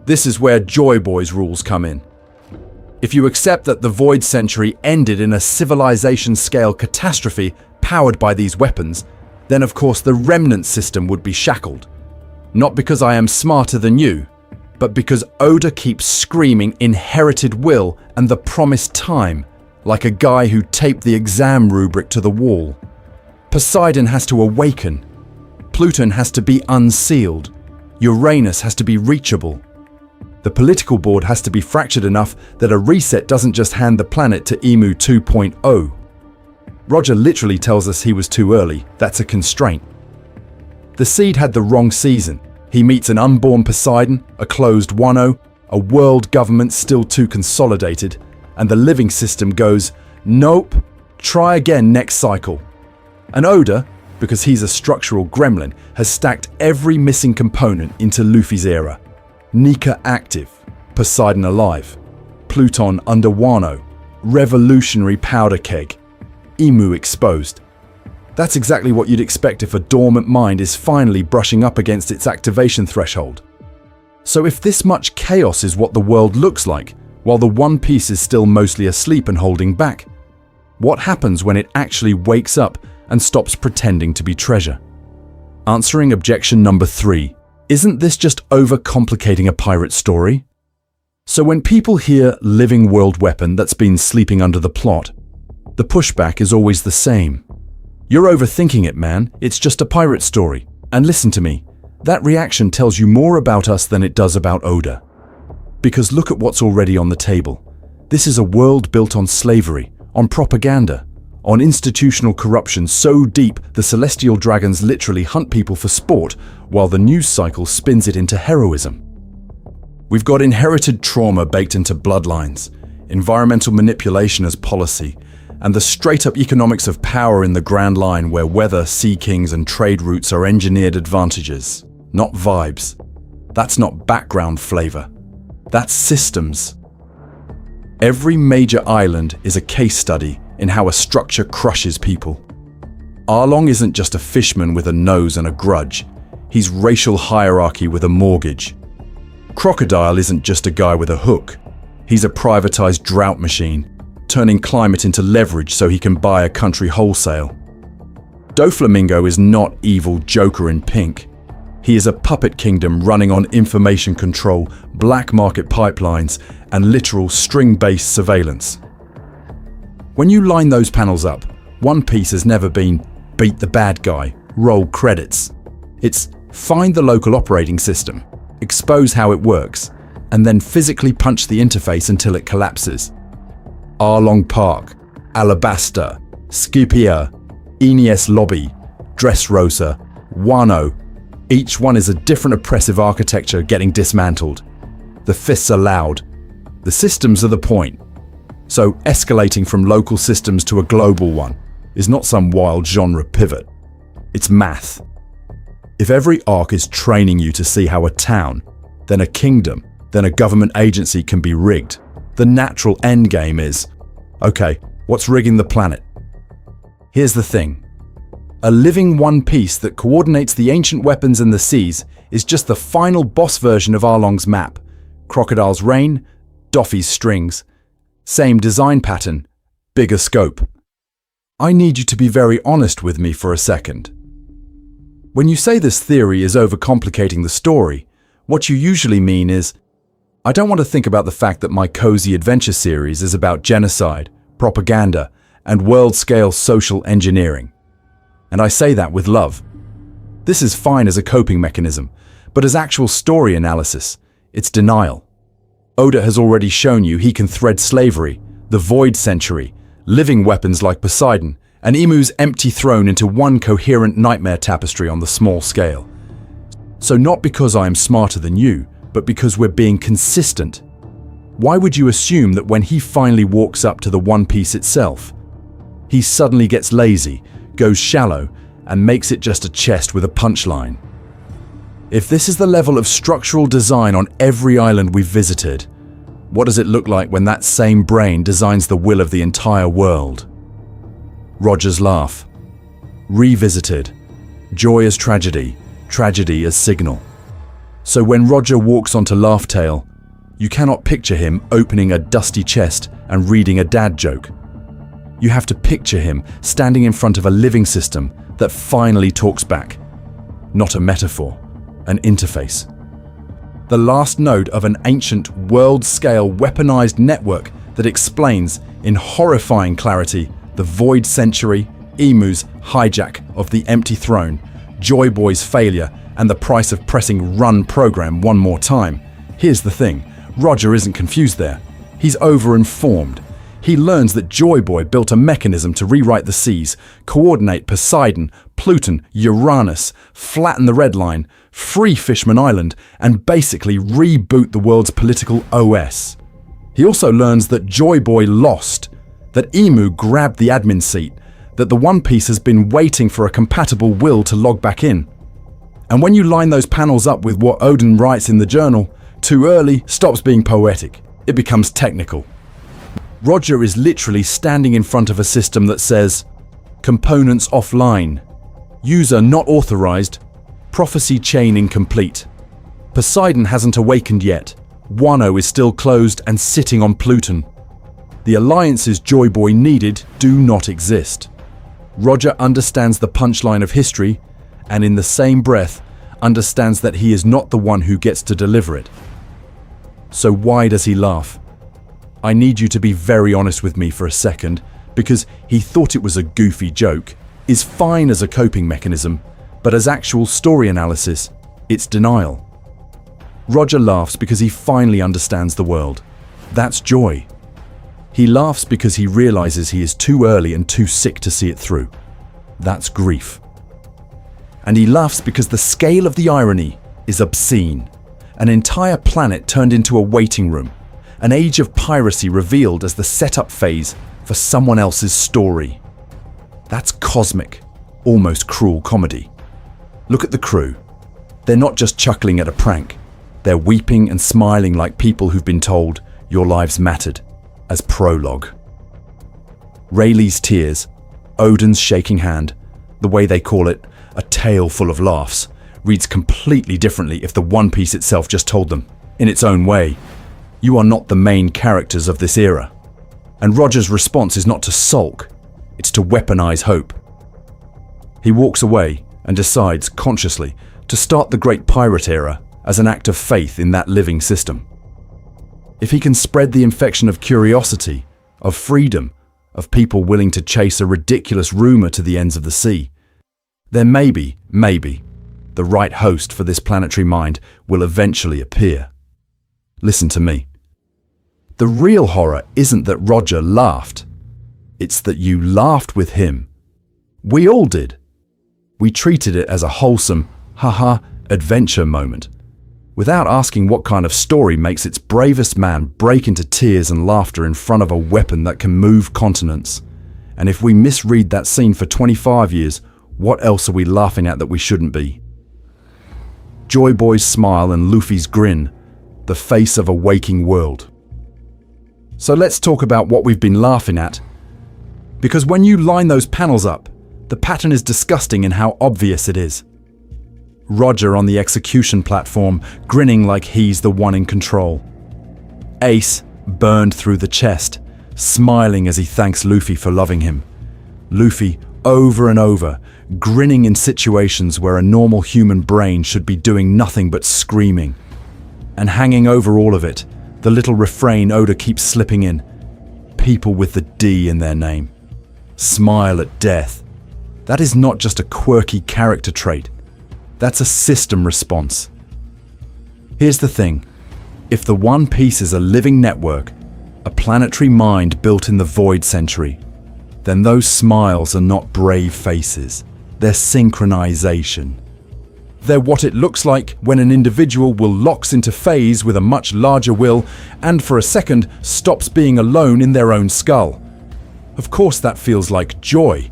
This is where Joy Boy's rules come in. If you accept that the Void Century ended in a civilization-scale catastrophe powered by these weapons, then of course the remnant system would be shackled. Not because I am smarter than you, but because Oda keeps screaming inherited will and the promised time, like a guy who taped the exam rubric to the wall. Poseidon has to awaken. Pluton has to be unsealed. Uranus has to be reachable. The political board has to be fractured enough that a reset doesn't just hand the planet to Emu 2.0. Roger literally tells us he was too early. That's a constraint. The seed had the wrong season. He meets an unborn Poseidon, a closed Wano, a world government still too consolidated, and the living system goes, nope, try again next cycle. And Oda, because he's a structural gremlin, has stacked every missing component into Luffy's era. Nika active, Poseidon alive, Pluton under Wano, revolutionary powder keg, Emu exposed. That's exactly what you'd expect if a dormant mind is finally brushing up against its activation threshold. So if this much chaos is what the world looks like, while the One Piece is still mostly asleep and holding back, what happens when it actually wakes up and stops pretending to be treasure? Answering objection number 3. Isn't this just overcomplicating a pirate story? So when people hear living world weapon that's been sleeping under the plot, the pushback is always the same. You're overthinking it, man. It's just a pirate story. And listen to me, that reaction tells you more about us than it does about Oda. Because look at what's already on the table. This is a world built on slavery, on propaganda, on institutional corruption so deep the celestial dragons literally hunt people for sport, while the news cycle spins it into heroism. We've got inherited trauma baked into bloodlines, environmental manipulation as policy, and the straight-up economics of power in the Grand Line where weather, sea kings, and trade routes are engineered advantages, not vibes. That's not background flavor. That's systems. Every major island is a case study in how a structure crushes people. Arlong isn't just a fishman with a nose and a grudge. He's racial hierarchy with a mortgage. Crocodile isn't just a guy with a hook. He's a privatized drought machine, turning climate into leverage so he can buy a country wholesale. Doflamingo is not evil Joker in pink. He is a puppet kingdom running on information control, black market pipelines, and literal string-based surveillance. When you line those panels up, One Piece has never been beat the bad guy, roll credits. It's find the local operating system, expose how it works, and then physically punch the interface until it collapses. Arlong Park, Alabasta, Scipia, Ines Lobby, Dressrosa, Wano. Each one is a different oppressive architecture getting dismantled. The fists are loud. The systems are the point. So escalating from local systems to a global one is not some wild genre pivot. It's math. If every arc is training you to see how a town, then a kingdom, then a government agency can be rigged, the natural endgame is, okay, what's rigging the planet? Here's the thing. A living One Piece that coordinates the ancient weapons and the seas is just the final boss version of Arlong's map. Crocodile's reign, Doffy's strings. Same design pattern, bigger scope. I need you to be very honest with me for a second. When you say this theory is overcomplicating the story, what you usually mean is, I don't want to think about the fact that my cozy adventure series is about genocide, propaganda, and world-scale social engineering. And I say that with love. This is fine as a coping mechanism, but as actual story analysis, it's denial. Oda has already shown you he can thread slavery, the Void Century, living weapons like Poseidon, and Imu's empty throne into one coherent nightmare tapestry on the small scale. So not because I am smarter than you, but because we're being consistent. Why would you assume that when he finally walks up to the One Piece itself, he suddenly gets lazy, goes shallow, and makes it just a chest with a punchline? If this is the level of structural design on every island we've visited, what does it look like when that same brain designs the will of the entire world? Roger's laugh. Revisited. Joy as tragedy, tragedy as signal. So when Roger walks onto Laugh Tale, you cannot picture him opening a dusty chest and reading a dad joke. You have to picture him standing in front of a living system that finally talks back. Not a metaphor, an interface. The last node of an ancient, world-scale weaponized network that explains, in horrifying clarity, the Void Century, Imu's hijack of the empty throne, Joy Boy's failure, and the price of pressing run program one more time. Here's the thing, Roger isn't confused there. He's over-informed. He learns that Joy Boy built a mechanism to rewrite the seas, coordinate Poseidon, Pluton, Uranus, flatten the Red Line, free Fishman Island, and basically reboot the world's political OS. He also learns that Joy Boy lost, that Imu grabbed the admin seat, that the One Piece has been waiting for a compatible will to log back in. And when you line those panels up with what Odin writes in the journal, too early stops being poetic. It becomes technical. Roger is literally standing in front of a system that says, components offline, user not authorized, prophecy chain incomplete. Poseidon hasn't awakened yet. Wano is still closed and sitting on Pluton. The alliances Joy Boy needed do not exist. Roger understands the punchline of history, and in the same breath, understands that he is not the one who gets to deliver it. So why does he laugh? I need you to be very honest with me for a second, because he thought it was a goofy joke, is fine as a coping mechanism, but as actual story analysis, it's denial. Roger laughs because he finally understands the world. That's joy. He laughs because he realizes he is too early and too sick to see it through. That's grief. And he laughs because the scale of the irony is obscene. An entire planet turned into a waiting room. An age of piracy revealed as the setup phase for someone else's story. That's cosmic, almost cruel comedy. Look at the crew. They're not just chuckling at a prank. They're weeping and smiling like people who've been told your lives mattered, as prologue. Rayleigh's tears, Odin's shaking hand, the way they call it, a tale full of laughs, reads completely differently if the One Piece itself just told them, in its own way, you are not the main characters of this era. And Roger's response is not to sulk, it's to weaponize hope. He walks away and decides, consciously, to start the Great Pirate Era as an act of faith in that living system. If he can spread the infection of curiosity, of freedom, of people willing to chase a ridiculous rumor to the ends of the sea, then maybe, the right host for this planetary mind will eventually appear. Listen to me. The real horror isn't that Roger laughed. It's that you laughed with him. We all did. We treated it as a wholesome, haha, adventure moment, without asking what kind of story makes its bravest man break into tears and laughter in front of a weapon that can move continents. And if we misread that scene for 25 years, what else are we laughing at that we shouldn't be? Joy Boy's smile and Luffy's grin, the face of a waking world. So let's talk about what we've been laughing at. Because when you line those panels up, the pattern is disgusting in how obvious it is. Roger on the execution platform, grinning like he's the one in control. Ace, burned through the chest, smiling as he thanks Luffy for loving him. Luffy, over and over, grinning in situations where a normal human brain should be doing nothing but screaming. And hanging over all of it, the little refrain Oda keeps slipping in. People with the D in their name. Smile at death. That is not just a quirky character trait. That's a system response. Here's the thing. If the One Piece is a living network, a planetary mind built in the Void Century, then those smiles are not brave faces. They're synchronization. They're what it looks like when an individual will locks into phase with a much larger will and for a second stops being alone in their own skull. Of course that feels like joy.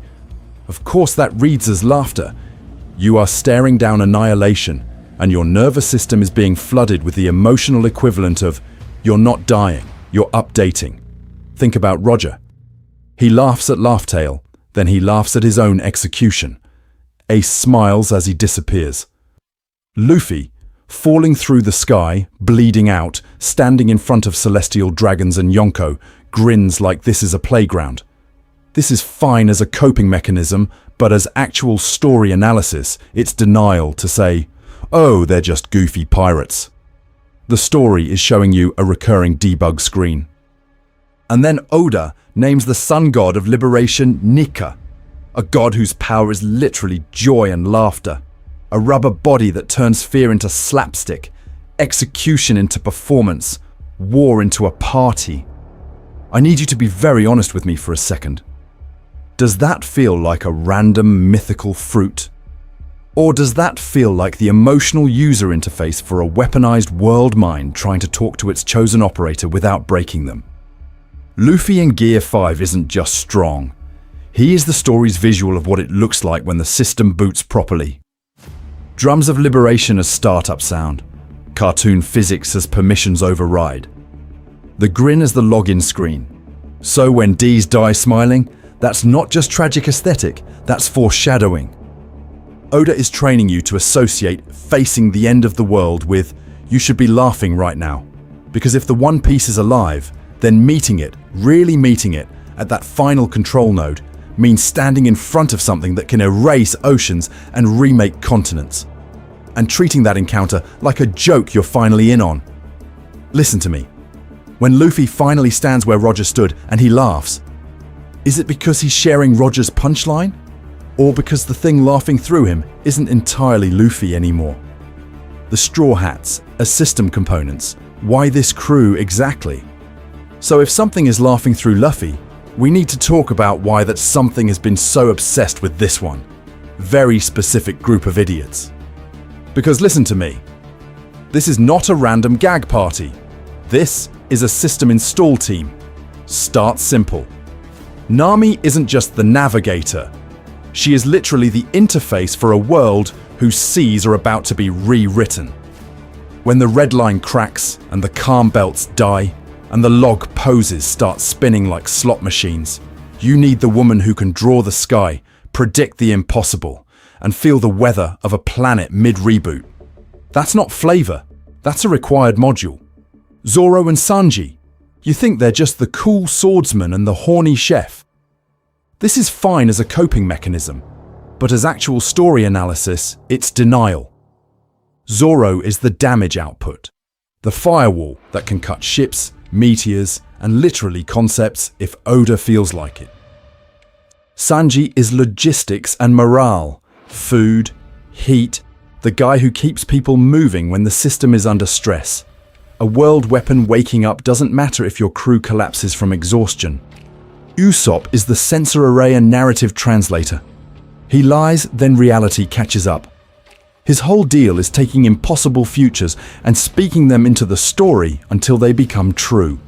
Of course that reads as laughter. You are staring down annihilation and your nervous system is being flooded with the emotional equivalent of you're not dying, you're updating. Think about Roger. He laughs at Laugh-Tale, then he laughs at his own execution. Ace smiles as he disappears. Luffy, falling through the sky, bleeding out, standing in front of celestial dragons and Yonko, grins like this is a playground. This is fine as a coping mechanism, but as actual story analysis, it's denial to say, oh, they're just goofy pirates. The story is showing you a recurring debug screen. And then Oda names the sun god of liberation Nika, a god whose power is literally joy and laughter. A rubber body that turns fear into slapstick, execution into performance, war into a party. I need you to be very honest with me for a second. Does that feel like a random mythical fruit? Or does that feel like the emotional user interface for a weaponized world mind trying to talk to its chosen operator without breaking them? Luffy in Gear 5 isn't just strong. He is the story's visual of what it looks like when the system boots properly. Drums of liberation as startup sound. Cartoon physics as permissions override. The grin as the login screen. So when D's die smiling, that's not just tragic aesthetic, that's foreshadowing. Oda is training you to associate facing the end of the world with you should be laughing right now. Because if the One Piece is alive, then meeting it, really meeting it, at that final control node, means standing in front of something that can erase oceans and remake continents. And treating that encounter like a joke you're finally in on. Listen to me. When Luffy finally stands where Roger stood and he laughs, is it because he's sharing Roger's punchline? Or because the thing laughing through him isn't entirely Luffy anymore? The Straw Hats as system components. Why this crew exactly? So if something is laughing through Luffy, we need to talk about why that something has been so obsessed with this one. Very specific group of idiots. Because listen to me. This is not a random gag party. This is a system install team. Start simple. Nami isn't just the navigator. She is literally the interface for a world whose seas are about to be rewritten. When the red line cracks and the calm belts die and the log poses start spinning like slot machines, you need the woman who can draw the sky, predict the impossible, and feel the weather of a planet mid-reboot. That's not flavor, that's a required module. Zoro and Sanji, you think they're just the cool swordsman and the horny chef. This is fine as a coping mechanism, but as actual story analysis, it's denial. Zoro is the damage output, the firewall that can cut ships, meteors, and literally concepts if Oda feels like it. Sanji is logistics and morale, food, heat, the guy who keeps people moving when the system is under stress. A world weapon waking up doesn't matter if your crew collapses from exhaustion. Usopp is the sensor array and narrative translator. He lies, then reality catches up. His whole deal is taking impossible futures and speaking them into the story until they become true.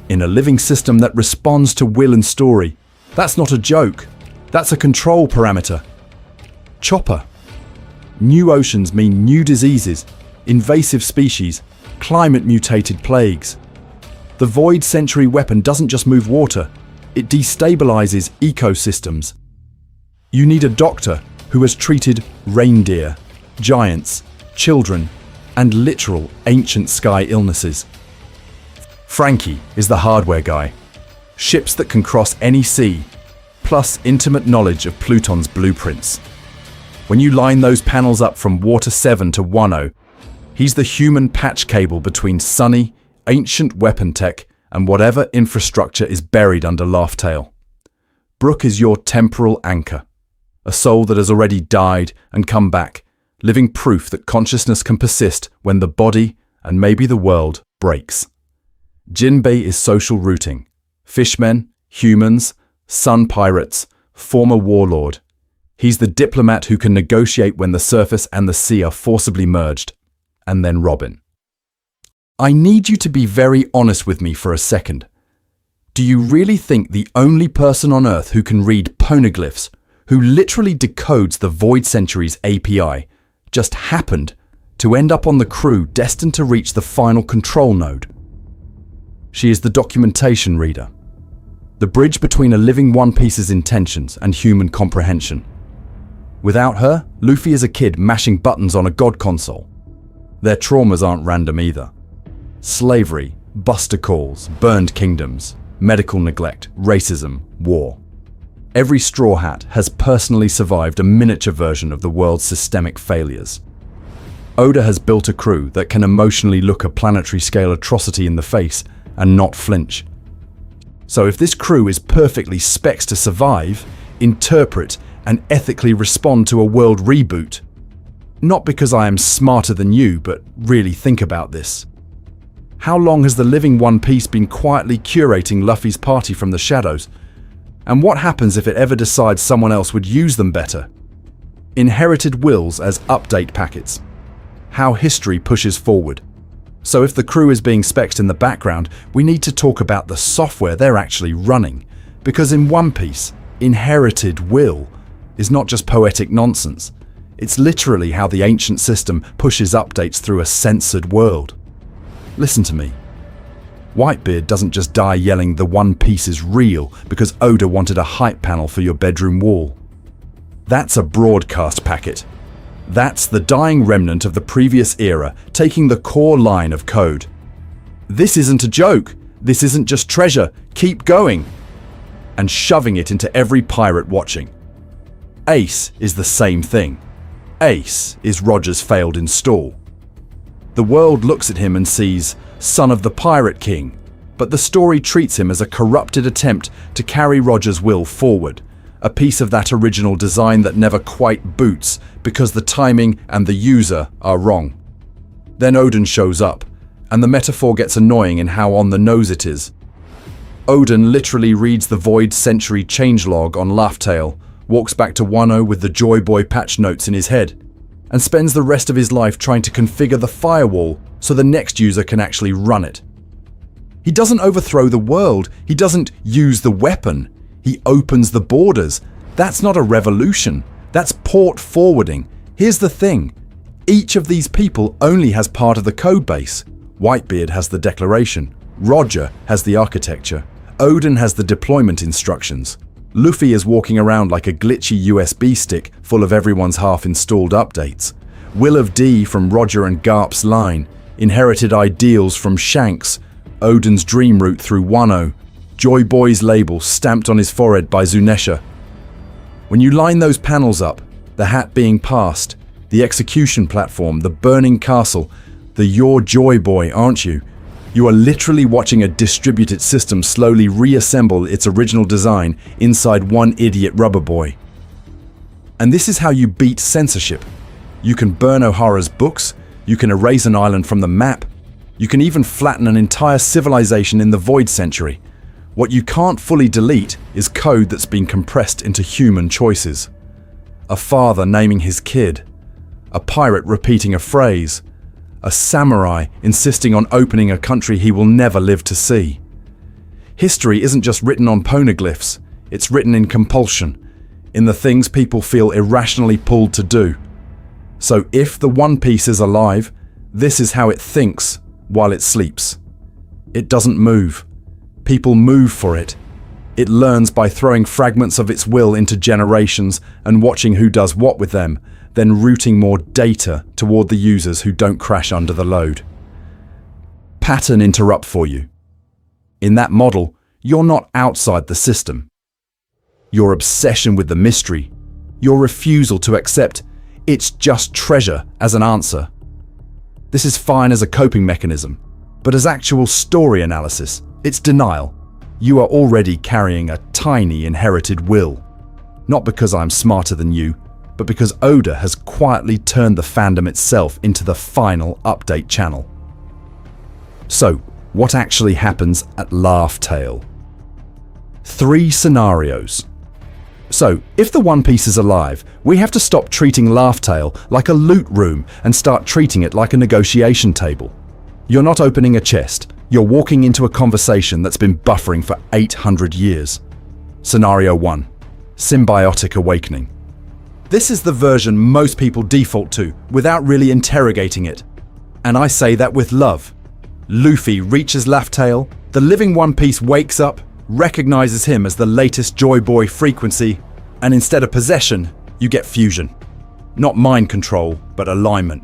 In a living system that responds to will and story, that's not a joke. That's a control parameter. Chopper. New oceans mean new diseases, invasive species, climate-mutated plagues. The Void Century weapon doesn't just move water, it destabilizes ecosystems. You need a doctor who has treated reindeer, giants, children, and literal ancient sky illnesses. Frankie is the hardware guy. Ships that can cross any sea, plus intimate knowledge of Pluton's blueprints. When you line those panels up from Water 7 to Wano, he's the human patch cable between sunny, ancient weapon tech and whatever infrastructure is buried under Laugh Tale. Brook is your temporal anchor, a soul that has already died and come back, living proof that consciousness can persist when the body, and maybe the world, breaks. Jinbei is social routing. Fishmen, humans, sun pirates, former warlord. He's the diplomat who can negotiate when the surface and the sea are forcibly merged. And then Robin. I need you to be very honest with me for a second. Do you really think the only person on Earth who can read poneglyphs, who literally decodes the Void Century's API, just happened to end up on the crew destined to reach the final control node? She is the documentation reader, the bridge between a living One Piece's intentions and human comprehension. Without her, Luffy is a kid mashing buttons on a god console. Their traumas aren't random either. Slavery, buster calls, burned kingdoms, medical neglect, racism, war. Every Straw Hat has personally survived a miniature version of the world's systemic failures. Oda has built a crew that can emotionally look a planetary scale atrocity in the face and not flinch. So if this crew is perfectly specs to survive, interpret, and ethically respond to a world reboot, not because I am smarter than you, but really think about this. How long has the living One Piece been quietly curating Luffy's party from the shadows? And what happens if it ever decides someone else would use them better? Inherited wills as update packets. How history pushes forward. So if the crew is being spec'd in the background, we need to talk about the software they're actually running. Because in One Piece, inherited will is not just poetic nonsense. It's literally how the ancient system pushes updates through a censored world. Listen to me. Whitebeard doesn't just die yelling the One Piece is real because Oda wanted a hype panel for your bedroom wall. That's a broadcast packet. That's the dying remnant of the previous era taking the core line of code. This isn't a joke. This isn't just treasure. Keep going. And shoving it into every pirate watching. Ace is the same thing. Ace is Roger's failed install. The world looks at him and sees son of the Pirate King, but the story treats him as a corrupted attempt to carry Roger's will forward, a piece of that original design that never quite boots because the timing and the user are wrong. Then Odin shows up, and the metaphor gets annoying in how on the nose it is. Odin literally reads the Void Century changelog on Laugh Tale, walks back to Wano with the Joy Boy patch notes in his head, and spends the rest of his life trying to configure the firewall so the next user can actually run it. He doesn't overthrow the world, he doesn't use the weapon, he opens the borders. That's not a revolution, that's port forwarding. Here's the thing, Each of these people only has part of the code base. Whitebeard has the declaration. Roger has the architecture. Odin has the deployment instructions. Luffy is walking around like a glitchy USB stick full of everyone's half-installed updates. Will of D from Roger and Garp's line, inherited ideals from Shanks, Odin's dream route through Wano, Joy Boy's label stamped on his forehead by Zunesha. When you line those panels up, the hat being passed, the execution platform, the burning castle, the You're Joy Boy, aren't you? You are literally watching a distributed system slowly reassemble its original design inside one idiot rubber boy. And this is how you beat censorship. You can burn O'Hara's books, you can erase an island from the map, you can even flatten an entire civilization in the Void Century. What you can't fully delete is code that's been compressed into human choices. A father naming his kid, a pirate repeating a phrase, a samurai insisting on opening a country he will never live to see. History isn't just written on poneglyphs, it's written in compulsion, in the things people feel irrationally pulled to do. So if the One Piece is alive, this is how it thinks while it sleeps. It doesn't move. People move for it. It learns by throwing fragments of its will into generations and watching who does what with them, then routing more data toward the users who don't crash under the load. Pattern interrupt for you. In that model, you're not outside the system. Your obsession with the mystery, your refusal to accept it's just treasure as an answer. This is fine as a coping mechanism, but as actual story analysis, it's denial. You are already carrying a tiny inherited will. Not because I'm smarter than you, but because Oda has quietly turned the fandom itself into the final update channel. So, what actually happens at Laugh Tale? 3 scenarios. So, if the One Piece is alive, we have to stop treating Laugh Tale like a loot room and start treating it like a negotiation table. You're not opening a chest, you're walking into a conversation that's been buffering for 800 years. Scenario 1. Symbiotic Awakening. This is the version most people default to without really interrogating it. And I say that with love. Luffy reaches Laugh Tale, the living One Piece wakes up, recognizes him as the latest Joy Boy frequency, and instead of possession, you get fusion. Not mind control, but alignment.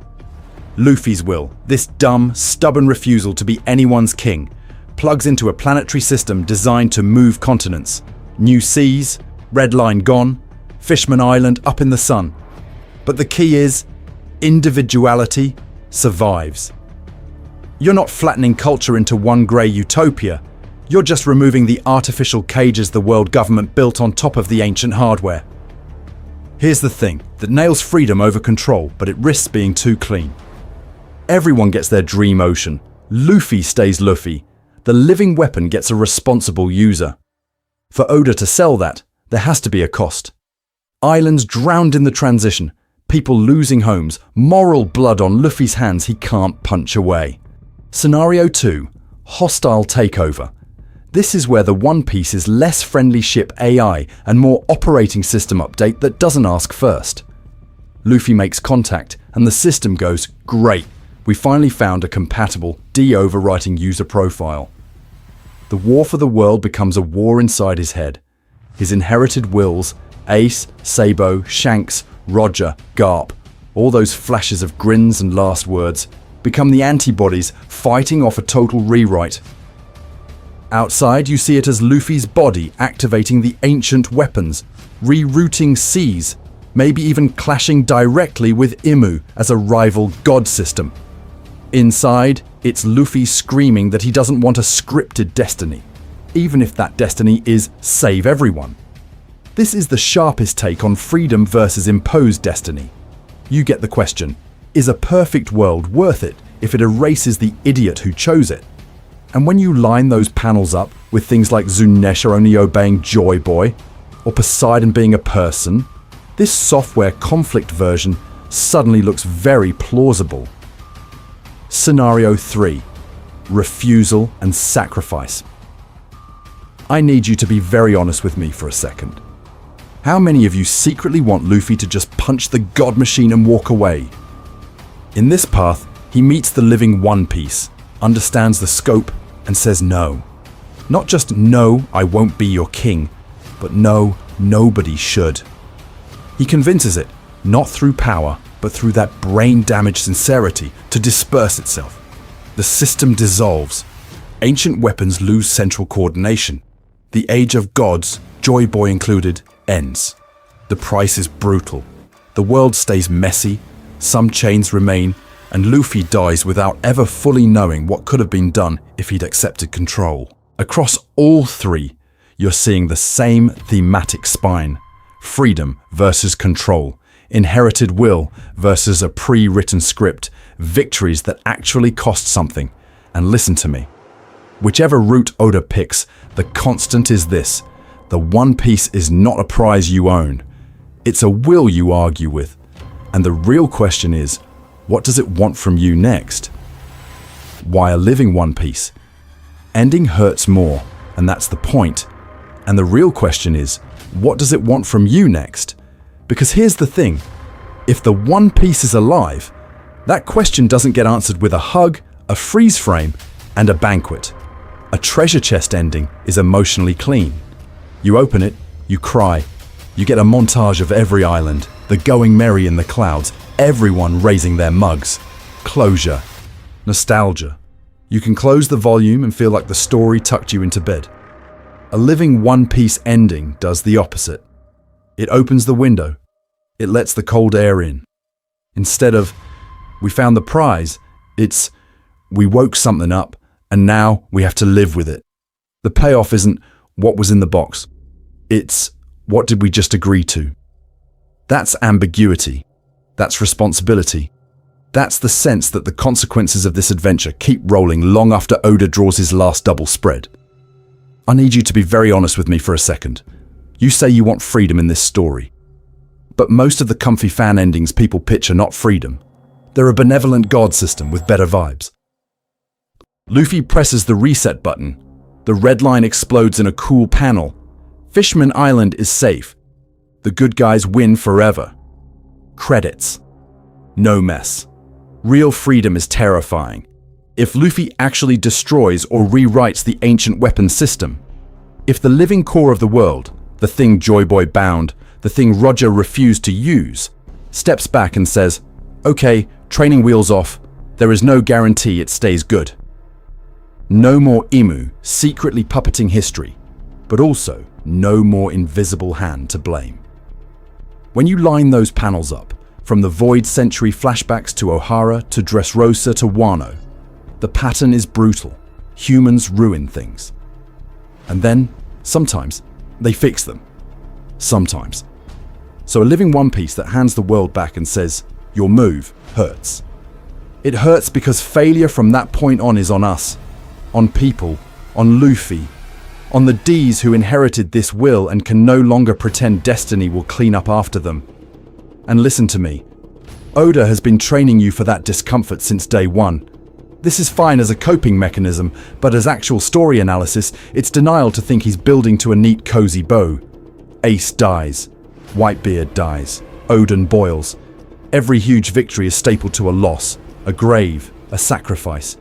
Luffy's will, this dumb, stubborn refusal to be anyone's king, plugs into a planetary system designed to move continents. New seas, red line gone, Fishman Island up in the sun. But the key is, individuality survives. You're not flattening culture into one grey utopia. You're just removing the artificial cages the world government built on top of the ancient hardware. Here's the thing that nails freedom over control, but it risks being too clean. Everyone gets their dream ocean. Luffy stays Luffy. The living weapon gets a responsible user. For Oda to sell that, there has to be a cost. Islands drowned in the transition, people losing homes, moral blood on Luffy's hands he can't punch away. Scenario 2. Hostile Takeover. This is where the One Piece is less friendly ship AI and more operating system update that doesn't ask first. Luffy makes contact and the system goes, great, we finally found a compatible, de-overwriting user profile. The war for the world becomes a war inside his head. His inherited wills, Ace, Sabo, Shanks, Roger, Garp, all those flashes of grins and last words, become the antibodies fighting off a total rewrite. Outside, you see it as Luffy's body activating the ancient weapons, rerouting seas, maybe even clashing directly with Imu as a rival god system. Inside, it's Luffy screaming that he doesn't want a scripted destiny, even if that destiny is save everyone. This is the sharpest take on freedom versus imposed destiny. You get the question, is a perfect world worth it if it erases the idiot who chose it? And when you line those panels up with things like Zunesha only obeying Joy Boy, or Poseidon being a person, this software conflict version suddenly looks very plausible. Scenario 3. Refusal and Sacrifice. I need you to be very honest with me for a second. How many of you secretly want Luffy to just punch the god machine and walk away? In this path, he meets the living One Piece, understands the scope, and says no. Not just no, I won't be your king, but no, nobody should. He convinces it, not through power, but through that brain-damaged sincerity, to disperse itself. The system dissolves. Ancient weapons lose central coordination. The age of gods, Joy Boy included, ends. The price is brutal. The world stays messy, some chains remain, and Luffy dies without ever fully knowing what could have been done if he'd accepted control. Across all three, you're seeing the same thematic spine: freedom versus control, inherited will versus a pre-written script, victories that actually cost something. And listen to me. Whichever route Oda picks, the constant is this: the One Piece is not a prize you own. It's a will you argue with. And the real question is, what does it want from you next? Why a living One Piece? Ending hurts more, and that's the point. And the real question is, what does it want from you next? Because here's the thing, if the One Piece is alive, that question doesn't get answered with a hug, a freeze frame, and a banquet. A treasure chest ending is emotionally clean. You open it, you cry. You get a montage of every island, the going merry in the clouds, everyone raising their mugs. Closure. Nostalgia. You can close the volume and feel like the story tucked you into bed. A living One Piece ending does the opposite. It opens the window. It lets the cold air in. Instead of, we found the prize, it's, we woke something up and now we have to live with it. The payoff isn't what was in the box. It's, what did we just agree to? That's ambiguity. That's responsibility. That's the sense that the consequences of this adventure keep rolling long after Oda draws his last double spread. I need you to be very honest with me for a second. You say you want freedom in this story. But most of the comfy fan endings people pitch are not freedom. They're a benevolent god system with better vibes. Luffy presses the reset button. The red line explodes in a cool panel. Fishman Island is safe. The good guys win forever. Credits. No mess. Real freedom is terrifying. If Luffy actually destroys or rewrites the ancient weapon system, if the living core of the world, the thing Joy Boy bound, the thing Roger refused to use, steps back and says, okay, training wheels off, there is no guarantee it stays good. No more Imu secretly puppeting history, but also no more invisible hand to blame. When you line those panels up, from the Void Century flashbacks to Ohara to Dressrosa to Wano, the pattern is brutal. Humans ruin things. And then, sometimes, they fix them. Sometimes. So a living One Piece that hands the world back and says, your move hurts. It hurts because failure from that point on is on us, on people, on Luffy, on the D's who inherited this will and can no longer pretend destiny will clean up after them. And listen to me. Oda has been training you for that discomfort since day one. This is fine as a coping mechanism, but as actual story analysis, it's denial to think he's building to a neat cozy bow. Ace dies. Whitebeard dies. Odin boils. Every huge victory is stapled to a loss, a grave, a sacrifice.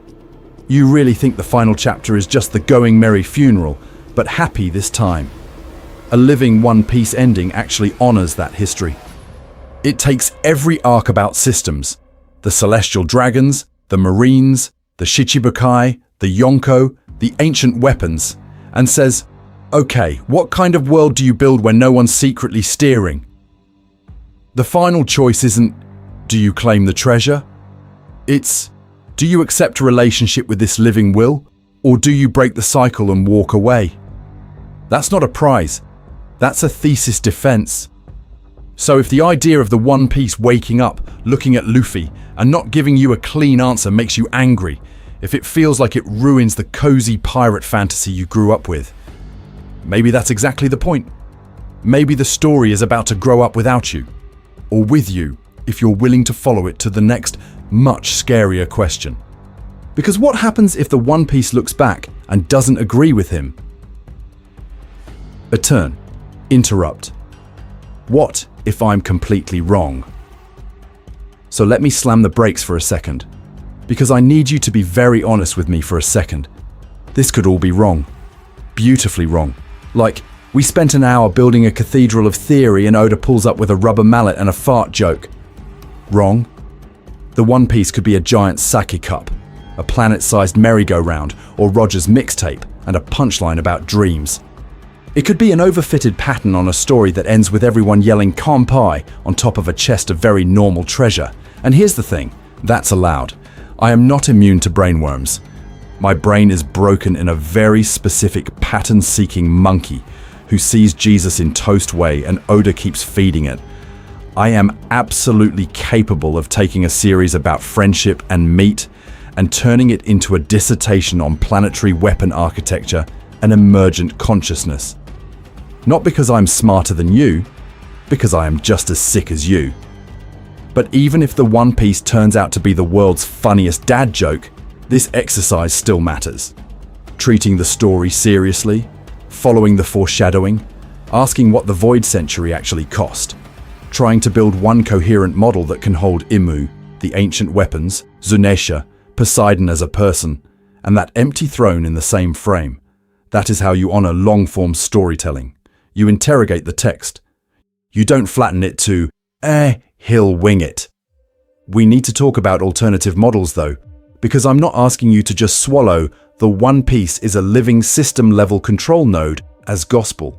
You really think the final chapter is just the going merry funeral, but happy this time. A living One Piece ending actually honors that history. It takes every arc about systems, the Celestial Dragons, the Marines, the Shichibukai, the Yonko, the ancient weapons, and says, okay, what kind of world do you build when no one's secretly steering? The final choice isn't, do you claim the treasure? It's, do you accept a relationship with this living will, or do you break the cycle and walk away? That's not a prize. That's a thesis defense. So if the idea of the One Piece waking up, looking at Luffy, and not giving you a clean answer makes you angry, if it feels like it ruins the cozy pirate fantasy you grew up with, maybe that's exactly the point. Maybe the story is about to grow up without you, or with you, if you're willing to follow it to the next, much scarier question. Because what happens if the One Piece looks back and doesn't agree with him? A turn. Interrupt. What if I'm completely wrong? So let me slam the brakes for a second, because I need you to be very honest with me for a second. This could all be wrong. Beautifully wrong. Like, we spent an hour building a cathedral of theory and Oda pulls up with a rubber mallet and a fart joke. Wrong. The One Piece could be a giant sake cup, a planet-sized merry-go-round, or Roger's mixtape, and a punchline about dreams. It could be an overfitted pattern on a story that ends with everyone yelling "Kanpai" on top of a chest of very normal treasure. And here's the thing, that's allowed. I am not immune to brainworms. My brain is broken in a very specific pattern-seeking monkey who sees Jesus in Toast Way and Oda keeps feeding it. I am absolutely capable of taking a series about friendship and meat and turning it into a dissertation on planetary weapon architecture and emergent consciousness. Not because I'm smarter than you, because I am just as sick as you. But even if the One Piece turns out to be the world's funniest dad joke, this exercise still matters. Treating the story seriously, following the foreshadowing, asking what the Void Century actually cost, trying to build one coherent model that can hold Imu, the ancient weapons, Zunesha, Poseidon as a person, and that empty throne in the same frame. That is how you honor long-form storytelling. You interrogate the text. You don't flatten it to, he'll wing it. We need to talk about alternative models though, because I'm not asking you to just swallow the One Piece is a living system-level control node as gospel.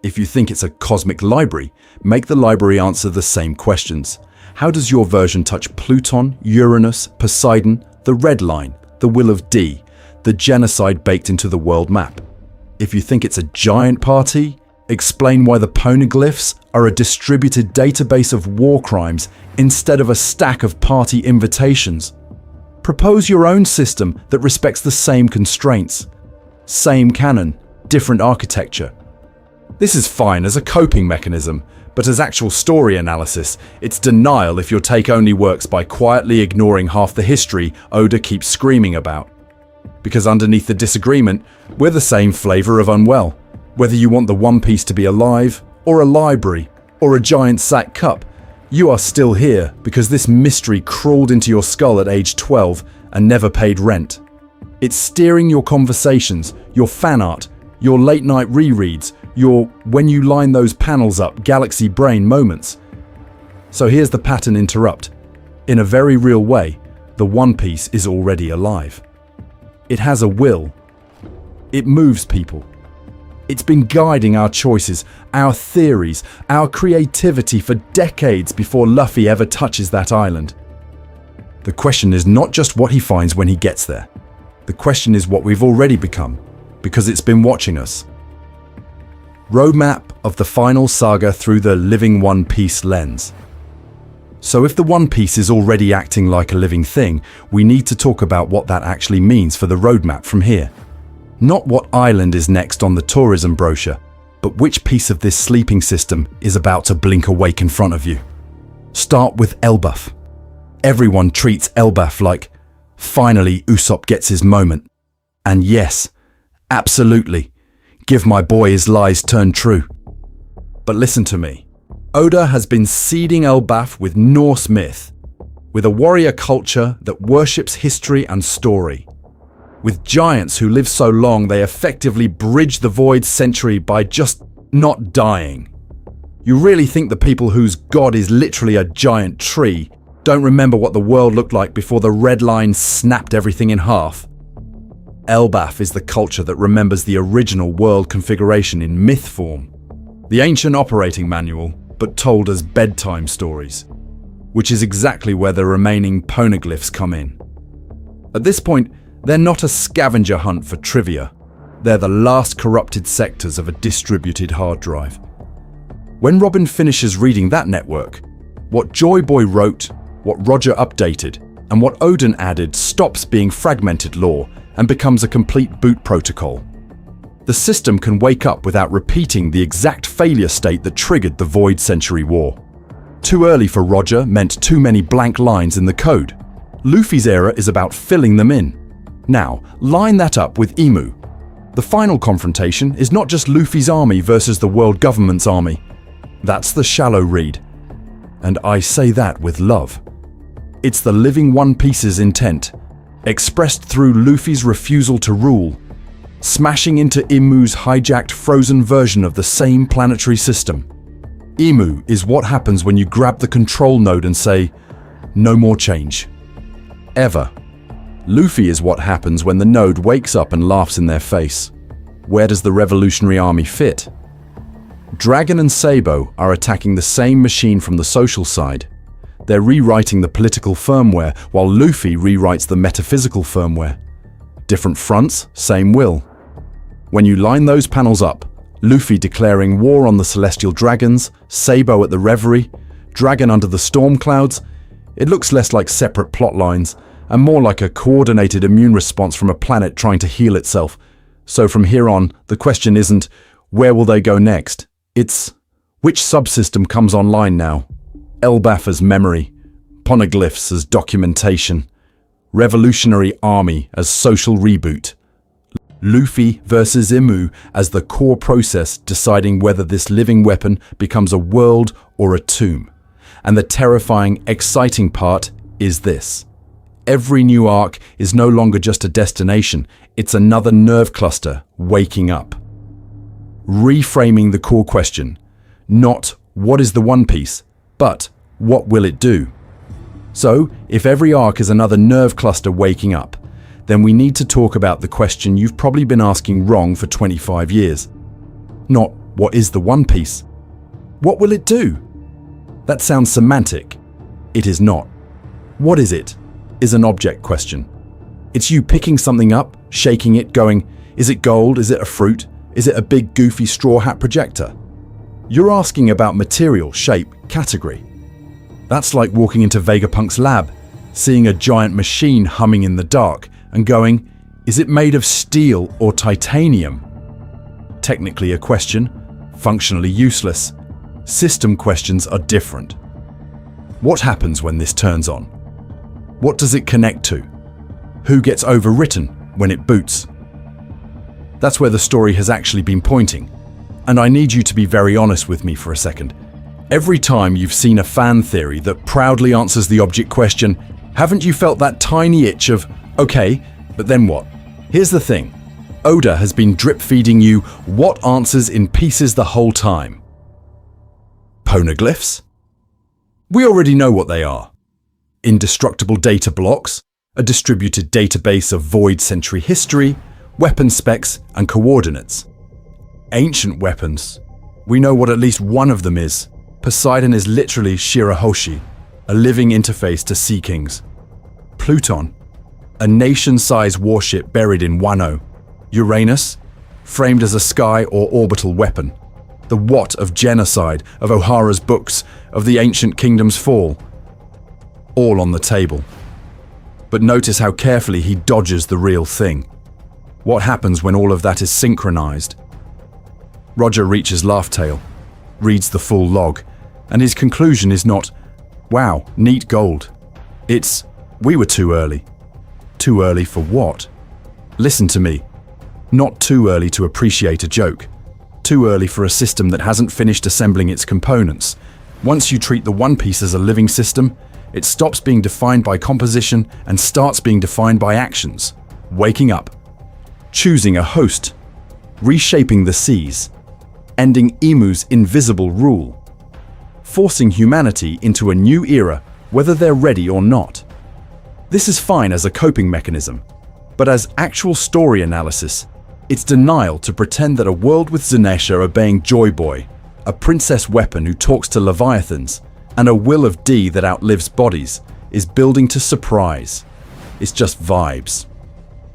If you think it's a cosmic library, make the library answer the same questions. How does your version touch Pluton, Uranus, Poseidon, the Red Line, the Will of D, the genocide baked into the world map? If you think it's a giant party, explain why the poneglyphs are a distributed database of war crimes instead of a stack of party invitations. Propose your own system that respects the same constraints. Same canon, different architecture. This is fine as a coping mechanism, but as actual story analysis, it's denial if your take only works by quietly ignoring half the history Oda keeps screaming about. Because underneath the disagreement, we're the same flavor of unwell. Whether you want the One Piece to be alive, or a library, or a giant sack cup, you are still here because this mystery crawled into your skull at age 12 and never paid rent. It's steering your conversations, your fan art, your late night rereads, your when you line those panels up galaxy brain moments. So here's the pattern interrupt. In a very real way, the One Piece is already alive. It has a will. It moves people. It's been guiding our choices, our theories, our creativity for decades before Luffy ever touches that island. The question is not just what he finds when he gets there. The question is what we've already become, because it's been watching us. Roadmap of the final saga through the living One Piece lens. So if the One Piece is already acting like a living thing, we need to talk about what that actually means for the roadmap from here. Not what island is next on the tourism brochure, but which piece of this sleeping system is about to blink awake in front of you. Start with Elbaf. Everyone treats Elbaf like, finally Usopp gets his moment. And yes, absolutely, give my boy his lies turn true. But listen to me. Oda has been seeding Elbaf with Norse myth, with a warrior culture that worships history and story. With giants who live so long they effectively bridge the Void Century by just not dying. You really think the people whose god is literally a giant tree don't remember what the world looked like before the Red Line snapped everything in half? Elbaf is the culture that remembers the original world configuration in myth form. The ancient operating manual, but told as bedtime stories, which is exactly where the remaining poneglyphs come in. At this point, they're not a scavenger hunt for trivia. They're the last corrupted sectors of a distributed hard drive. When Robin finishes reading that network, what Joy Boy wrote, what Roger updated, and what Odin added stops being fragmented lore and becomes a complete boot protocol. The system can wake up without repeating the exact failure state that triggered the Void Century War. Too early for Roger meant too many blank lines in the code. Luffy's era is about filling them in. Now, line that up with Imu. The final confrontation is not just Luffy's army versus the world government's army. That's the shallow read. And I say that with love. It's the living One Piece's intent, expressed through Luffy's refusal to rule, smashing into Imu's hijacked frozen version of the same planetary system. Imu is what happens when you grab the control node and say, "No more change." Ever. Luffy is what happens when the node wakes up and laughs in their face. Where does the Revolutionary Army fit? Dragon and Sabo are attacking the same machine from the social side. They're rewriting the political firmware, while Luffy rewrites the metaphysical firmware. Different fronts, same will. When you line those panels up, Luffy declaring war on the Celestial Dragons, Sabo at the Reverie, Dragon under the storm clouds, it looks less like separate plot lines and more like a coordinated immune response from a planet trying to heal itself. So from here on, the question isn't, where will they go next? It's, which subsystem comes online now? Elbaf as memory, poneglyphs as documentation, Revolutionary Army as social reboot. Luffy versus Imu as the core process deciding whether this living weapon becomes a world or a tomb. And the terrifying, exciting part is this. Every new arc is no longer just a destination, it's another nerve cluster waking up. Reframing the core question, not what is the One Piece, but what will it do? So, if every arc is another nerve cluster waking up, then we need to talk about the question you've probably been asking wrong for 25 years. Not what is the One Piece? What will it do? That sounds semantic. It is not. What is it? Is an object question. It's you picking something up, shaking it, going, is it gold? Is it a fruit? Is it a big goofy straw hat projector? You're asking about material, shape, category. That's like walking into Vegapunk's lab, seeing a giant machine humming in the dark and going, is it made of steel or titanium? Technically a question, functionally useless. System questions are different. What happens when this turns on? What does it connect to? Who gets overwritten when it boots? That's where the story has actually been pointing. And I need you to be very honest with me for a second. Every time you've seen a fan theory that proudly answers the object question, haven't you felt that tiny itch of, okay, but then what? Here's the thing. Oda has been drip-feeding you what answers in pieces the whole time. Poneglyphs? We already know what they are. Indestructible data blocks, a distributed database of void century history, weapon specs and coordinates. Ancient weapons. We know what at least one of them is. Poseidon is literally Shirahoshi, a living interface to Sea Kings. Pluton, a nation-sized warship buried in Wano. Uranus, framed as a sky or orbital weapon. The what of genocide, of Ohara's books, of the ancient kingdom's fall. All on the table. But notice how carefully he dodges the real thing. What happens when all of that is synchronized? Roger reaches Laugh Tale, reads the full log, and his conclusion is not, wow, neat gold. It's, we were too early. Too early for what? Listen to me. Not too early to appreciate a joke. Too early for a system that hasn't finished assembling its components. Once you treat the One Piece as a living system, it stops being defined by composition and starts being defined by actions. Waking up. Choosing a host. Reshaping the seas. Ending Imu's invisible rule. Forcing humanity into a new era, whether they're ready or not. This is fine as a coping mechanism, but as actual story analysis, it's denial to pretend that a world with Zanesha obeying Joy Boy, a princess weapon who talks to leviathans, and a will of D that outlives bodies is building to surprise. It's just vibes.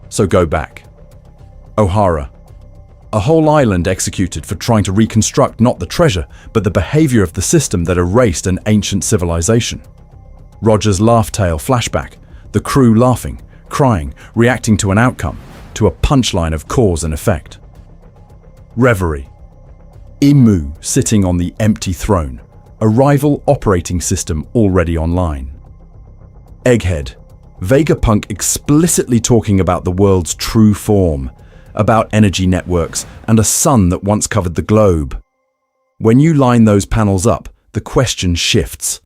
So go back. Ohara. A whole island executed for trying to reconstruct not the treasure, but the behavior of the system that erased an ancient civilization. Roger's Laugh Tale flashback, the crew laughing, crying, reacting to an outcome, to a punchline of cause and effect. Reverie. Imu sitting on the empty throne, a rival operating system already online. Egghead. Vegapunk explicitly talking about the world's true form, about energy networks and a sun that once covered the globe. When you line those panels up, the question shifts.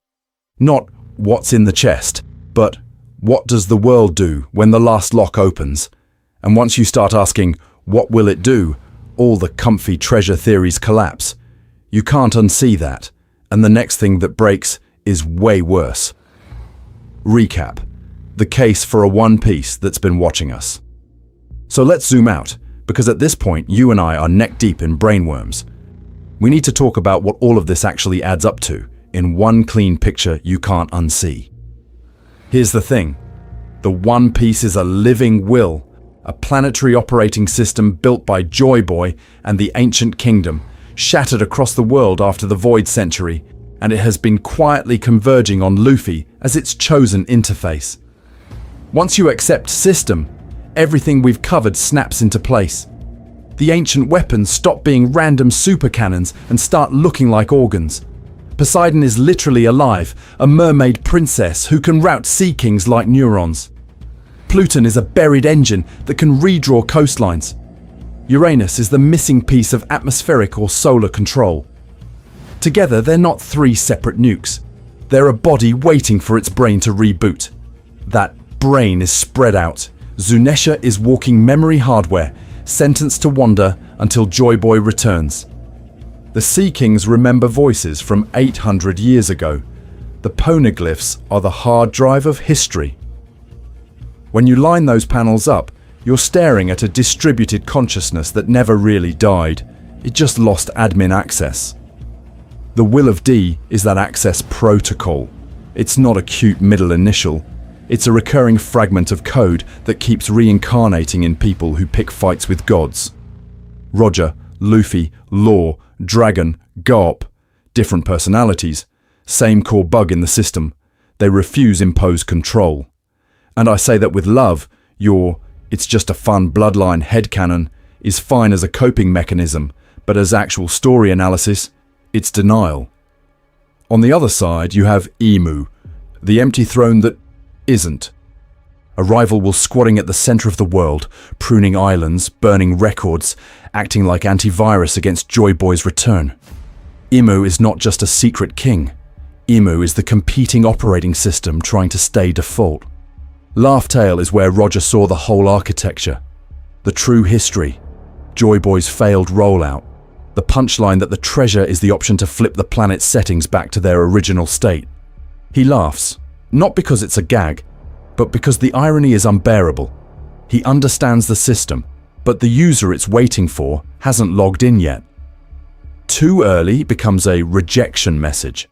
Not what's in the chest, But what does the world do when the last lock opens? And once you start asking, what will it do? All the comfy treasure theories collapse. You can't unsee that. And the next thing that breaks is way worse. Recap. The case for a One Piece that's been watching us. So let's zoom out, because at this point you and I are neck deep in brainworms. We need to talk about what all of this actually adds up to, in one clean picture you can't unsee. Here's the thing. The One Piece is a living will, a planetary operating system built by Joy Boy and the Ancient Kingdom, shattered across the world after the Void Century, and it has been quietly converging on Luffy as its chosen interface. Once you accept system, everything we've covered snaps into place. The ancient weapons stop being random super cannons and start looking like organs. Poseidon is literally alive, a mermaid princess who can route sea kings like neurons. Pluton is a buried engine that can redraw coastlines. Uranus is the missing piece of atmospheric or solar control. Together, they're not three separate nukes. They're a body waiting for its brain to reboot. That brain is spread out. Zunesha is walking memory hardware, sentenced to wander until Joy Boy returns. The Sea Kings remember voices from 800 years ago. The poneglyphs are the hard drive of history. When you line those panels up, you're staring at a distributed consciousness that never really died. It just lost admin access. The Will of D is that access protocol. It's not a cute middle initial. It's a recurring fragment of code that keeps reincarnating in people who pick fights with gods. Roger, Luffy, Law, Dragon, Garp. Different personalities. Same core bug in the system. They refuse impose control. And I say that with love, it's just a fun bloodline headcanon is fine as a coping mechanism, but as actual story analysis, it's denial. On the other side, you have Emu, the empty throne that isn't. A rival will squatting at the center of the world, pruning islands, burning records, acting like antivirus against Joy Boy's return. Emu is not just a secret king. Emu is the competing operating system trying to stay default. Laugh Tale is where Roger saw the whole architecture. The true history. Joy Boy's failed rollout. The punchline that the treasure is the option to flip the planet's settings back to their original state. He laughs. Not because it's a gag, but because the irony is unbearable. He understands the system, but the user it's waiting for hasn't logged in yet. Too early becomes a rejection message.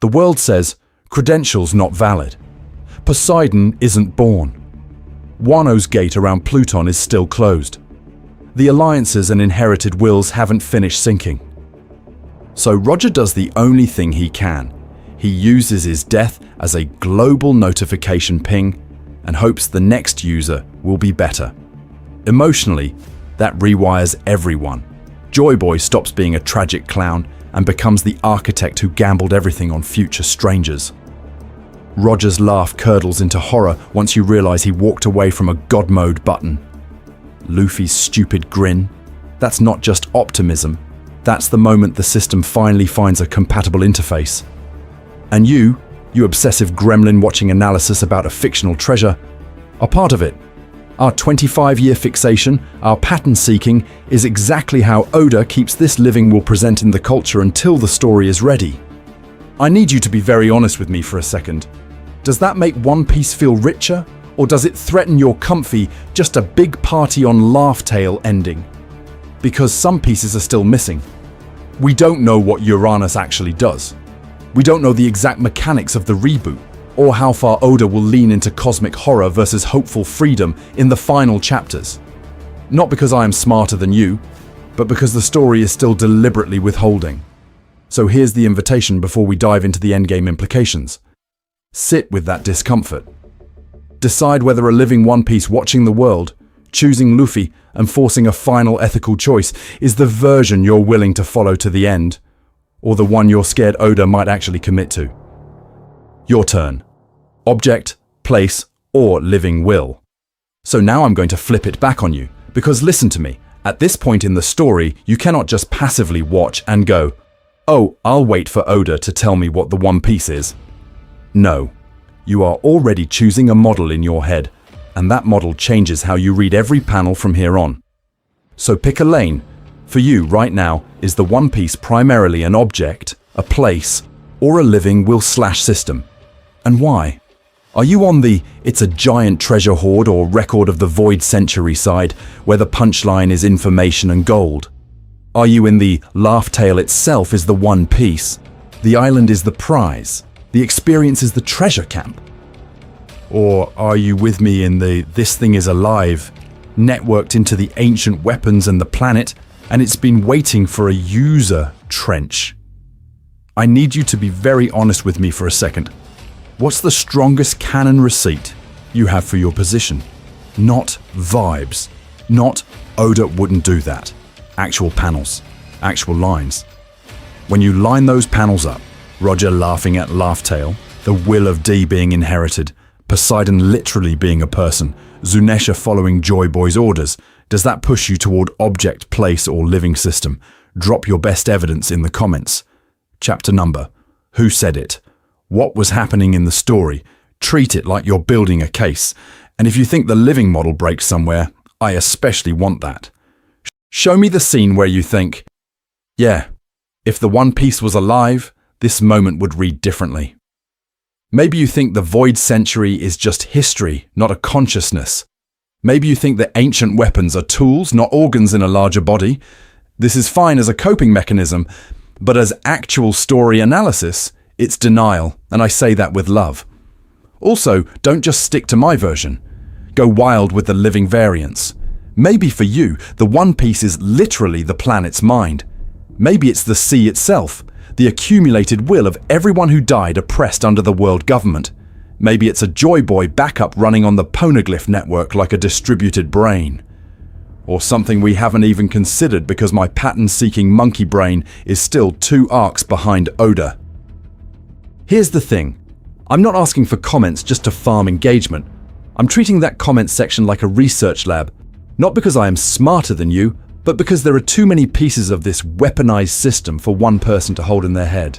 The world says, credentials not valid. Poseidon isn't born. Wano's gate around Pluton is still closed. The alliances and inherited wills haven't finished syncing. So Roger does the only thing he can. He uses his death as a global notification ping and hopes the next user will be better. Emotionally, that rewires everyone. Joy Boy stops being a tragic clown and becomes the architect who gambled everything on future strangers. Roger's laugh curdles into horror once you realize he walked away from a God mode button. Luffy's stupid grin. That's not just optimism. That's the moment the system finally finds a compatible interface. And you obsessive gremlin watching analysis about a fictional treasure, are part of it. Our 25-year fixation, our pattern seeking, is exactly how Oda keeps this living will present in the culture until the story is ready. I need you to be very honest with me for a second. Does that make One Piece feel richer? Or does it threaten your comfy, just a big party on Laugh Tale ending? Because some pieces are still missing. We don't know what Uranus actually does. We don't know the exact mechanics of the reboot, or how far Oda will lean into cosmic horror versus hopeful freedom in the final chapters. Not because I am smarter than you, but because the story is still deliberately withholding. So here's the invitation before we dive into the endgame implications. Sit with that discomfort. Decide whether a living One Piece watching the world, choosing Luffy and forcing a final ethical choice is the version you're willing to follow to the end, or the one you're scared Oda might actually commit to. Your turn. Object, place, or living will. So now I'm going to flip it back on you, because listen to me, at this point in the story, you cannot just passively watch and go, oh, I'll wait for Oda to tell me what the One Piece is. No. You are already choosing a model in your head, and that model changes how you read every panel from here on. So pick a lane. For you, right now, is the One Piece primarily an object, a place, or a living will/slash system? And why? Are you on the "it's a giant treasure hoard" or Record of the Void Century side, where the punchline is information and gold? Are you in the laugh tale itself is the One Piece, the island is the prize, the experience is the treasure camp? Or are you with me in the "this thing is alive, networked into the ancient weapons and the planet, and it's been waiting for a user" trench? I need you to be very honest with me for a second. What's the strongest canon receipt you have for your position? Not vibes. Not "Oda wouldn't do that." Actual panels. Actual lines. When you line those panels up, Roger laughing at Laugh Tale, the will of D being inherited, Poseidon literally being a person, Zunesha following Joy Boy's orders, does that push you toward object, place, or living system? Drop your best evidence in the comments. Chapter number. Who said it? What was happening in the story? Treat it like you're building a case. And if you think the living model breaks somewhere, I especially want that. Show me the scene where you think, yeah, if the One Piece was alive, this moment would read differently. Maybe you think the Void Century is just history, not a consciousness. Maybe you think that ancient weapons are tools, not organs in a larger body. This is fine as a coping mechanism, but as actual story analysis, it's denial, and I say that with love. Also, don't just stick to my version. Go wild with the living variants. Maybe for you, the One Piece is literally the planet's mind. Maybe it's the sea itself, the accumulated will of everyone who died oppressed under the world government. Maybe it's a Joy Boy backup running on the Poneglyph network like a distributed brain. Or something we haven't even considered because my pattern-seeking monkey brain is still 2 arcs behind Oda. Here's the thing. I'm not asking for comments just to farm engagement. I'm treating that comment section like a research lab, not because I am smarter than you, but because there are too many pieces of this weaponized system for one person to hold in their head.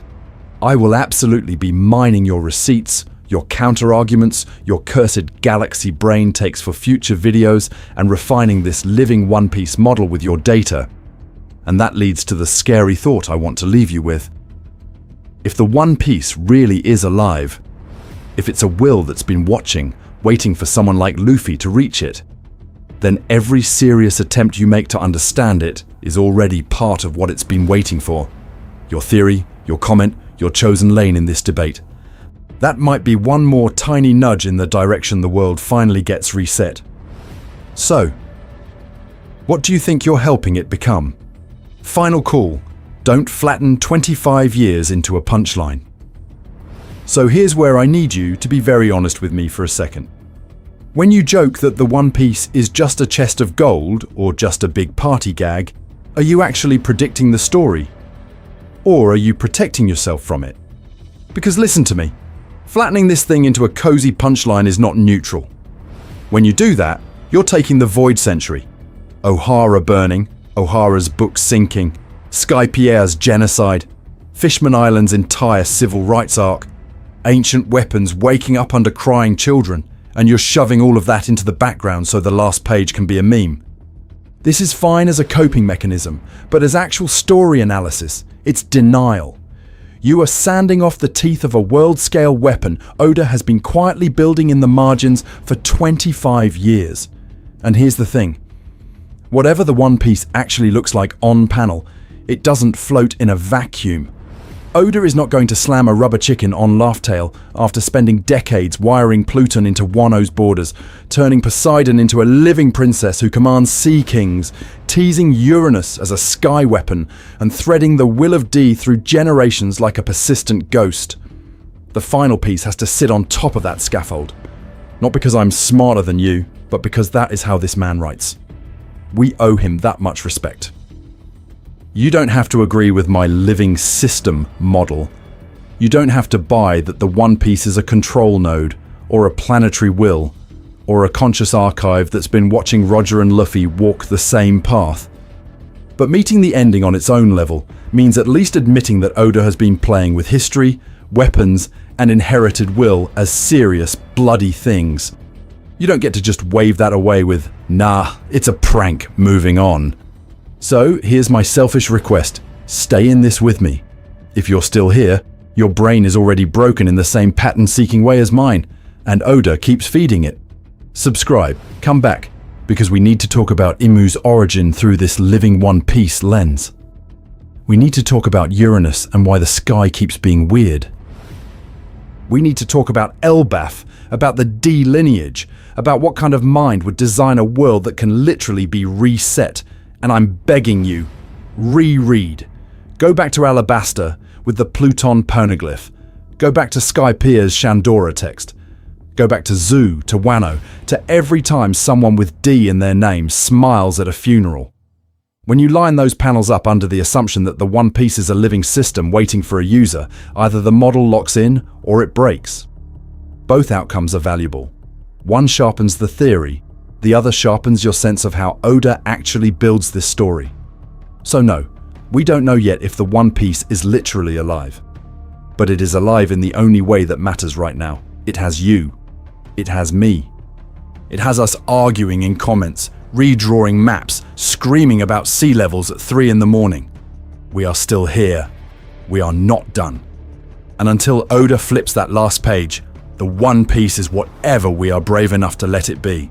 I will absolutely be mining your receipts, your counter-arguments, your cursed galaxy brain takes for future videos, and refining this living One Piece model with your data. And that leads to the scary thought I want to leave you with. If the One Piece really is alive, if it's a will that's been watching, waiting for someone like Luffy to reach it, then every serious attempt you make to understand it is already part of what it's been waiting for. Your theory, your comment, your chosen lane in this debate. That might be one more tiny nudge in the direction the world finally gets reset. So, what do you think you're helping it become? Final call. Don't flatten 25 years into a punchline. So here's where I need you to be very honest with me for a second. When you joke that the One Piece is just a chest of gold or just a big party gag, are you actually predicting the story? Or are you protecting yourself from it? Because listen to me, flattening this thing into a cozy punchline is not neutral. When you do that, you're taking the Void Century, O'Hara burning, O'Hara's book sinking, Sky Pierre's genocide, Fishman Island's entire civil rights arc, ancient weapons waking up under crying children, and you're shoving all of that into the background so the last page can be a meme. This is fine as a coping mechanism, but as actual story analysis, it's denial. You are sanding off the teeth of a world-scale weapon Oda has been quietly building in the margins for 25 years. And here's the thing. Whatever the One Piece actually looks like on panel, it doesn't float in a vacuum. Oda is not going to slam a rubber chicken on Laugh Tale after spending decades wiring Pluton into Wano's borders, turning Poseidon into a living princess who commands sea kings, teasing Uranus as a sky weapon, and threading the will of D through generations like a persistent ghost. The final piece has to sit on top of that scaffold. Not because I'm smarter than you, but because that is how this man writes. We owe him that much respect. You don't have to agree with my living system model. You don't have to buy that the One Piece is a control node, or a planetary will, or a conscious archive that's been watching Roger and Luffy walk the same path. But meeting the ending on its own level means at least admitting that Oda has been playing with history, weapons, and inherited will as serious, bloody things. You don't get to just wave that away with, "Nah, it's a prank, moving on." So here's my selfish request. Stay in this with me. If you're still here, your brain is already broken in the same pattern-seeking way as mine, and Oda keeps feeding it. Subscribe, come back, because we need to talk about Imu's origin through this living One Piece lens. We need to talk about Uranus and why the sky keeps being weird. We need to talk about Elbaf, about the D lineage, about what kind of mind would design a world that can literally be reset. And I'm begging you, reread. Go back to Alabasta with the Pluton poneglyph. Go back to Skypia's Shandora text. Go back to Zu, to Wano, to every time someone with D in their name smiles at a funeral. When you line those panels up under the assumption that the One Piece is a living system waiting for a user, either the model locks in or it breaks. Both outcomes are valuable. One sharpens the theory, the other sharpens your sense of how Oda actually builds this story. So no, we don't know yet if the One Piece is literally alive. But it is alive in the only way that matters right now. It has you. It has me. It has us arguing in comments, redrawing maps, screaming about sea levels at 3 in the morning. We are still here. We are not done. And until Oda flips that last page, the One Piece is whatever we are brave enough to let it be.